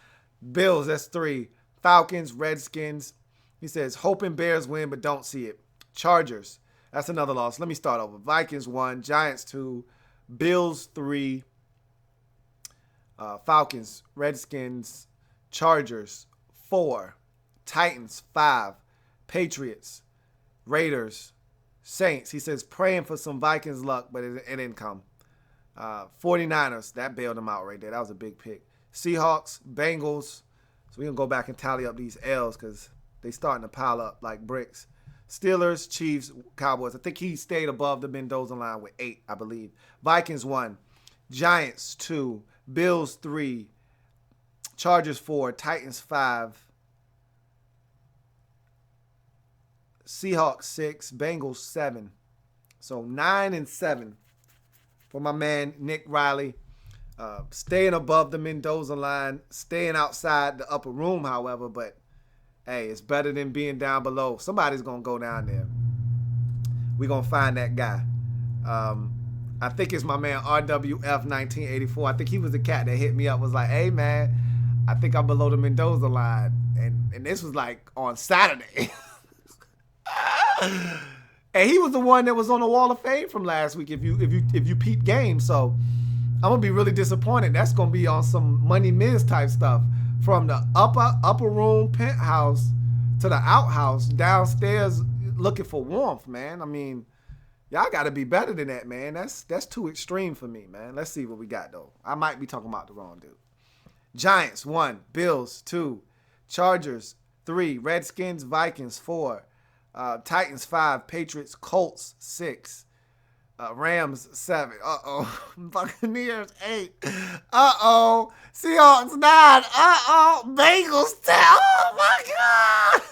Bills, that's 3. Falcons, Redskins. He says, hoping Bears win, but don't see it. Chargers, That's another loss. Let me start over. Vikings 1, Giants 2, Bills 3, Falcons, Redskins, Chargers 4, Titans 5, Patriots, Raiders, Saints. He says praying for some Vikings luck, but it didn't come. 49ers, that bailed him out right there. That was a big pick. Seahawks, Bengals. So we're going to go back and tally up these L's because they starting to pile up like bricks. Steelers, Chiefs, Cowboys. I think he stayed above the Mendoza line with 8, I believe. Vikings 1, Giants 2, Bills 3, Chargers 4, Titans 5, Seahawks 6, Bengals 7. So 9 and 7 for my man Nick Riley. Staying above the Mendoza line, staying outside the upper room, however, but hey, it's better than being down below. Somebody's going to go down there. We're going to find that guy. I think it's my man RWF1984. I think he was the cat that hit me up, was like, hey, man, I think I'm below the Mendoza line. And this was like on Saturday. And he was the one that was on the Wall of Fame from last week if you peep games. So I'm going to be really disappointed. That's going to be on some Money Miz type stuff. From the upper room penthouse to the outhouse downstairs looking for warmth, man. I mean, y'all got to be better than that, man. That's too extreme for me, man. Let's see what we got, though. I might be talking about the wrong dude. Giants, 1. Bills, 2. Chargers, 3. Redskins, Vikings, 4. Titans, 5. Patriots, Colts, 6. Rams 7. Buccaneers 8. Seahawks 9. Bengals 10. Oh my God.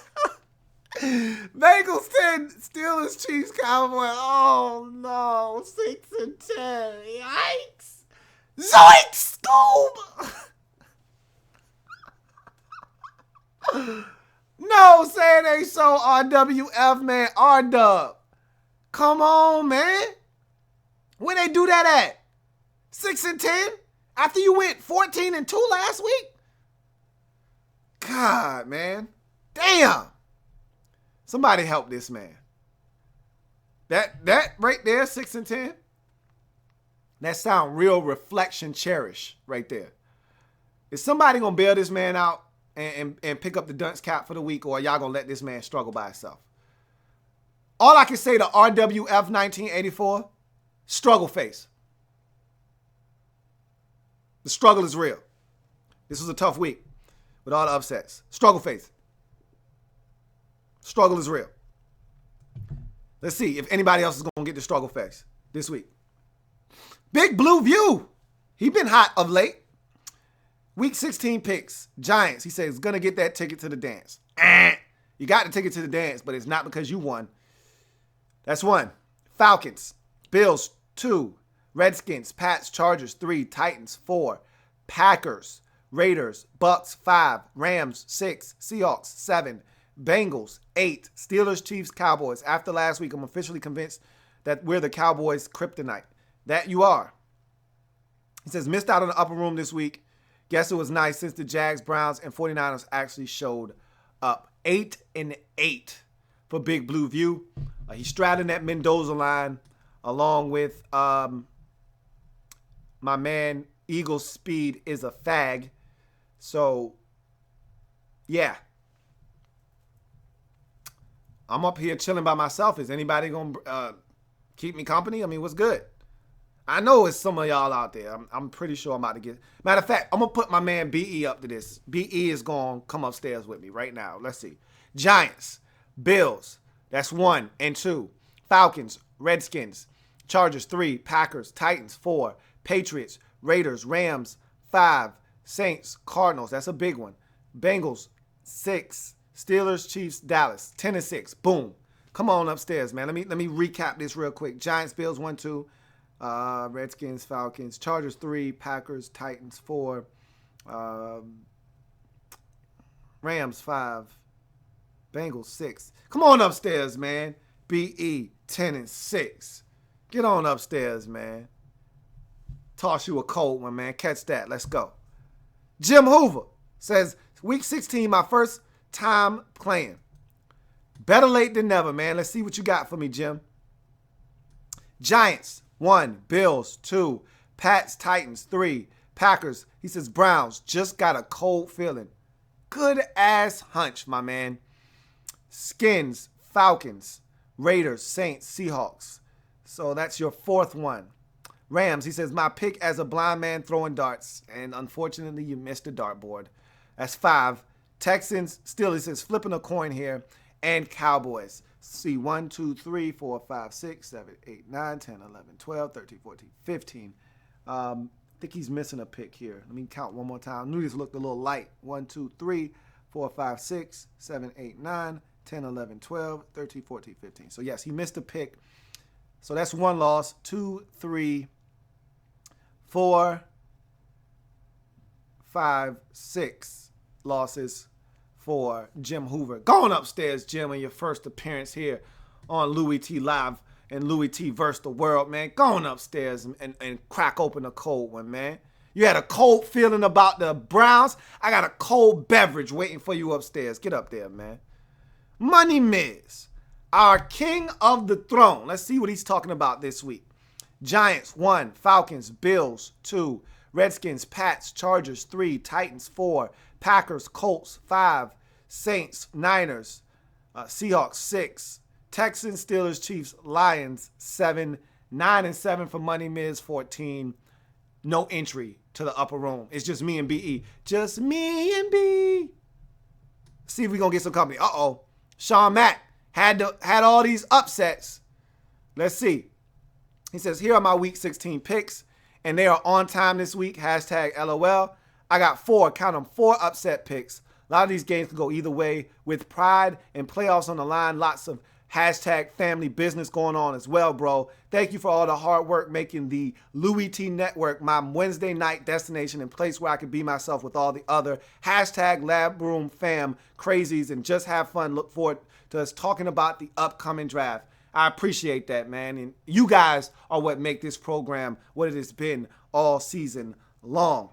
Bengals 10. Steelers, Chiefs, Cowboys. Oh no. 6 and 10. Yikes. Zoinks, Scoob. No, say it ain't so. RWF, man. R-Dub. Come on, man. Where they do that at? 6 and 10? After you went 14 and 2 last week? God, man. Damn. Somebody help this man. That right there, 6 and 10, that sound real reflection cherish right there. Is somebody going to bail this man out and pick up the dunce cap for the week, or are y'all going to let this man struggle by himself? All I can say to RWF 1984, struggle face. The struggle is real. This was a tough week with all the upsets. Struggle face. Struggle is real. Let's see if anybody else is going to get the struggle face this week. Big Blue View. He been hot of late. Week 16 picks. Giants. He says going to get that ticket to the dance. You got the ticket to the dance, but it's not because you won. That's 1. Falcons, Bills 2, Redskins, Pats, Chargers 3, Titans 4, Packers, Raiders, Bucks 5, Rams 6, Seahawks 7, Bengals 8, Steelers, Chiefs, Cowboys. After last week, I'm officially convinced that we're the Cowboys' kryptonite. That you are. He says missed out on the upper room this week. Guess it was nice since the Jags, Browns, and 49ers actually showed up. 8 and 8 for Big Blue View. He's straddling that Mendoza line along with my man Eagle Speed is a fag. So, yeah. I'm up here chilling by myself. Is anybody going to keep me company? I mean, what's good? I know it's some of y'all out there. I'm pretty sure I'm about to get. Matter of fact, I'm going to put my man BE up to this. BE is going to come upstairs with me right now. Let's see. Giants, Bills. That's 1 and 2. Falcons, Redskins, Chargers 3, Packers, Titans 4, Patriots, Raiders, Rams 5, Saints, Cardinals. That's a big one. Bengals 6, Steelers, Chiefs, Dallas 10 and 6. Boom. Come on upstairs, man. Let me recap this real quick. Giants, Bills 1, 2, Redskins, Falcons, Chargers 3, Packers, Titans 4, Rams 5. Bengals 6. Come on upstairs, man. BE 10 and 6. Get on upstairs, man. Toss you a cold one, man. Catch that. Let's go. Jim Hoover says, week 16, my first time playing. Better late than never, man. Let's see what you got for me, Jim. Giants, 1. Bills, 2. Pats, Titans, 3. Packers, he says Browns, just got a cold feeling. Good ass hunch, my man. Skins, Falcons, Raiders, Saints, Seahawks. So that's your 4th one. Rams, he says, my pick as a blind man throwing darts. And unfortunately, you missed the dartboard. That's 5. Texans, still, he says, flipping a coin here. And Cowboys. See, 1, 2, 3, 4, 5, 6, 7, 8, 9, 10, 11, 12, 13, 14, 15. I think he's missing a pick here. Let me count one more time. I knew this looked a little light. 1, 2, 3, 4, 5, 6, 7, 8, 9, 10, 11, 12, 13, 14, 15. So, yes, he missed a pick. So, that's 1 loss. 2, 3, 4, 5, 6 losses for Jim Hoover. Going upstairs, Jim, in your first appearance here on Louie Tee Live and Louie Tee versus the world, man. Going upstairs and crack open a cold one, man. You had a cold feeling about the Browns. I got a cold beverage waiting for you upstairs. Get up there, man. Money Miz, our king of the throne. Let's see what he's talking about this week. Giants, 1. Falcons, Bills, 2. Redskins, Pats, Chargers, 3. Titans, 4. Packers, Colts, 5. Saints, Niners, Seahawks, 6. Texans, Steelers, Chiefs, Lions, 7. 9-7 for Money Miz, 14. No entry to the upper room. It's just me and BE. Just me and B. See if we're going to get some company. Uh-oh. Sean Mack had all these upsets. Let's see. He says, here are my week 16 picks, and they are on time this week. Hashtag LOL. I got 4, count them, 4 upset picks. A lot of these games can go either way. With pride and playoffs on the line, lots of hashtag family business going on as well, bro. Thank you for all the hard work making the Louie Tee Network my Wednesday night destination and place where I can be myself with all the other hashtag Lab Room fam crazies and just have fun. Look forward to us talking about the upcoming draft. I appreciate that, man. And you guys are what make this program what it has been all season long.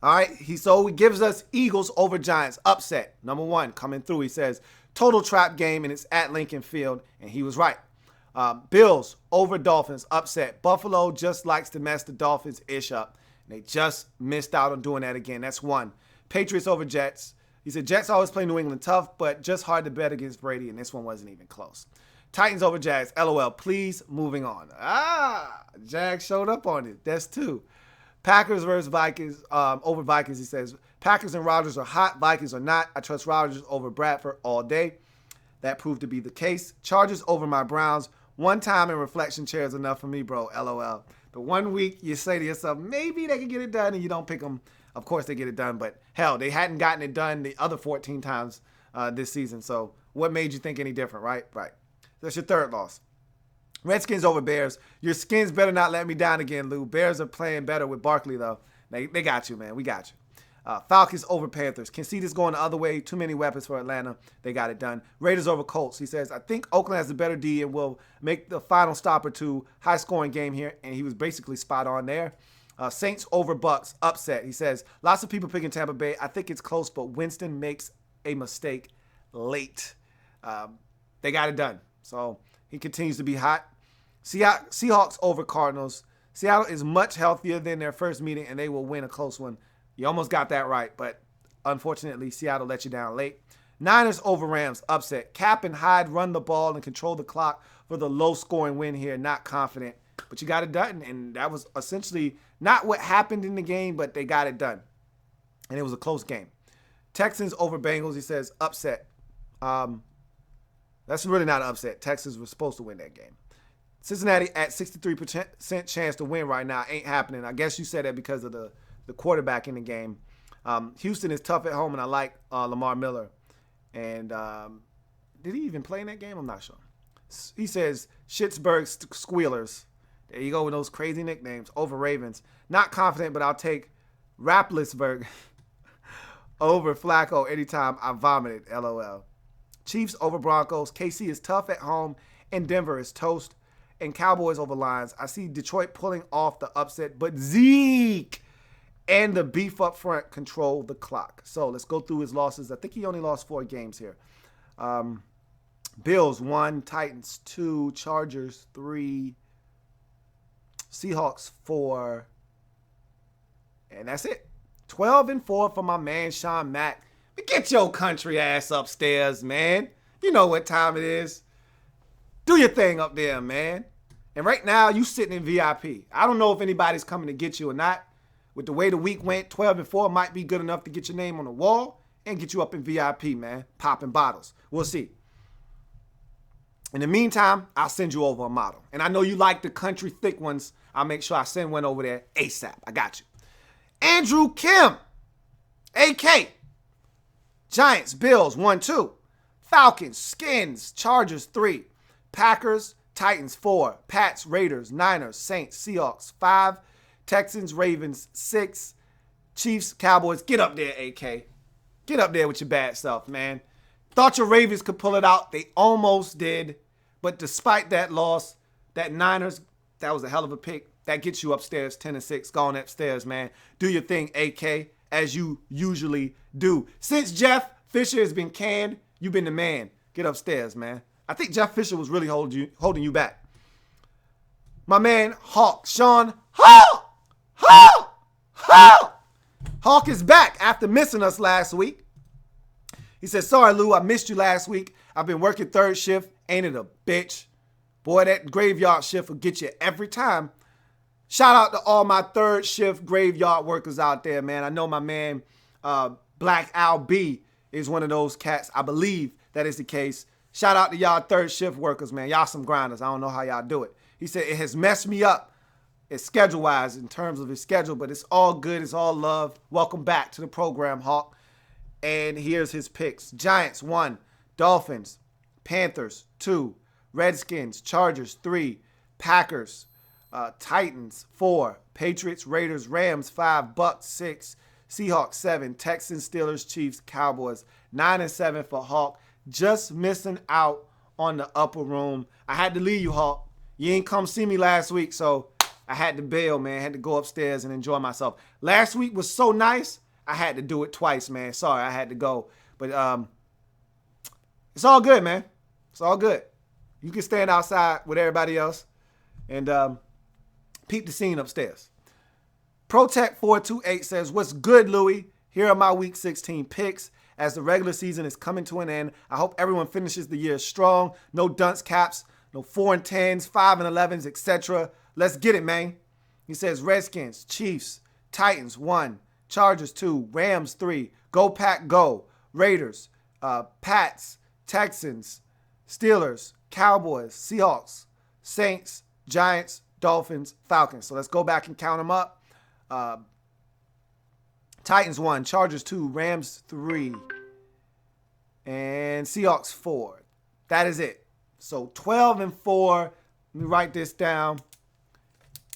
All right, so he gives us Eagles over Giants. Upset, number 1, coming through. He says, total trap game, and it's at Lincoln Field, and he was right. Bills over Dolphins, upset. Buffalo just likes to mess the Dolphins-ish up. They just missed out on doing that again. That's 1. Patriots over Jets. He said, Jets always play New England tough, but just hard to bet against Brady, and this one wasn't even close. Titans over Jags. LOL. Please, moving on. Jags showed up on it. That's 2. Packers versus Vikings. Over Vikings, he says, Packers and Rodgers are hot. Vikings are not. I trust Rodgers over Bradford all day. That proved to be the case. Chargers over my Browns. One time in reflection chair is enough for me, bro. LOL. The 1 week you say to yourself, maybe they can get it done, and you don't pick them. Of course they get it done, but hell, they hadn't gotten it done the other 14 times this season. So what made you think any different, right? Right. That's your 3rd loss. Redskins over Bears. Your Skins better not let me down again, Lou. Bears are playing better with Barkley, though. They got you, man. We got you. Falcons over Panthers. Can see this going the other way. Too many weapons for Atlanta. They got it done. Raiders over Colts. He says, I think Oakland has a better D and will make the final stop or 2. High-scoring game here, and he was basically spot on there. Saints over Bucks. Upset. He says, lots of people picking Tampa Bay. I think it's close, but Winston makes a mistake late. They got it done. So he continues to be hot. Seahawks over Cardinals. Seattle is much healthier than their first meeting, and they will win a close one. You almost got that right, but unfortunately, Seattle let you down late. Niners over Rams. Upset. Cap and Hyde run the ball and control the clock for the low-scoring win here. Not confident, but you got it done, and that was essentially not what happened in the game, but they got it done, and it was a close game. Texans over Bengals. He says, upset. That's really not an upset. Texans were supposed to win that game. Cincinnati at 63% chance to win right now. Ain't happening. I guess you said that because of the quarterback in the game. Houston is tough at home, and I like Lamar Miller. And did he even play in that game? I'm not sure. He says Schittsburg Squealers. There you go with those crazy nicknames. Over Ravens. Not confident, but I'll take Rapplesburg over Flacco anytime I vomited. LOL. Chiefs over Broncos. KC is tough at home, and Denver is toast. And Cowboys over Lions. I see Detroit pulling off the upset, but Zeke and the beef up front control the clock. So let's go through his losses. I think he only lost 4 games here. Bills 1, Titans 2, Chargers 3, Seahawks 4. And that's it. 12-4 for my man Sean Mack. But get your country ass upstairs, man. You know what time it is. Do your thing up there, man. And right now, you sitting in VIP. I don't know if anybody's coming to get you or not. With the way the week went, 12-4 might be good enough to get your name on the wall and get you up in VIP, man. Popping bottles. We'll see. In the meantime, I'll send you over a model. And I know you like the country thick ones. I'll make sure I send one over there ASAP. I got you. Andrew Kim, AK. Giants, Bills, 1-2. Falcons, Skins, Chargers, 3. Packers, Titans, 4. Pats, Raiders, Niners, Saints, Seahawks, 5. Texans, Ravens, 6. Chiefs, Cowboys. Get up there, AK. Get up there with your bad self, man. Thought your Ravens could pull it out. They almost did. But despite that loss, that Niners, that was a hell of a pick. That gets you upstairs, 10-6. Go on upstairs, man. Do your thing, AK, as you usually do. Since Jeff Fisher has been canned, you've been the man. Get upstairs, man. I think Jeff Fisher was really holding you back. My man, Hawk, Sean Hawk! Hawk! Hawk! Hawk is back after missing us last week. He said, sorry, Lou, I missed you last week. I've been working third shift. Ain't it a bitch? Boy, that graveyard shift will get you every time. Shout out to all my third shift graveyard workers out there, man. I know my man, Black L.A.B. is one of those cats. I believe that is the case. Shout out to y'all third shift workers, man. Y'all some grinders. I don't know how y'all do it. He said it has messed me up schedule-wise in terms of his schedule, but it's all good. It's all love. Welcome back to the program, Hawk. And here's his picks. Giants, 1. Dolphins, Panthers, 2. Redskins, Chargers, 3. Packers, Titans, 4. Patriots, Raiders, Rams, 5. Bucks, 6. Seahawks, 7. Texans, Steelers, Chiefs, Cowboys, 9-7 for Hawk. Just missing out on the upper room. I had to leave you, Hawk. You ain't come see me last week, so I had to bail, man. I had to go upstairs and enjoy myself. Last week was so nice, I had to do it twice, man. Sorry, I had to go. But it's all good, man. It's all good. You can stand outside with everybody else and peep the scene upstairs. Protect428 says, what's good, Louie? Here are my Week 16 picks. As the regular season is coming to an end, I hope everyone finishes the year strong. No dunce caps, no 4-10s, 5-11s, etc. Let's get it, man. He says Redskins, Chiefs, Titans, 1. Chargers, 2. Rams, 3. Go Pack, go. Raiders, Pats, Texans, Steelers, Cowboys, Seahawks, Saints, Giants, Dolphins, Falcons. So let's go back and count them up. Titans 1, Chargers 2, Rams 3, and Seahawks 4. That is it. So 12-4. Let me write this down.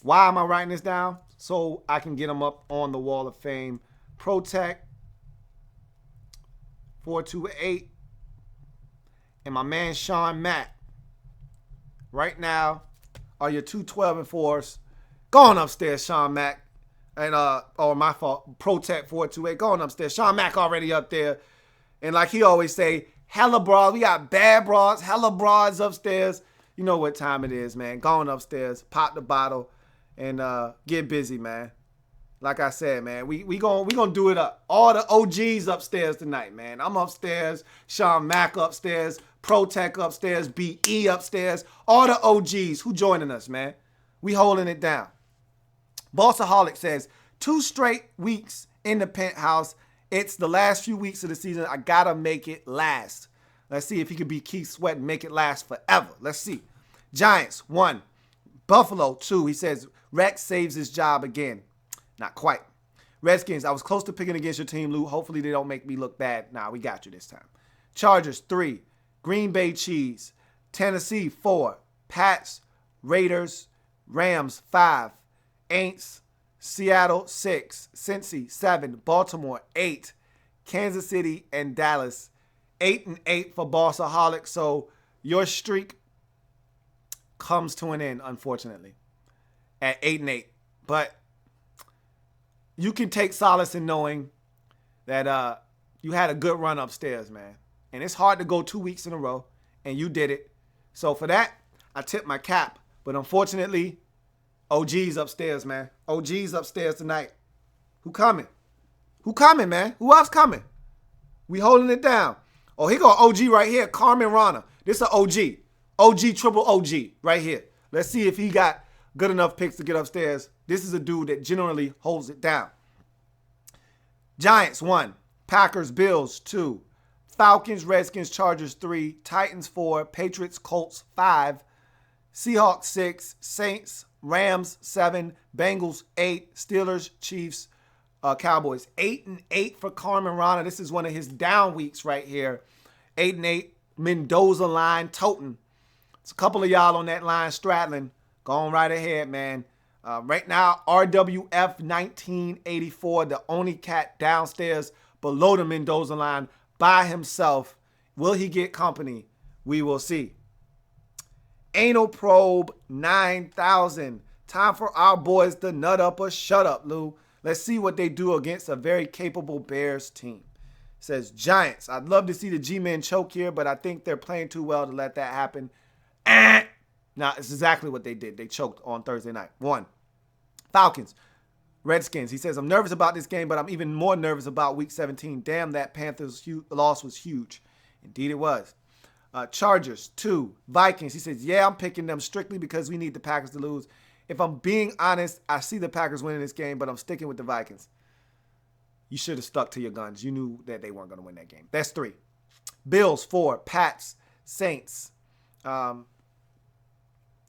Why am I writing this down? So I can get them up on the Wall of Fame. Protect 428 and my man Sean Mack. Right now are your two 12-4s. Go on upstairs, Sean Mack. And, my fault, Protect 428. Going upstairs. Sean Mack already up there. And like he always say, hella broads. We got bad broads, hella broads upstairs. You know what time it is, man. Going upstairs, pop the bottle, and get busy, man. Like I said, man, we gonna do it up. All the OGs upstairs tonight, man. I'm upstairs. Sean Mack upstairs. Protect upstairs. BE upstairs. All the OGs. Who joining us, man? We holding it down. Bossaholic says, 2 straight weeks in the penthouse. It's the last few weeks of the season. I got to make it last. Let's see if he could be Keith Sweat and make it last forever. Let's see. Giants, 1. Buffalo, 2. He says, Rex saves his job again. Not quite. Redskins, I was close to picking against your team, Lou. Hopefully they don't make me look bad. Nah, we got you this time. Chargers, 3. Green Bay Cheese. Tennessee, 4. Pats, Raiders, Rams, 5. Aints, Seattle, 6. Cincy, 7. Baltimore, 8. Kansas City and Dallas, 8-8 for Bossaholic. So your streak comes to an end, unfortunately, at 8-8. But you can take solace in knowing that you had a good run upstairs, man. And it's hard to go 2 weeks in a row, and you did it. So for that, I tip my cap. But unfortunately, OG's upstairs, man. OG's upstairs tonight. Who coming? Who coming, man? Who else coming? We holding it down. Oh, here go OG right here. Carmen Rana. This is an OG. OG triple OG right here. Let's see if he got good enough picks to get upstairs. This is a dude that generally holds it down. Giants 1. Packers, Bills 2. Falcons, Redskins, Chargers 3. Titans 4. Patriots, Colts 5. Seahawks 6. Saints, Rams 7. Bengals 8. Steelers, Chiefs, Cowboys 8-8 for Carmen Rana. This is one of his down weeks right here. 8-8. Mendoza line toting. It's a couple of y'all on that line straddling. Going right ahead, man. Right now, RWF 1984, the only cat downstairs below the Mendoza line by himself. Will he get company? We will see. Anal Probe 9000. Time for our boys to nut up or shut up, Lou. Let's see what they do against a very capable Bears team. Says Giants. I'd love to see the G-Men choke here, but I think they're playing too well to let that happen. Now, it's exactly what they did. They choked on Thursday night. 1. Falcons. Redskins. He says, I'm nervous about this game, but I'm even more nervous about Week 17. Damn, that Panthers loss was huge. Indeed it was. Chargers. 2. Vikings. He says, yeah, I'm picking them strictly because we need the Packers to lose. If I'm being honest, I see the Packers winning this game, but I'm sticking with the Vikings. You should have stuck to your guns. You knew that they weren't going to win that game. That's 3. Bills, 4. Pats, Saints.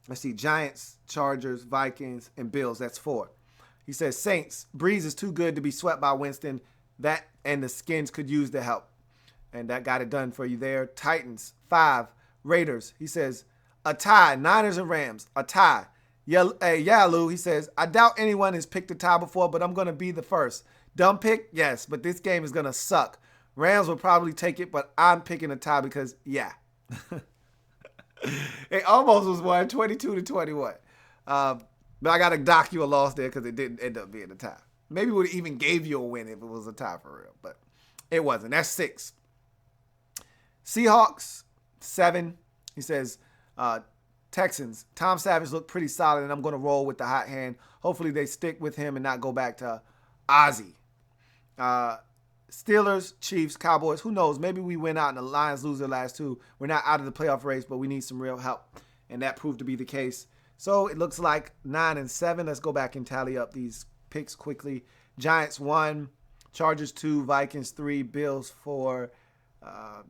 Let's see. Giants, Chargers, Vikings, and Bills. That's 4. He says Saints. Breeze is too good to be swept by Winston. That and the Skins could use the help. And that got it done for you there. Titans, 5. Raiders. He says a tie. Niners and Rams. A tie. Yeah, Lou. He says, I doubt anyone has picked a tie before, but I'm going to be the first. Dumb pick? Yes, but this game is going to suck. Rams will probably take it, but I'm picking a tie because, yeah. It almost was won 22-21. But I got to dock you a loss there because it didn't end up being a tie. Maybe would have even gave you a win if it was a tie for real, but it wasn't. That's 6. Seahawks, 7. He says, Texans. Tom Savage looked pretty solid, and I'm going to roll with the hot hand. Hopefully they stick with him and not go back to Ozzy. Steelers, Chiefs, Cowboys. Who knows? Maybe we win out and the Lions lose their last 2. We're not out of the playoff race, but we need some real help. And that proved to be the case. So it looks like 9-7. Let's go back and tally up these picks quickly. Giants 1, Chargers 2, Vikings 3, Bills 4,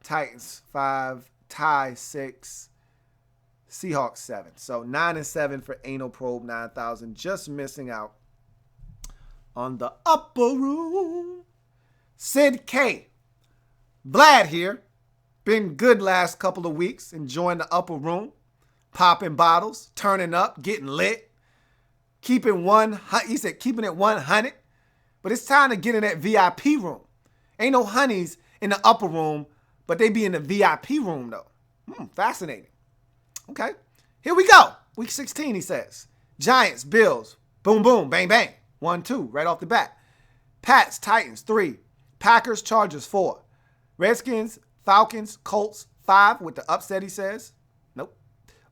Titans 5, tie 6, Seahawks 7. So 9-7 for Anal Probe 9000. Just missing out on the upper room. Sid K. Vlad here. Been good last couple of weeks. Enjoying the upper room. Popping bottles. Turning up. Getting lit. He said keeping it 100. But it's time to get in that VIP room. Ain't no honeys in the upper room, but they be in the VIP room though. Fascinating. Okay. Here we go. Week 16, he says. Giants, Bills. Boom, boom, bang, bang. 1-2 right off the bat. Pats, Titans, 3. Packers, Chargers, 4. Redskins, Falcons, Colts, 5 with the upset, he says. Nope.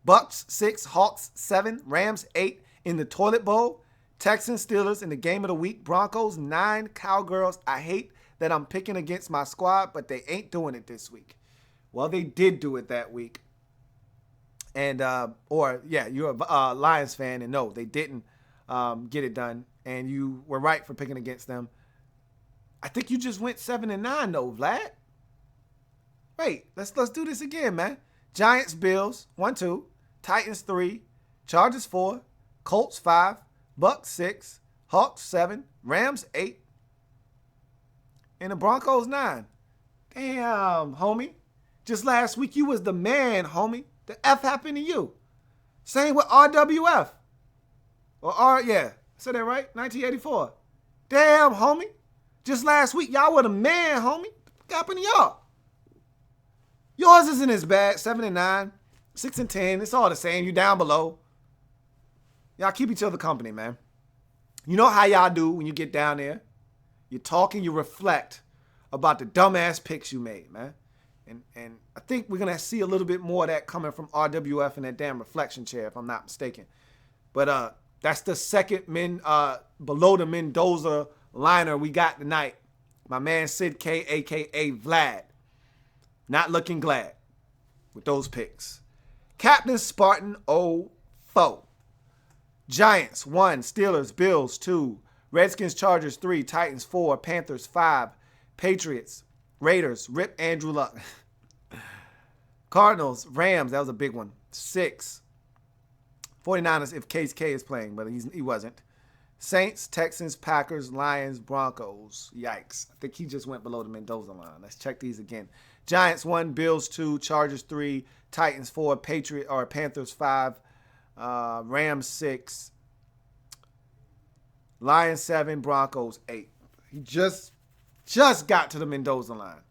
Bucks, 6. Hawks, 7. Rams, 8 in the toilet bowl. Texans, Steelers in the game of the week. Broncos, 9. Cowgirls. I hate that I'm picking against my squad, but they ain't doing it this week. Well, they did do it that week. And, you're a Lions fan, and no, they didn't get it done. And you were right for picking against them. I think you just went 7-9 though, Vlad. Wait, let's do this again, man. Giants, Bills, 1-2. Titans, 3. Chargers, 4. Colts, 5. Bucks, 6. Hawks, 7. Rams, 8. And the Broncos, 9. Damn, homie. Just last week, you was the man, homie. The F happened to you. Same with RWF. I said that right? 1984. Damn, homie. Just last week, y'all were the man, homie. What happened to y'all? Yours isn't as bad. 7-9, 6-10. It's all the same. You down below. Y'all keep each other company, man. You know how y'all do when you get down there. You talk and you reflect about the dumbass picks you made, man. And I think we're going to see a little bit more of that coming from RWF and that damn reflection chair, if I'm not mistaken. But That's the second below the Mendoza liner we got tonight. My man Sid K, a.k.a. Vlad. Not looking glad with those picks. Captain Spartan 04. Giants 1, Steelers, Bills 2, Redskins, Chargers 3, Titans 4, Panthers 5, Patriots, Raiders, Rip Andrew Luck. Cardinals, Rams, that was a big one, 6. 49ers if Case K is playing, but he wasn't. Saints, Texans, Packers, Lions, Broncos. Yikes. I think he just went below the Mendoza line. Let's check these again. Giants 1, Bills 2, Chargers 3, Titans 4, Panthers 5, Rams 6, Lions 7, Broncos 8. He just got to the Mendoza line.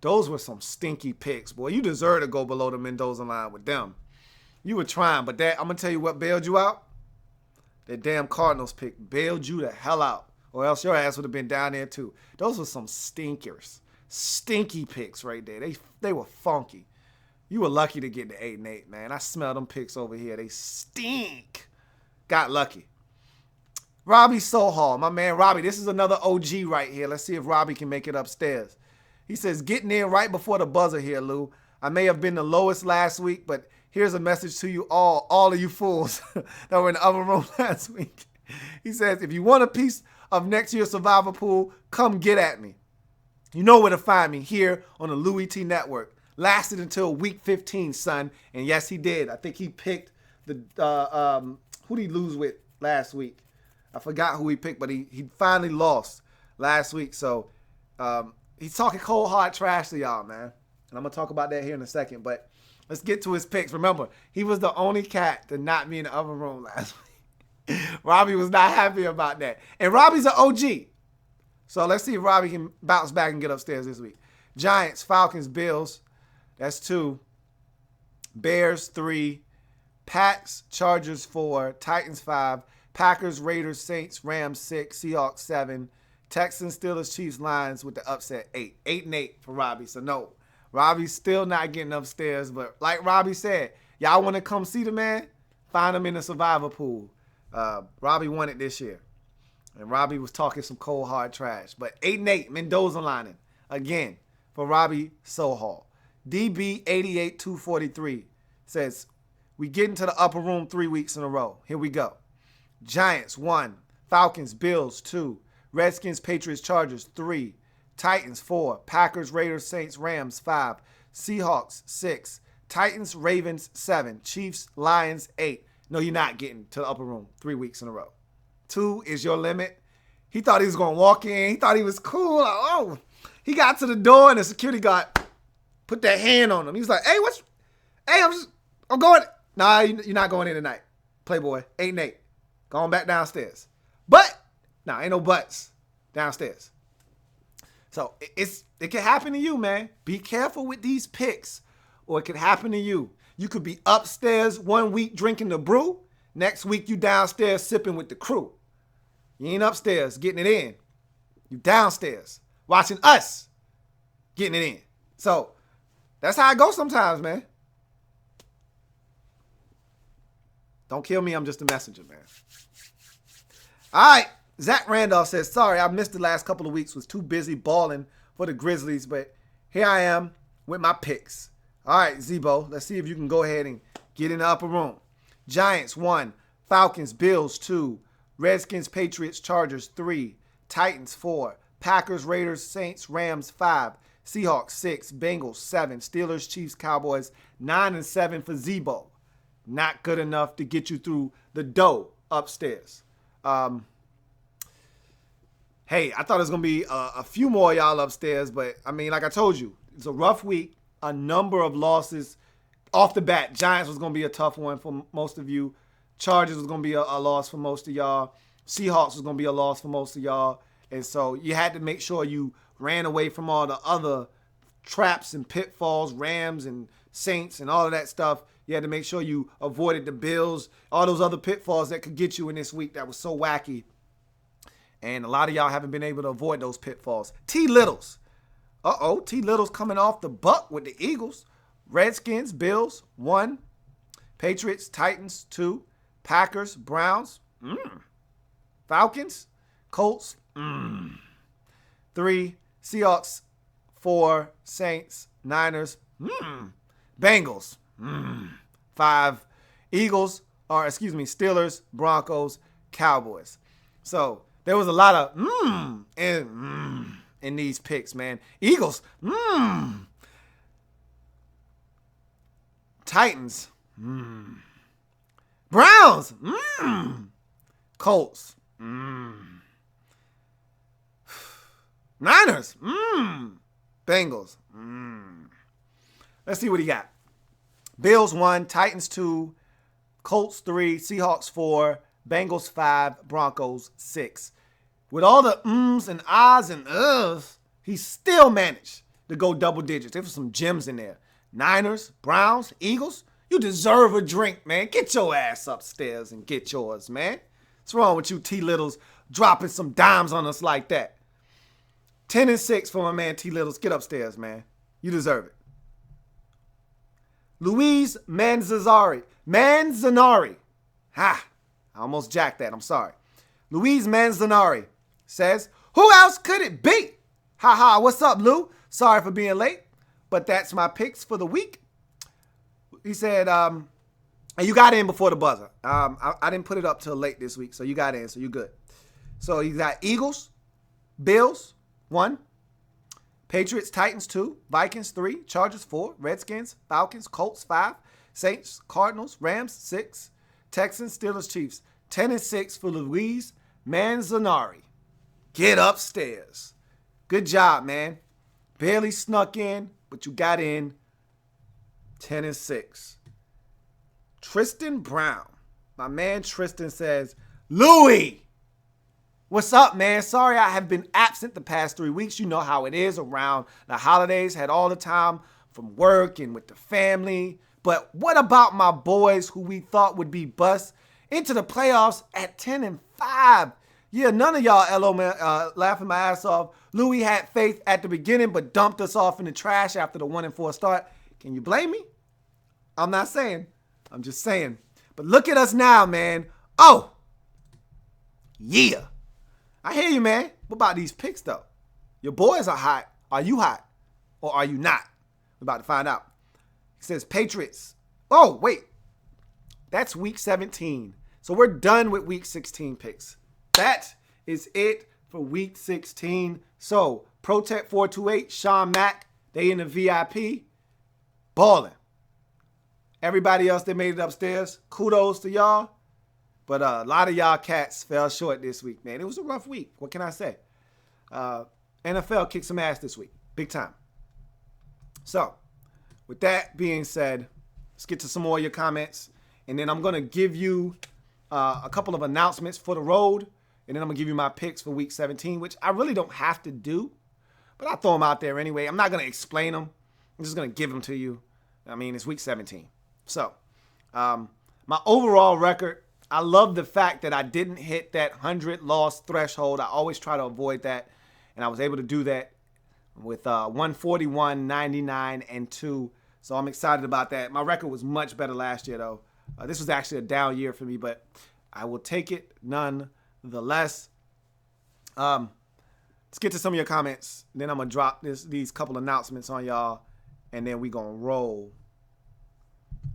Those were some stinky picks, boy. You deserve to go below the Mendoza line with them. You were trying, but I'm going to tell you what bailed you out. That damn Cardinals pick bailed you the hell out, or else your ass would have been down there too. Those were some stinkers. Stinky picks right there. They were funky. You were lucky to get the 8-8, man. I smell them picks over here. They stink. Got lucky. Robbie Sohal, my man Robbie. This is another OG right here. Let's see if Robbie can make it upstairs. He says, getting in right before the buzzer here, Lou. I may have been the lowest last week, but here's a message to you all of you fools that were in the other room last week. He says, if you want a piece of next year's Survivor Pool, come get at me. You know where to find me here on the Louie Tee Network. Lasted until week 15, son. And yes, he did. I think he picked who did he lose with last week? I forgot who he picked, but he finally lost last week. So he's talking cold, hard trash to y'all, man. And I'm going to talk about that here in a second. But let's get to his picks. Remember, he was the only cat to not be in the other room last week. Robbie was not happy about that. And Robbie's an OG. So let's see if Robbie can bounce back and get upstairs this week. Giants, Falcons, Bills. That's 2. Bears, 3. Pats, Chargers, 4. Titans, 5. Packers, Raiders, Saints, Rams, 6. Seahawks, 7. Texans, Steelers, Chiefs, Lions with the upset, 8. 8-8 for Robbie. So no, Robbie's still not getting upstairs. But like Robbie said, y'all want to come see the man? Find him in the Survivor Pool. Robbie won it this year. And Robbie was talking some cold, hard trash. But 8-8, Mendoza lining. Again, for Robbie Sohal. DB88243 says, we get into the upper room 3 weeks in a row. Here we go. Giants, 1. Falcons, Bills, 2. Redskins, Patriots, Chargers, 3. Titans, 4. Packers, Raiders, Saints, Rams, 5. Seahawks, 6. Titans, Ravens, 7. Chiefs, Lions, 8. No, you're not getting to the upper room 3 weeks in a row. 2 is your limit. He thought he was going to walk in. He thought he was cool. Oh, he got to the door and the security guard put that hand on him. He was like, hey, I'm going. Nah, you're not going in tonight. Playboy, 8-8. Going back downstairs. But, ain't no buts downstairs. So it can happen to you, man. Be careful with these picks or it could happen to you. You could be upstairs 1 week drinking the brew. Next week you downstairs sipping with the crew. You ain't upstairs getting it in. You downstairs watching us getting it in. So that's how it goes sometimes, man. Don't kill me. I'm just a messenger, man. All right. Zach Randolph says, sorry, I missed the last couple of weeks. Was too busy balling for the Grizzlies, but here I am with my picks. All right, Zebo, let's see if you can go ahead and get in the upper room. Giants, 1. Falcons, Bills, 2. Redskins, Patriots, Chargers, 3. Titans, 4. Packers, Raiders, Saints, Rams, 5. Seahawks, 6. Bengals, 7. Steelers, Chiefs, Cowboys, 9 and 7 for Zebo. Not good enough to get you through the dough upstairs. Hey, I thought it was going to be a few more of y'all upstairs, but, I mean, like I told you, it's a rough week, a number of losses. Off the bat, Giants was going to be a tough one for most of you. Chargers was going to be a loss for most of y'all. Seahawks was going to be a loss for most of y'all. And so you had to make sure you ran away from all the other traps and pitfalls, Rams and Saints and all of that stuff. You had to make sure you avoided the Bills, all those other pitfalls that could get you in this week that was so wacky. And a lot of y'all haven't been able to avoid those pitfalls. T. Littles. T. Littles coming off the buck with the Eagles. Redskins, Bills, 1. Patriots, Titans, 2. Packers, Browns, Falcons, Colts, 3, Seahawks, 4, Saints, Niners, Bengals, 5, Steelers, Broncos, Cowboys. So there was a lot of in these picks, man. Eagles, Titans, Browns, Colts, Niners, Bengals. Let's see what he got. Bills 1, Titans 2, Colts 3, Seahawks 4, Bengals 5, Broncos 6. With all the and ahs and uhs, he still managed to go double digits. There were some gems in there. Niners, Browns, Eagles, you deserve a drink, man. Get your ass upstairs and get yours, man. What's wrong with you T. Littles dropping some dimes on us like that? 10-6 for my man T. Littles. Get upstairs, man. You deserve it. Luis Manzanari. I almost jacked that. I'm sorry. Luis Manzanari says, who else could it be? Ha, what's up, Lou? Sorry for being late, but that's my picks for the week. He said, and you got in before the buzzer. I didn't put it up till late this week, so you got in, so you good. So you got Eagles, Bills, 1, Patriots, Titans, 2, Vikings, 3, Chargers, 4, Redskins, Falcons, Colts, 5, Saints, Cardinals, Rams, 6, Texans, Steelers, Chiefs. 10-6 for Luis Manzanari. Get upstairs. Good job, man. Barely snuck in, but you got in. 10-6. Tristan Brown. My man Tristan says, Louie, what's up, man? Sorry I have been absent the past 3 weeks. You know how it is around the holidays. Had all the time from work and with the family. But what about my boys who we thought would be busts into the playoffs at 10-5? Yeah, none of y'all laughing my ass off. Louis had faith at the beginning, but dumped us off in the trash after the 1-4 start. Can you blame me? I'm not saying. I'm just saying. But look at us now, man. Oh, yeah. I hear you, man. What about these picks, though? Your boys are hot. Are you hot? Or are you not? We're about to find out. He says Patriots. Oh, wait. That's week 17. So we're done with week 16 picks. That is it for week 16. So Protect 428, Sean Mack, they in the VIP. Balling. Everybody else that made it upstairs, kudos to y'all. But a lot of y'all cats fell short this week, man. It was a rough week. What can I say? NFL kicked some ass this week. Big time. So with that being said, let's get to some more of your comments. And then I'm going to give you a couple of announcements for the road. And then I'm going to give you my picks for week 17, which I really don't have to do. But I'll throw them out there anyway. I'm not going to explain them. I'm just going to give them to you. I mean, it's week 17. So my overall record, I love the fact that I didn't hit that 100 loss threshold. I always try to avoid that. And I was able to do that with 141, 99, and 2. So I'm excited about that. My record was much better last year, though. This was actually a down year for me, but I will take it nonetheless. Let's get to some of your comments. Then I'm going to drop these couple announcements on y'all, and then we going to roll.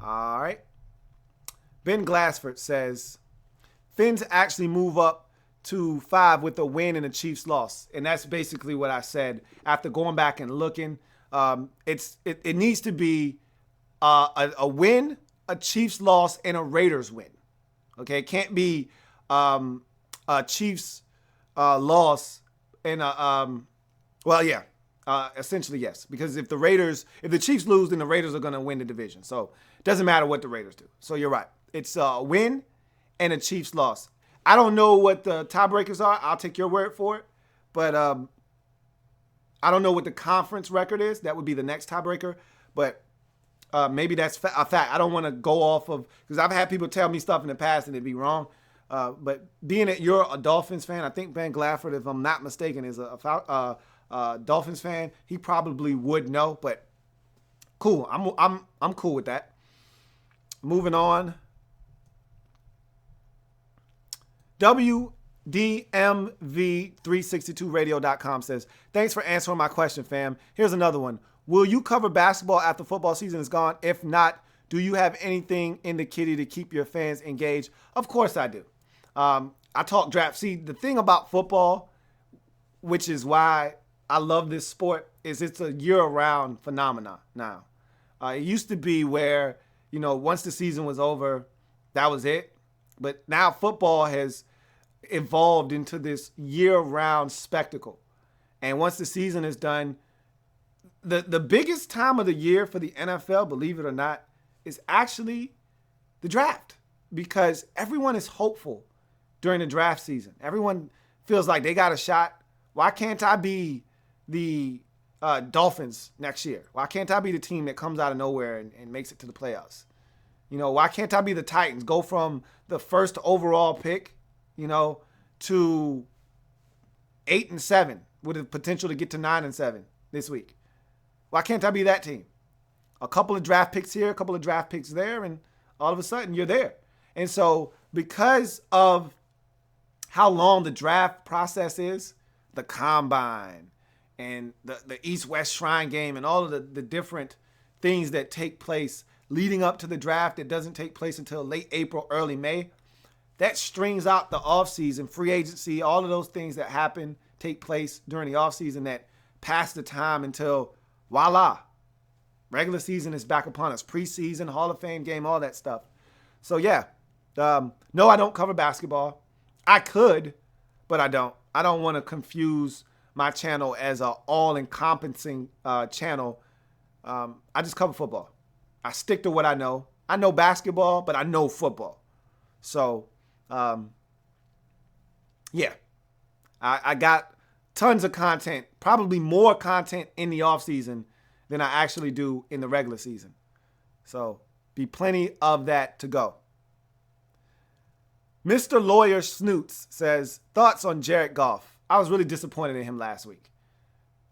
All right. Ben Glassford says, Finns actually move up to 5 with a win and a Chiefs loss. And that's basically what I said. After going back and looking, it needs to be a win, a Chiefs loss, and a Raiders win. Okay, it can't be a Chiefs loss and essentially yes. Because if the Chiefs lose, then the Raiders are going to win the division. So it doesn't matter what the Raiders do. So you're right. It's a win and a Chiefs loss. I don't know what the tiebreakers are. I'll take your word for it. But I don't know what the conference record is. That would be the next tiebreaker. But maybe that's a fact. I don't want to go off of, because I've had people tell me stuff in the past and it'd be wrong. But being that you're a Dolphins fan, I think Ben Glafford, if I'm not mistaken, is a Dolphins fan. He probably would know. But cool. I'm cool with that. Moving on. WDMV362radio.com says, thanks for answering my question, fam. Here's another one. Will you cover basketball after football season is gone? If not, do you have anything in the kitty to keep your fans engaged? Of course I do. I talk draft. See, the thing about football, which is why I love this sport, is it's a year-round phenomenon now. It used to be where, once the season was over, that was it. But now football has evolved into this year-round spectacle. And once the season is done, the biggest time of the year for the NFL, believe it or not, is actually the draft. Because everyone is hopeful during the draft season. Everyone feels like they got a shot. Why can't I be the Dolphins next year? Why can't I be the team that comes out of nowhere and makes it to the playoffs? Why can't I be the Titans? Go from the first overall pick, to 8-7 with the potential to get to 9-7 this week. Why can't I be that team? A couple of draft picks here, a couple of draft picks there, and all of a sudden you're there. And so because of how long the draft process is, the combine and the East-West Shrine game and all of the different things that take place leading up to the draft that doesn't take place until late April, early May, that strings out the offseason, free agency, all of those things that happen, take place during the offseason that pass the time until, voila, regular season is back upon us. Preseason, Hall of Fame game, all that stuff. So, yeah, no, I don't cover basketball. I could, but I don't. I don't want to confuse my channel as an all-encompassing channel. I just cover football. I stick to what I know. I know basketball, but I know football. So, yeah, I got tons of content, probably more content in the offseason than I actually do in the regular season. So, be plenty of that to go. Mr. Lawyer Snoots says, thoughts on Jared Goff. I was really disappointed in him last week.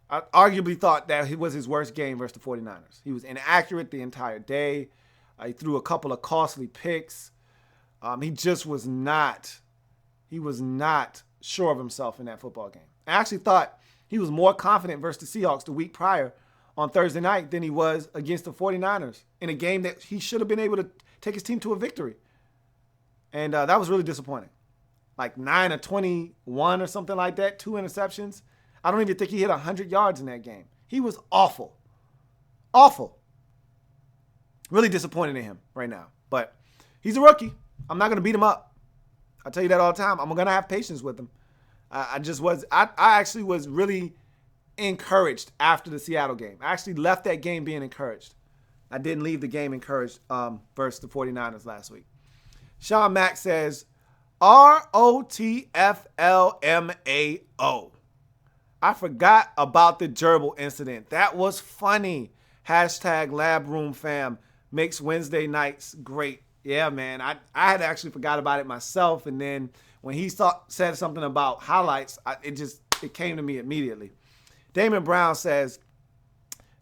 I arguably thought that it was his worst game versus the 49ers. He was inaccurate the entire day. He threw a couple of costly picks. He just was not sure of himself in that football game. I actually thought he was more confident versus the Seahawks the week prior on Thursday night than he was against the 49ers in a game that he should have been able to take his team to a victory. And that was really disappointing. Like 9 of 21 or something like that, 2 interceptions. I don't even think he hit 100 yards in that game. He was awful. Awful. Really disappointed in him right now. But he's a rookie. I'm not going to beat him up. I tell you that all the time. I'm going to have patience with him. I actually was really encouraged after the Seattle game. I actually left that game being encouraged. I didn't leave the game encouraged versus the 49ers last week. Sean Mack says, ROTFLMAO. I forgot about the gerbil incident. That was funny. Hashtag Lab Room Fam makes Wednesday nights great. Yeah, man. I had actually forgot about it myself. And then when he said something about highlights, it came to me immediately. Damon Brown says,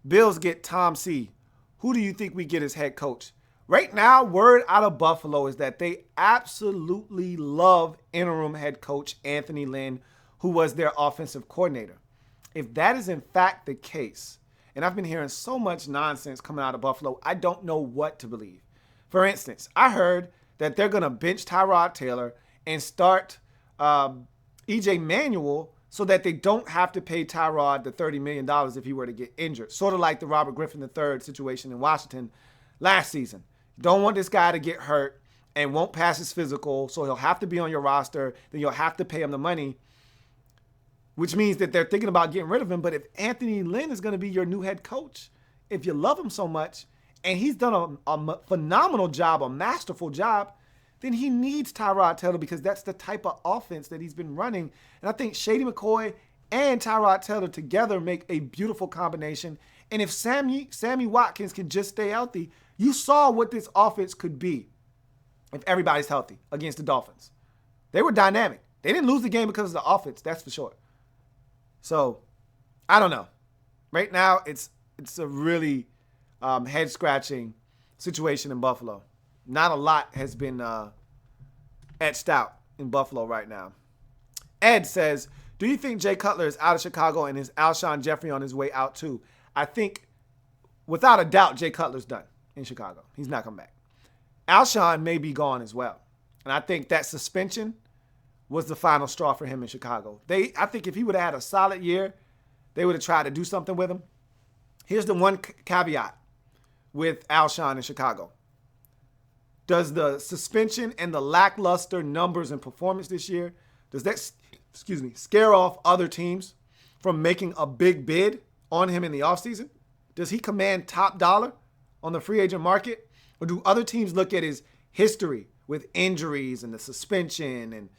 Bills get Tom C. Who do you think we get as head coach? Right now, word out of Buffalo is that they absolutely love interim head coach Anthony Lynn, who was their offensive coordinator. If that is in fact the case, and I've been hearing so much nonsense coming out of Buffalo, I don't know what to believe. For instance, I heard that they're going to bench Tyrod Taylor and start E.J. Manuel so that they don't have to pay Tyrod the $30 million if he were to get injured. Sort of like the Robert Griffin III situation in Washington last season. Don't want this guy to get hurt and won't pass his physical, so he'll have to be on your roster. Then you'll have to pay him the money, which means that they're thinking about getting rid of him. But if Anthony Lynn is going to be your new head coach, if you love him so much, and he's done a phenomenal job, a masterful job, then he needs Tyrod Taylor because that's the type of offense that he's been running. And I think Shady McCoy and Tyrod Taylor together make a beautiful combination. And if Sammy Watkins can just stay healthy, you saw what this offense could be if everybody's healthy against the Dolphins. They were dynamic. They didn't lose the game because of the offense, that's for sure. So, I don't know. Right now, it's a really head-scratching situation in Buffalo. Not a lot has been etched out in Buffalo right now. Ed says, do you think Jay Cutler is out of Chicago and is Alshon Jeffrey on his way out too? I think, without a doubt, Jay Cutler's done in Chicago. He's not coming back. Alshon may be gone as well. And I think that suspension was the final straw for him in Chicago. I think if he would have had a solid year, they would have tried to do something with him. Here's the one caveat with Alshon in Chicago. Does the suspension and the lackluster numbers and performance this year, does that, scare off other teams from making a big bid on him in the offseason? Does he command top dollar on the free agent market? Or do other teams look at his history with injuries and the suspension and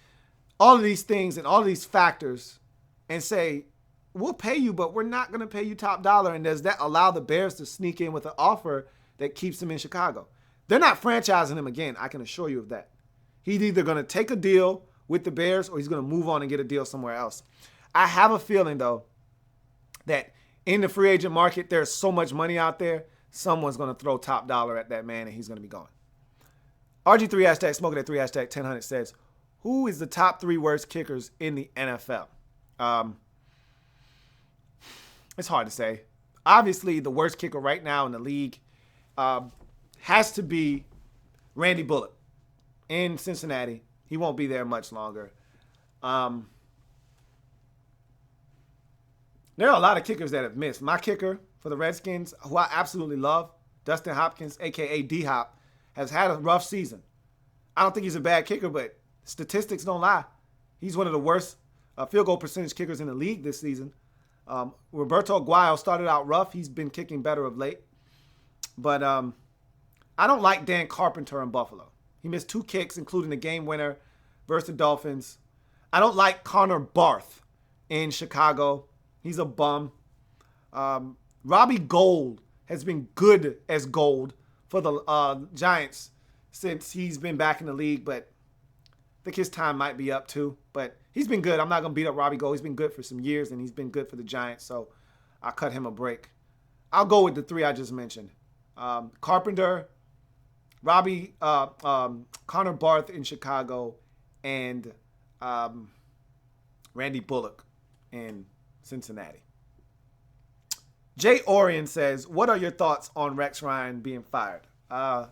all of these things and all of these factors and say, we'll pay you, but we're not going to pay you top dollar? And does that allow the Bears to sneak in with an offer that keeps him in Chicago? They're not franchising him again, I can assure you of that. He's either going to take a deal with the Bears or he's going to move on and get a deal somewhere else. I have a feeling, though, that in the free agent market, there's so much money out there, someone's going to throw top dollar at that man and he's going to be gone. RG3 hashtag smoking at 3 hashtag 1000 says, who is the top 3 worst kickers in the NFL? It's hard to say. Obviously, the worst kicker right now in the league has to be Randy Bullock in Cincinnati. He won't be there much longer. There are a lot of kickers that have missed. My kicker for the Redskins, who I absolutely love, Dustin Hopkins, a.k.a. D-Hop, has had a rough season. I don't think he's a bad kicker, but statistics don't lie. He's one of the worst field goal percentage kickers in the league this season. Roberto Aguayo started out rough. He's been kicking better of late. But I don't like Dan Carpenter in Buffalo. He missed 2 kicks, including the game winner versus the Dolphins. I don't like Connor Barth in Chicago. He's a bum. Robbie Gould has been good as gold for the Giants since he's been back in the league, but I think his time might be up too. But he's been good. I'm not going to beat up Robbie Gould. He's been good for some years, and he's been good for the Giants, so I'll cut him a break. I'll go with the 3 I just mentioned. Carpenter, Connor Barth in Chicago, and Randy Bullock in Cincinnati. Jay Orion says, what are your thoughts on Rex Ryan being fired? The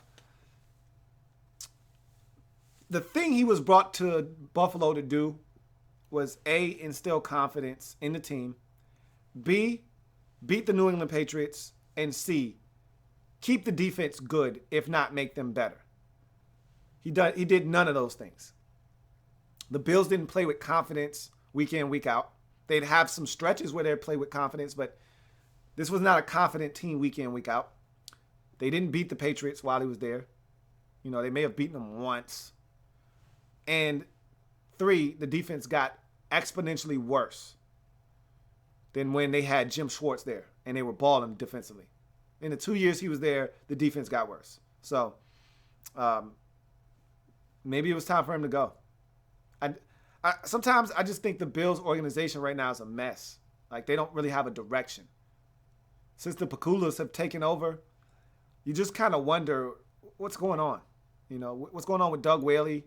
thing he was brought to Buffalo to do was A, instill confidence in the team, B, beat the New England Patriots, and C, keep the defense good, if not make them better. He did none of those things. The Bills didn't play with confidence week in, week out. They'd have some stretches where they'd play with confidence, but this was not a confident team week in, week out. They didn't beat the Patriots while he was there. You know, they may have beaten them once. And 3, the defense got exponentially worse than when they had Jim Schwartz there and they were balling defensively. In the 2 years he was there, the defense got worse. So maybe it was time for him to go. Sometimes I just think the Bills organization right now is a mess. Like, they don't really have a direction. Since the Paculas have taken over, you just kind of wonder what's going on. You know, what's going on with Doug Whaley?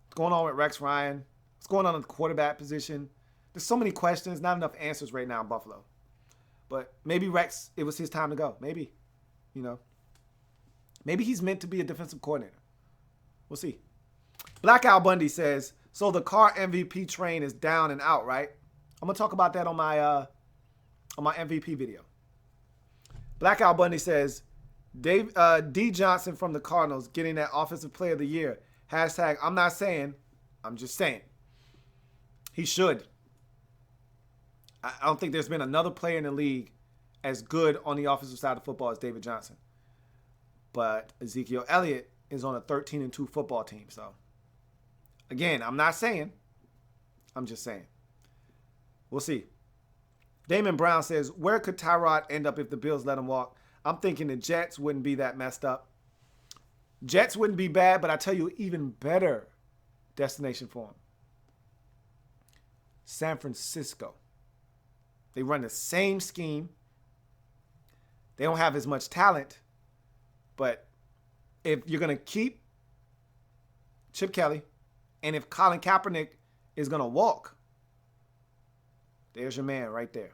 What's going on with Rex Ryan? What's going on in the quarterback position? There's so many questions, not enough answers right now in Buffalo. But maybe Rex, it was his time to go. Maybe, you know. Maybe he's meant to be a defensive coordinator. We'll see. Black Al Bundy says, so the car MVP train is down and out, right? I'm going to talk about that on my MVP video. Black Al Bundy says, D. Johnson from the Cardinals getting that Offensive Player of the Year. Hashtag, I'm not saying, I'm just saying. He should. I don't think there's been another player in the league as good on the offensive side of football as David Johnson. But Ezekiel Elliott is on a 13-2 football team. So, again, I'm not saying. I'm just saying. We'll see. Damon Brown says, where could Tyrod end up if the Bills let him walk? I'm thinking the Jets wouldn't be that messed up. Jets wouldn't be bad, but I tell you, even better destination for him. San Francisco. They run the same scheme. They don't have as much talent. But if you're going to keep Chip Kelly And if Colin Kaepernick is going to walk, there's your man right there,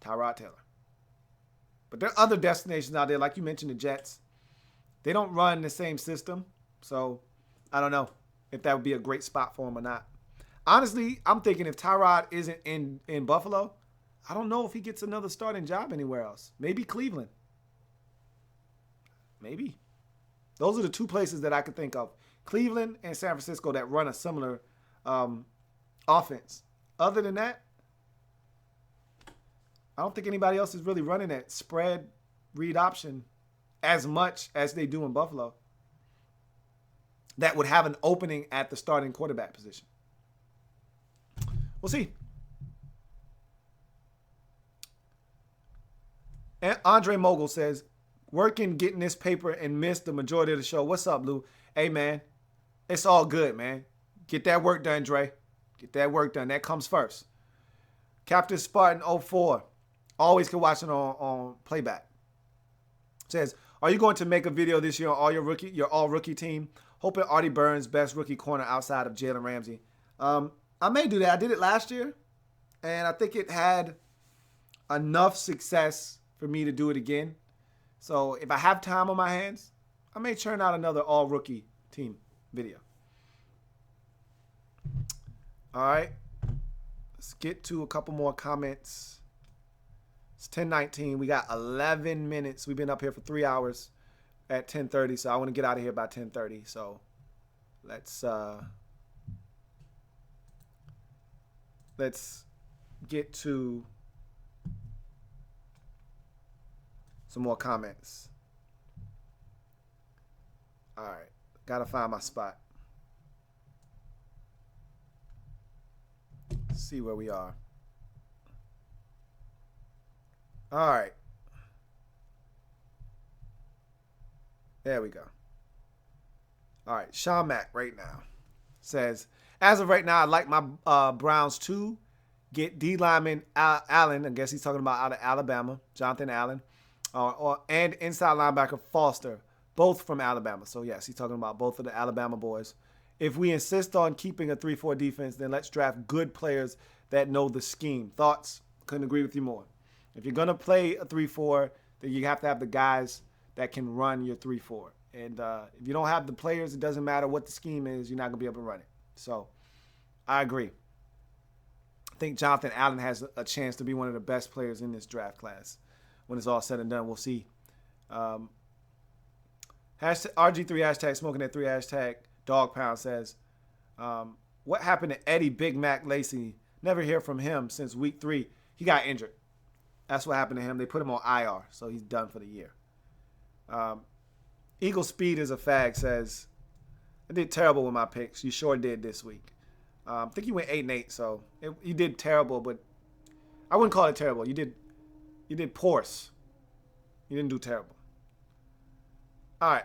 Tyrod Taylor. But there are other destinations out there, like you mentioned, the Jets. They don't run the same system, so I don't know if that would be a great spot for him or not. Honestly, I'm thinking if Tyrod isn't in Buffalo, I don't know if he gets another starting job anywhere else. Maybe Cleveland. Maybe. Those are the two places that I could think of. Cleveland and San Francisco that run a similar offense. Other than that, I don't think anybody else is really running that spread read option as much as they do in Buffalo that would have an opening at the starting quarterback position. We'll see. And Andre Mogul says, working, getting this paper and missed the majority of the show. What's up, Lou? Hey, man, it's all good, man. Get that work done, Dre. Get that work done. That comes first. Captain Spartan 04. Always can watch it on playback. Says, are you going to make a video this year on all your all-rookie team? Hoping Artie Burns, best rookie corner outside of Jalen Ramsey. I may do that. I did it last year, and I think it had enough success for me to do it again. So if I have time on my hands, I may churn out another all-rookie team video. All right. Let's get to a couple more comments. It's 10:19. We got 11 minutes. We've been up here for 3 hours at 10:30, so I want to get out of here by 10:30. So let's get to some more comments. All right. Got to find my spot. Let's see where we are. All right. There we go. All right. Sean Mack right now says, as of right now, I'd like my Browns to get D lineman Allen. I guess he's talking about out of Alabama, Jonathan Allen, and inside linebacker Foster, both from Alabama. So, yes, he's talking about both of the Alabama boys. If we insist on keeping a 3-4 defense, then let's draft good players that know the scheme. Thoughts? Couldn't agree with you more. If you're going to play a 3-4, then you have to have the guys that can run your 3-4. And if you don't have the players, it doesn't matter what the scheme is, you're not going to be able to run it. So, I agree. I think Jonathan Allen has a chance to be one of the best players in this draft class. When it's all said and done, we'll see. RG3 hashtag smoking that 3 hashtag dog pound says, what happened to Eddie Big Mac Lacey? Never hear from him since week 3. He got injured. That's what happened to him. They put him on IR, so he's done for the year. Eagle Speed is a fag says, I did terrible with my picks. You sure did this week. I think you went 8-8, so you did terrible, but I wouldn't call it terrible. You did porous. You didn't do terrible. All right.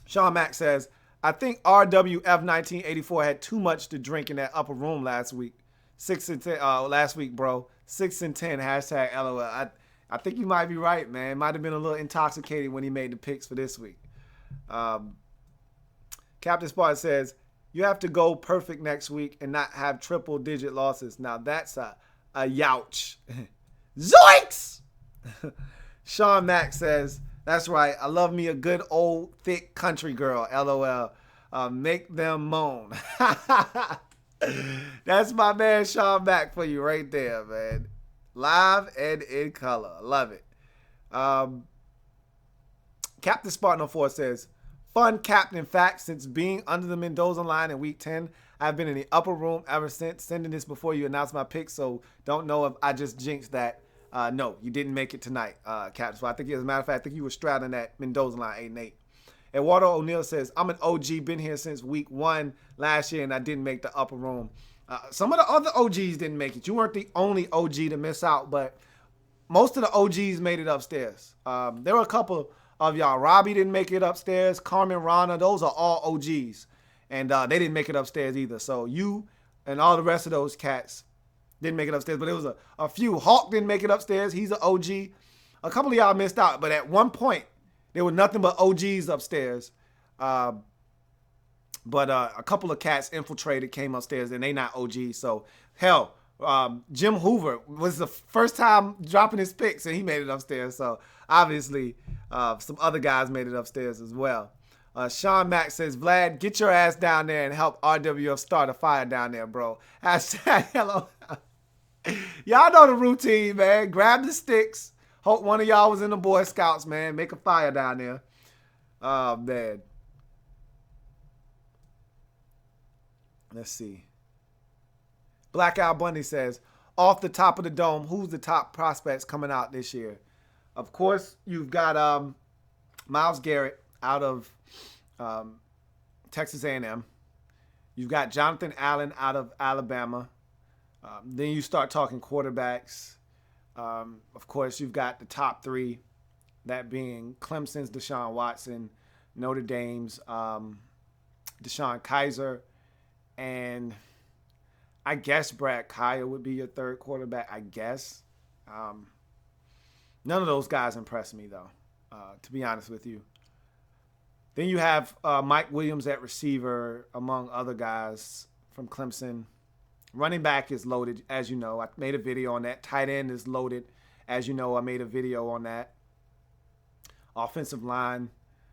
Sean Mack says, I think RWF1984 had too much to drink in that upper room last week. 6-10 last week, bro. 6-10 hashtag LOL. I think you might be right, man. Might have been a little intoxicated when he made the picks for this week. Captain Spartan says, you have to go perfect next week and not have triple-digit losses. Now that's a youch. Zoinks! Sean Mack says, that's right. I love me a good old thick country girl. LOL. Make them moan. That's my man Sean Mack for you right there, man. Live and in color. Love it. Captain Spartan 04 says, fun captain fact, since being under the Mendoza line in week 10, I've been in the upper room ever since. Sending this before you announced my pick, so don't know if I just jinxed that. No, you didn't make it tonight, Captain. So I think, as a matter of fact, I think you were straddling that Mendoza line 8-8. Eduardo O'Neill says, I'm an OG, been here since week 1 last year, and I didn't make the upper room. Some of the other OGs didn't make it. You weren't the only OG to miss out, but most of the OGs made it upstairs. There were a couple of y'all. Robbie didn't make it upstairs. Carmen, Rana, those are all OGs. And they didn't make it upstairs either. So you and all the rest of those cats didn't make it upstairs. But there was a few. Hawk didn't make it upstairs. He's an OG. A couple of y'all missed out. But at one point, there were nothing but OGs upstairs. But But a couple of cats infiltrated, came upstairs, and they not OGs. So, hell, Jim Hoover was the first time dropping his picks, and he made it upstairs. So, obviously, some other guys made it upstairs as well. Sean Mack says, Vlad, get your ass down there and help RWF start a fire down there, bro. Hashtag hello. Y'all know the routine, man. Grab the sticks. Hope one of y'all was in the Boy Scouts, man. Make a fire down there. Oh, man. Let's see. Blackout Bunny says, off the top of the dome, who's the top prospects coming out this year? Of course, you've got Myles Garrett out of Texas A&M. You've got Jonathan Allen out of Alabama. Then you start talking quarterbacks. Of course, you've got the top three, that being Clemson's Deshaun Watson, Notre Dame's Deshaun Kaiser, and I guess Brad Kaya would be your third quarterback, I guess. None of those guys impress me, though, to be honest with you. Then you have Mike Williams at receiver, among other guys from Clemson. Running back is loaded, as you know. I made a video on that. Tight end is loaded. As you know, I made a video on that. Offensive line,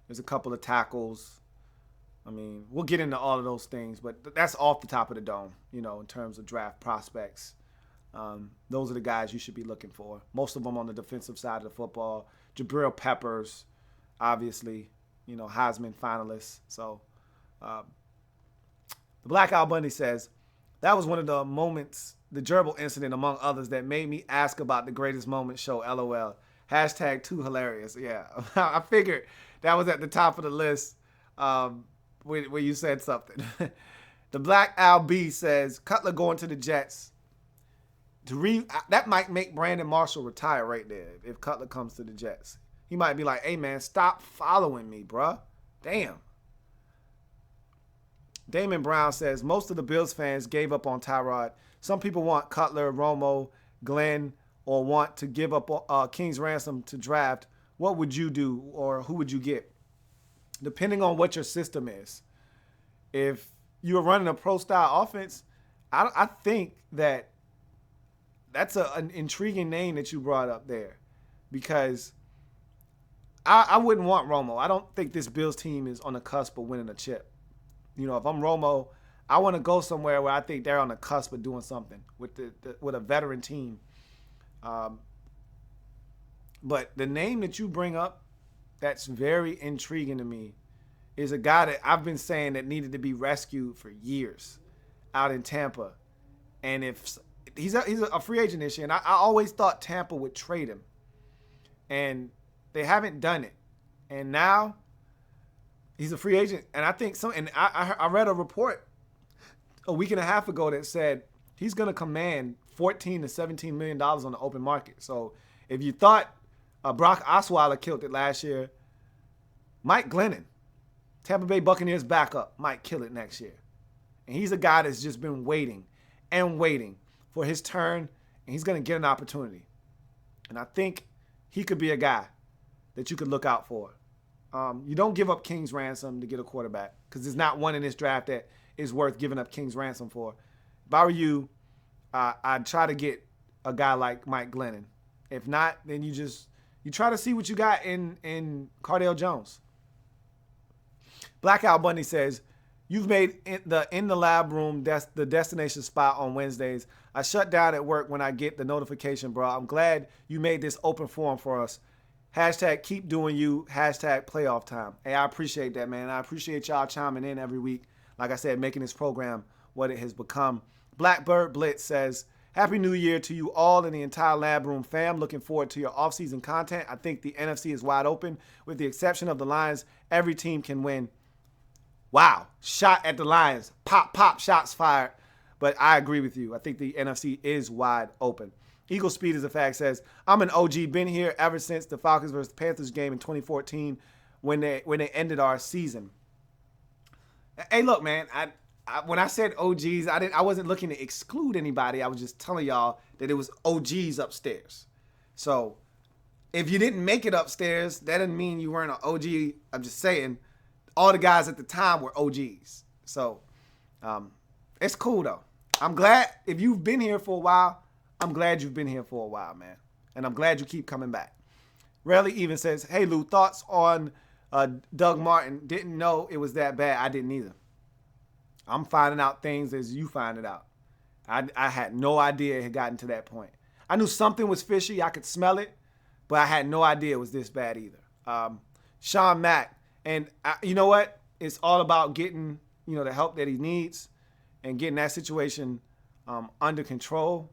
there's a couple of tackles. I mean, we'll get into all of those things, but that's off the top of the dome, you know, in terms of draft prospects. Those are the guys you should be looking for. Most of them on the defensive side of the football. Jabril Peppers, obviously, you know, Heisman finalist. So the Blackout Bunny says, that was one of the moments, the gerbil incident among others, that made me ask about the greatest moment show, LOL. Hashtag too hilarious. Yeah, I figured that was at the top of the list where you said something. The Black L.A.B says, Cutler going to the Jets. That might make Brandon Marshall retire right there if Cutler comes to the Jets. He might be like, hey, man, stop following me, bruh. Damn. Damon Brown says, most of the Bills fans gave up on Tyrod. Some people want Cutler, Romo, Glenn, or want to give up King's ransom to draft. What would you do, or who would you get? Depending on what your system is. If you're running a pro-style offense, I think that's an intriguing name that you brought up there, because I wouldn't want Romo. I don't think this Bills team is on the cusp of winning a chip. You know, if I'm Romo, I want to go somewhere where I think they're on the cusp of doing something with with a veteran team. But the name that you bring up that's very intriguing to me is a guy that I've been saying that needed to be rescued for years out in Tampa. And if he's a free agent this year, and I always thought Tampa would trade him. And they haven't done it. And now he's a free agent. And I think I read a report a week and a half ago that said he's going to command $14 to $17 million on the open market. So if you thought Brock Osweiler killed it last year, Mike Glennon, Tampa Bay Buccaneers backup, might kill it next year. And he's a guy that's just been waiting and waiting for his turn, and he's going to get an opportunity. And I think he could be a guy that you could look out for. You don't give up King's ransom to get a quarterback, because there's not one in this draft that is worth giving up King's ransom for. If I were you, I'd try to get a guy like Mike Glennon. If not, then you try to see what you got in Cardale Jones. Blackout Bunny says, you've made in the lab room the destination spot on Wednesdays. I shut down at work when I get the notification, bro. I'm glad you made this open forum for us. Hashtag keep doing you. Hashtag playoff time. Hey, I appreciate that, man. I appreciate y'all chiming in every week. Like I said, making this program what it has become. Blackbird Blitz says, Happy New Year to you all and the entire Lab Room fam. Looking forward to your offseason content. I think the NFC is wide open. With the exception of the Lions, every team can win. Wow. Shot at the Lions. Pop, pop, shots fired. But I agree with you. I think the NFC is wide open. Eagle Speed is a fact says, I'm an OG, been here ever since the Falcons versus Panthers game in 2014 when they ended our season. Hey, look, man, when I said OGs, I wasn't looking to exclude anybody. I was just telling y'all that it was OGs upstairs. So if you didn't make it upstairs, that doesn't mean you weren't an OG. I'm just saying all the guys at the time were OGs. So it's cool, though. I'm glad if you've been here for a while, I'm glad you've been here for a while, man. And I'm glad you keep coming back. Rarely even says, hey, Lou, thoughts on Doug Martin? Didn't know it was that bad. I didn't either. I'm finding out things as you find it out. I had no idea it had gotten to that point. I knew something was fishy. I could smell it, but I had no idea it was this bad either. Sean Mack, and you know what? It's all about getting the help that he needs and getting that situation under control.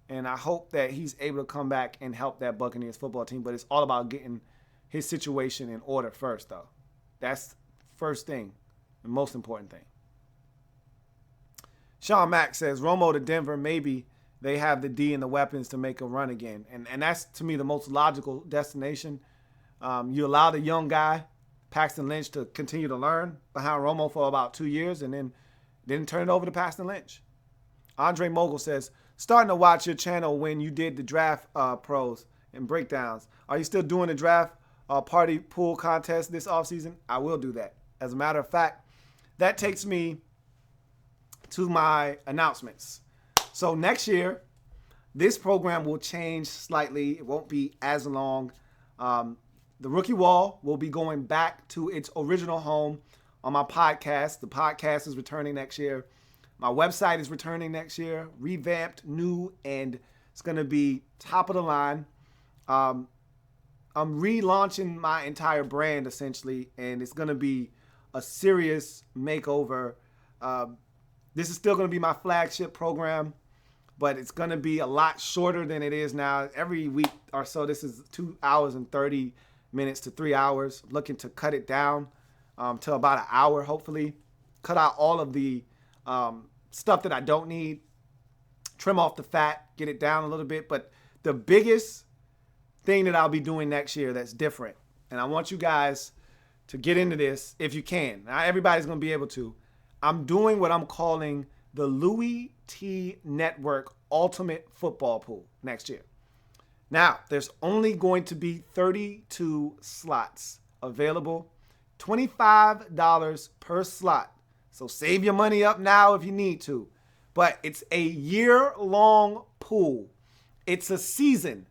And I hope that he's able to come back and help that Buccaneers football team. But it's all about getting his situation in order first, though. That's first thing, the most important thing. Sean Mack says, Romo to Denver, maybe they have the D and the weapons to make a run again. And that's, to me, the most logical destination. You allow the young guy, Paxton Lynch, to continue to learn behind Romo for about 2 years and then turn it over to Paxton Lynch. Andre Mogul says, starting to watch your channel when you did the draft pros and breakdowns. Are you still doing the draft party pool contest this offseason? I will do that. As a matter of fact, that takes me to my announcements. So next year, this program will change slightly. It won't be as long. The Rookie Wall will be going back to its original home on my podcast. The podcast is returning next year. My website is returning next year, revamped, new, and it's going to be top of the line. I'm relaunching my entire brand, essentially, and it's going to be a serious makeover. This is still going to be my flagship program, but it's going to be a lot shorter than it is now. Every week or so, this is 2 hours and 30 minutes to 3 hours. I'm looking to cut it down to about an hour, hopefully. Cut out all of the stuff that I don't need, trim off the fat, get it down a little bit. But the biggest thing that I'll be doing next year that's different, and I want you guys to get into this if you can. Not everybody's going to be able to. I'm doing what I'm calling the Louie Tee Network Ultimate Football Pool next year. Now, there's only going to be 32 slots available, $25 per slot. So save your money up now if you need to. But it's a year-long pool. It's a season.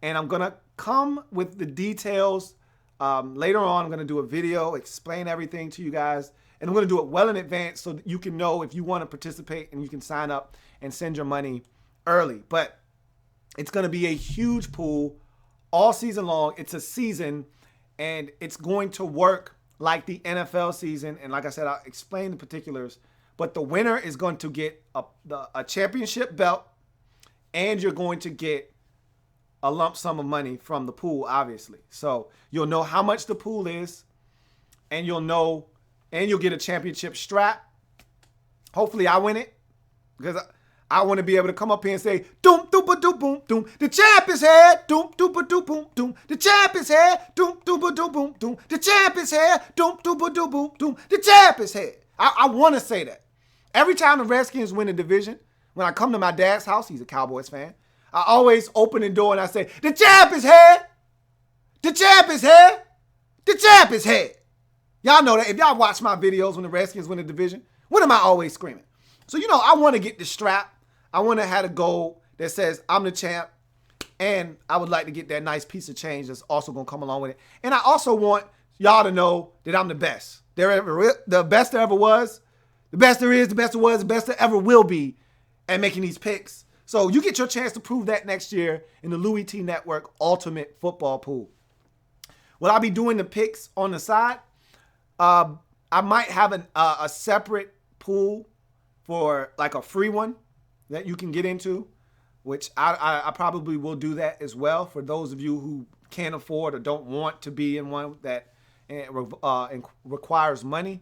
And I'm going to come with the details later on. I'm going to do a video, explain everything to you guys. And I'm going to do it well in advance so that you can know if you want to participate and you can sign up and send your money early. But it's going to be a huge pool all season long. It's a season, and it's going to work like the NFL season. And like I said, I'll explain the particulars. But the winner is going to get a championship belt, and you're going to get a lump sum of money from the pool, obviously. So you'll know how much the pool is, and you'll get a championship strap. Hopefully I win it, because I want to be able to come up here and say, doom, doom, doom, boom, doom. The champ is here. Doom, doom, doom, boom, doom. The champ is here. Doom, doom, doom, boom, doom. The champ is here. Doom, doom, doom, boom, doom. The champ is here. I want to say that. Every time the Redskins win a division, when I come to my dad's house, he's a Cowboys fan, I always open the door and I say, the champ is here. The champ is here. The champ is here. Y'all know that. If y'all watch my videos when the Redskins win a division, what am I always screaming? So, I want to get the strap. I want to have a goal that says I'm the champ, and I would like to get that nice piece of change that's also going to come along with it. And I also want y'all to know that I'm the best. The best there ever was, the best there is, the best there was, the best there ever will be at making these picks. So you get your chance to prove that next year in the Louie Tee Network Ultimate Football Pool. Will I be doing the picks on the side? I might have a separate pool for like a free one that you can get into, which I probably will do that as well for those of you who can't afford or don't want to be in one that requires money.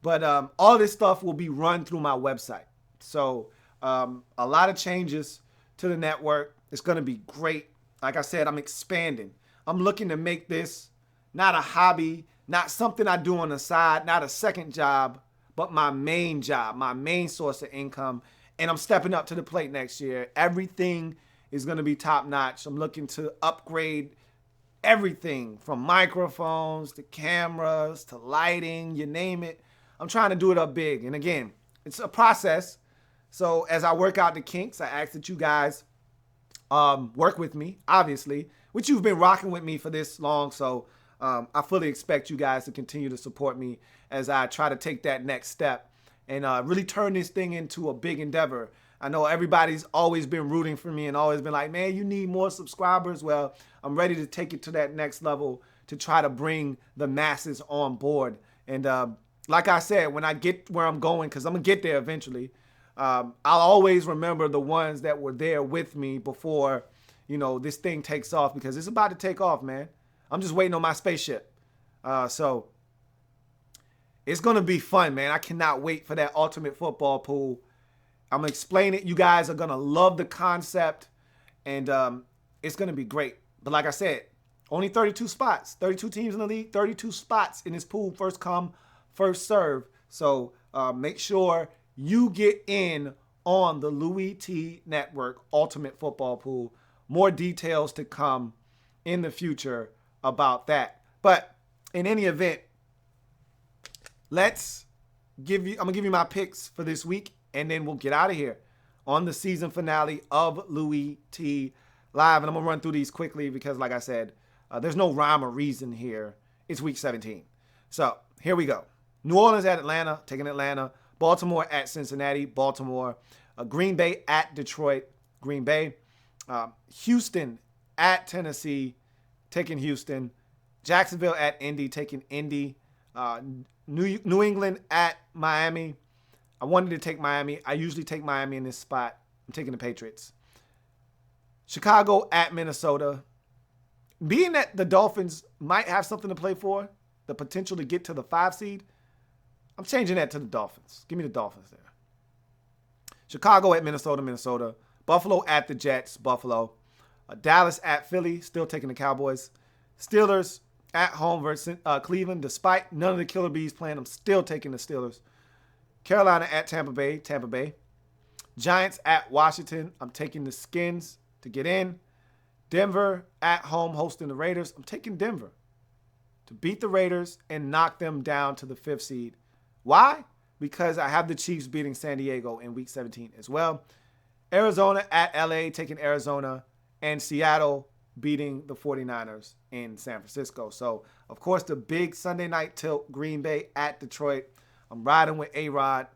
But all this stuff will be run through my website. So a lot of changes to the network. It's going to be great. Like I said, I'm expanding. I'm looking to make this not a hobby, not something I do on the side, not a second job, but my main job, my main source of income. And I'm stepping up to the plate next year. Everything is going to be top notch. I'm looking to upgrade everything from microphones to cameras to lighting, you name it. I'm trying to do it up big. And again, it's a process. So as I work out the kinks, I ask that you guys work with me, obviously, which you've been rocking with me for this long. So I fully expect you guys to continue to support me as I try to take that next step and really turn this thing into a big endeavor. I know everybody's always been rooting for me and always been like, man, you need more subscribers. Well, I'm ready to take it to that next level to try to bring the masses on board. And like I said, when I get where I'm going, because I'm going to get there eventually, I'll always remember the ones that were there with me before, this thing takes off, because it's about to take off, man. I'm just waiting on my spaceship. So it's going to be fun, man. I cannot wait for that ultimate football pool. I'm going to explain it. You guys are going to love the concept, and it's going to be great. But like I said, only 32 spots, 32 teams in the league, 32 spots in this pool, first come, first serve. So make sure you get in on the Louie Tee Network Ultimate Football Pool. More details to come in the future about that. But in any event, I'm going to give you my picks for this week, and then we'll get out of here on the season finale of Louie Tee Live. And I'm going to run through these quickly because, like I said, there's no rhyme or reason here. It's week 17. So here we go. New Orleans at Atlanta, taking Atlanta. Baltimore at Cincinnati, Baltimore. Green Bay at Detroit, Green Bay. Houston at Tennessee, taking Houston. Jacksonville at Indy, taking Indy. New England at Miami. I wanted to take Miami. I usually take Miami in this spot. I'm taking the Patriots. Chicago at Minnesota. Being that the Dolphins might have something to play for, the potential to get to the 5 seed, I'm changing that to the Dolphins. Give me the Dolphins there. Chicago at Minnesota, Minnesota. Buffalo at the Jets, Buffalo. Dallas at Philly, still taking the Cowboys. Steelers at home versus Cleveland. Despite none of the Killer Bees playing, I'm still taking the Steelers. Carolina at Tampa Bay, Tampa Bay. Giants at Washington. I'm taking the Skins to get in. Denver at home hosting the Raiders. I'm taking Denver to beat the Raiders and knock them down to the 5th seed. Why? Because I have the Chiefs beating San Diego in week 17 as well. Arizona at L.A. taking Arizona. And Seattle beating the 49ers in San Francisco. So, of course, the big Sunday night tilt, Green Bay at Detroit. I'm riding with A-Rod.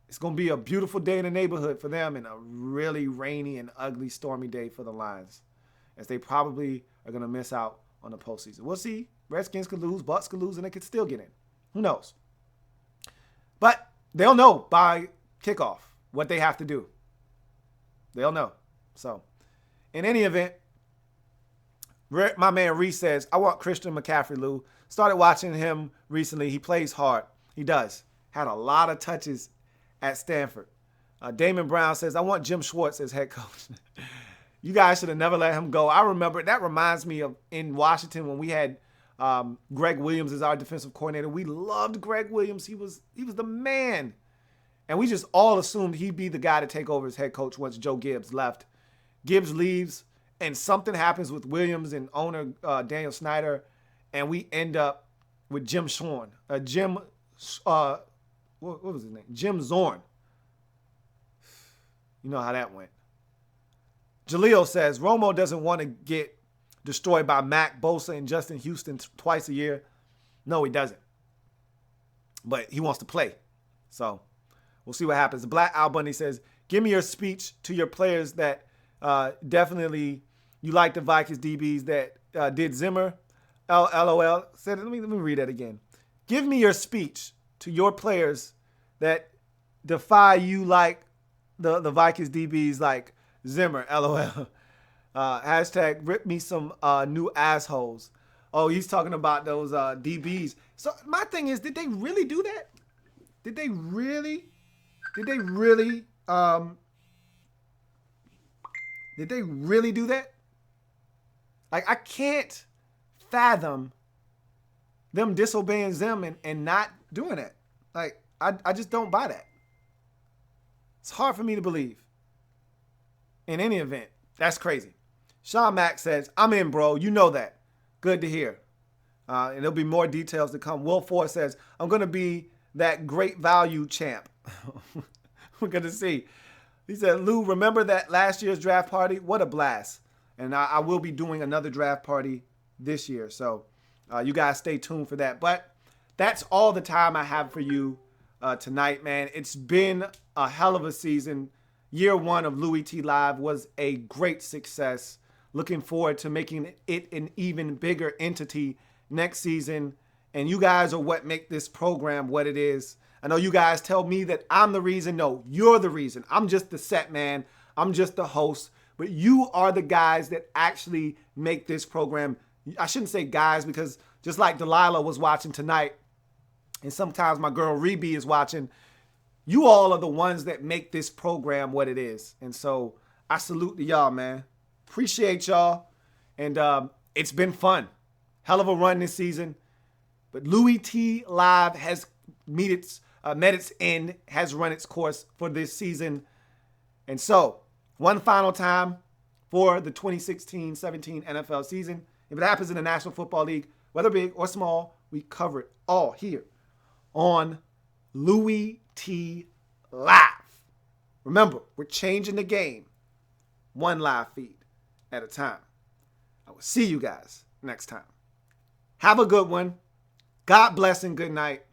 It's going to be a beautiful day in the neighborhood for them and a really rainy and ugly, stormy day for the Lions, as they probably are going to miss out on the postseason. We'll see. Redskins could lose, Bucks could lose, and they could still get in. Who knows? But they'll know by kickoff what they have to do. They'll know. So, in any event, my man Reese says, I want Christian McCaffrey, Lou. Started watching him recently. He plays hard. He does. Had a lot of touches at Stanford. Damon Brown says, I want Jim Schwartz as head coach. You guys should have never let him go. I remember, that reminds me of in Washington when we had Greg Williams as our defensive coordinator. We loved Greg Williams. He was the man. And we just all assumed he'd be the guy to take over as head coach once Joe Gibbs left. Gibbs leaves, and something happens with Williams and owner Daniel Snyder, and we end up with Jim Zorn. What was his name? Jim Zorn. You know how that went. Jaleel says, Romo doesn't want to get destroyed by Mac, Bosa, and Justin Houston twice a year. No, he doesn't. But he wants to play. So we'll see what happens. Black Al Bundy says, give me your speech to your players that definitely you like the Vikings DBs that did Zimmer. LOL. Said, let me read that again. Give me your speech to your players that defy you like the Vikings DBs like Zimmer. LOL. Hashtag rip me some new assholes. Oh, he's talking about those DBs. So my thing is, did they really do that? Did they really do that? Like, I can't fathom them disobeying Zim and not doing it. Like, I just don't buy that. It's hard for me to believe. In any event, that's crazy. Sean Mack says, I'm in, bro. You know that. Good to hear. And there'll be more details to come. Will Ford says, I'm going to be that great value champ. We're going to see. He said, Lou, remember that last year's draft party? What a blast. And I will be doing another draft party this year. So you guys stay tuned for that. But that's all the time I have for you tonight, man. It's been a hell of a season. Year one of Louie Tee Live was a great success. Looking forward to making it an even bigger entity next season. And you guys are what make this program what it is. I know you guys tell me that I'm the reason. No, you're the reason. I'm just the set man. I'm just the host. But you are the guys that actually make this program. I shouldn't say guys, because just like Delilah was watching tonight, and sometimes my girl Rebe is watching, you all are the ones that make this program what it is. And so I salute to y'all, man. Appreciate y'all. And it's been fun. Hell of a run this season. But Louie Tee Live has met its end, has run its course for this season. And so, one final time for the 2016-17 NFL season. If it happens in the National Football League, whether big or small, we cover it all here on Louie Tee Live. Remember, we're changing the game one live feed at a time. I will see you guys next time. Have a good one. God bless and good night.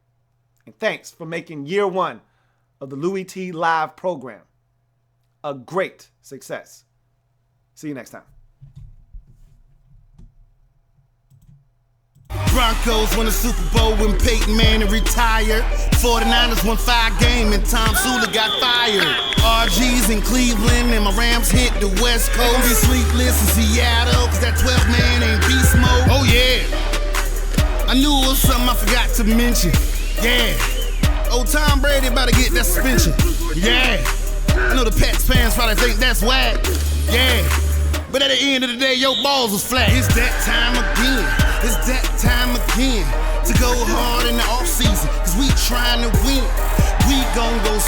And thanks for making year one of the Louie Tee Live program a great success. See you next time. Broncos won the Super Bowl when Peyton Manning retired. 49ers won 5 games and Tom Sula got fired. RG's in Cleveland and my Rams hit the West Coast. Be sleepless in Seattle cause that 12-man ain't beast mode. Oh yeah, I knew it was something I forgot to mention. Yeah, old Tom Brady about to get that suspension. Yeah, I know the Pats fans probably think that's whack. Yeah, but at the end of the day, your balls was flat. It's that time again. It's that time again to go hard in the offseason, cause we trying to win. We gon' go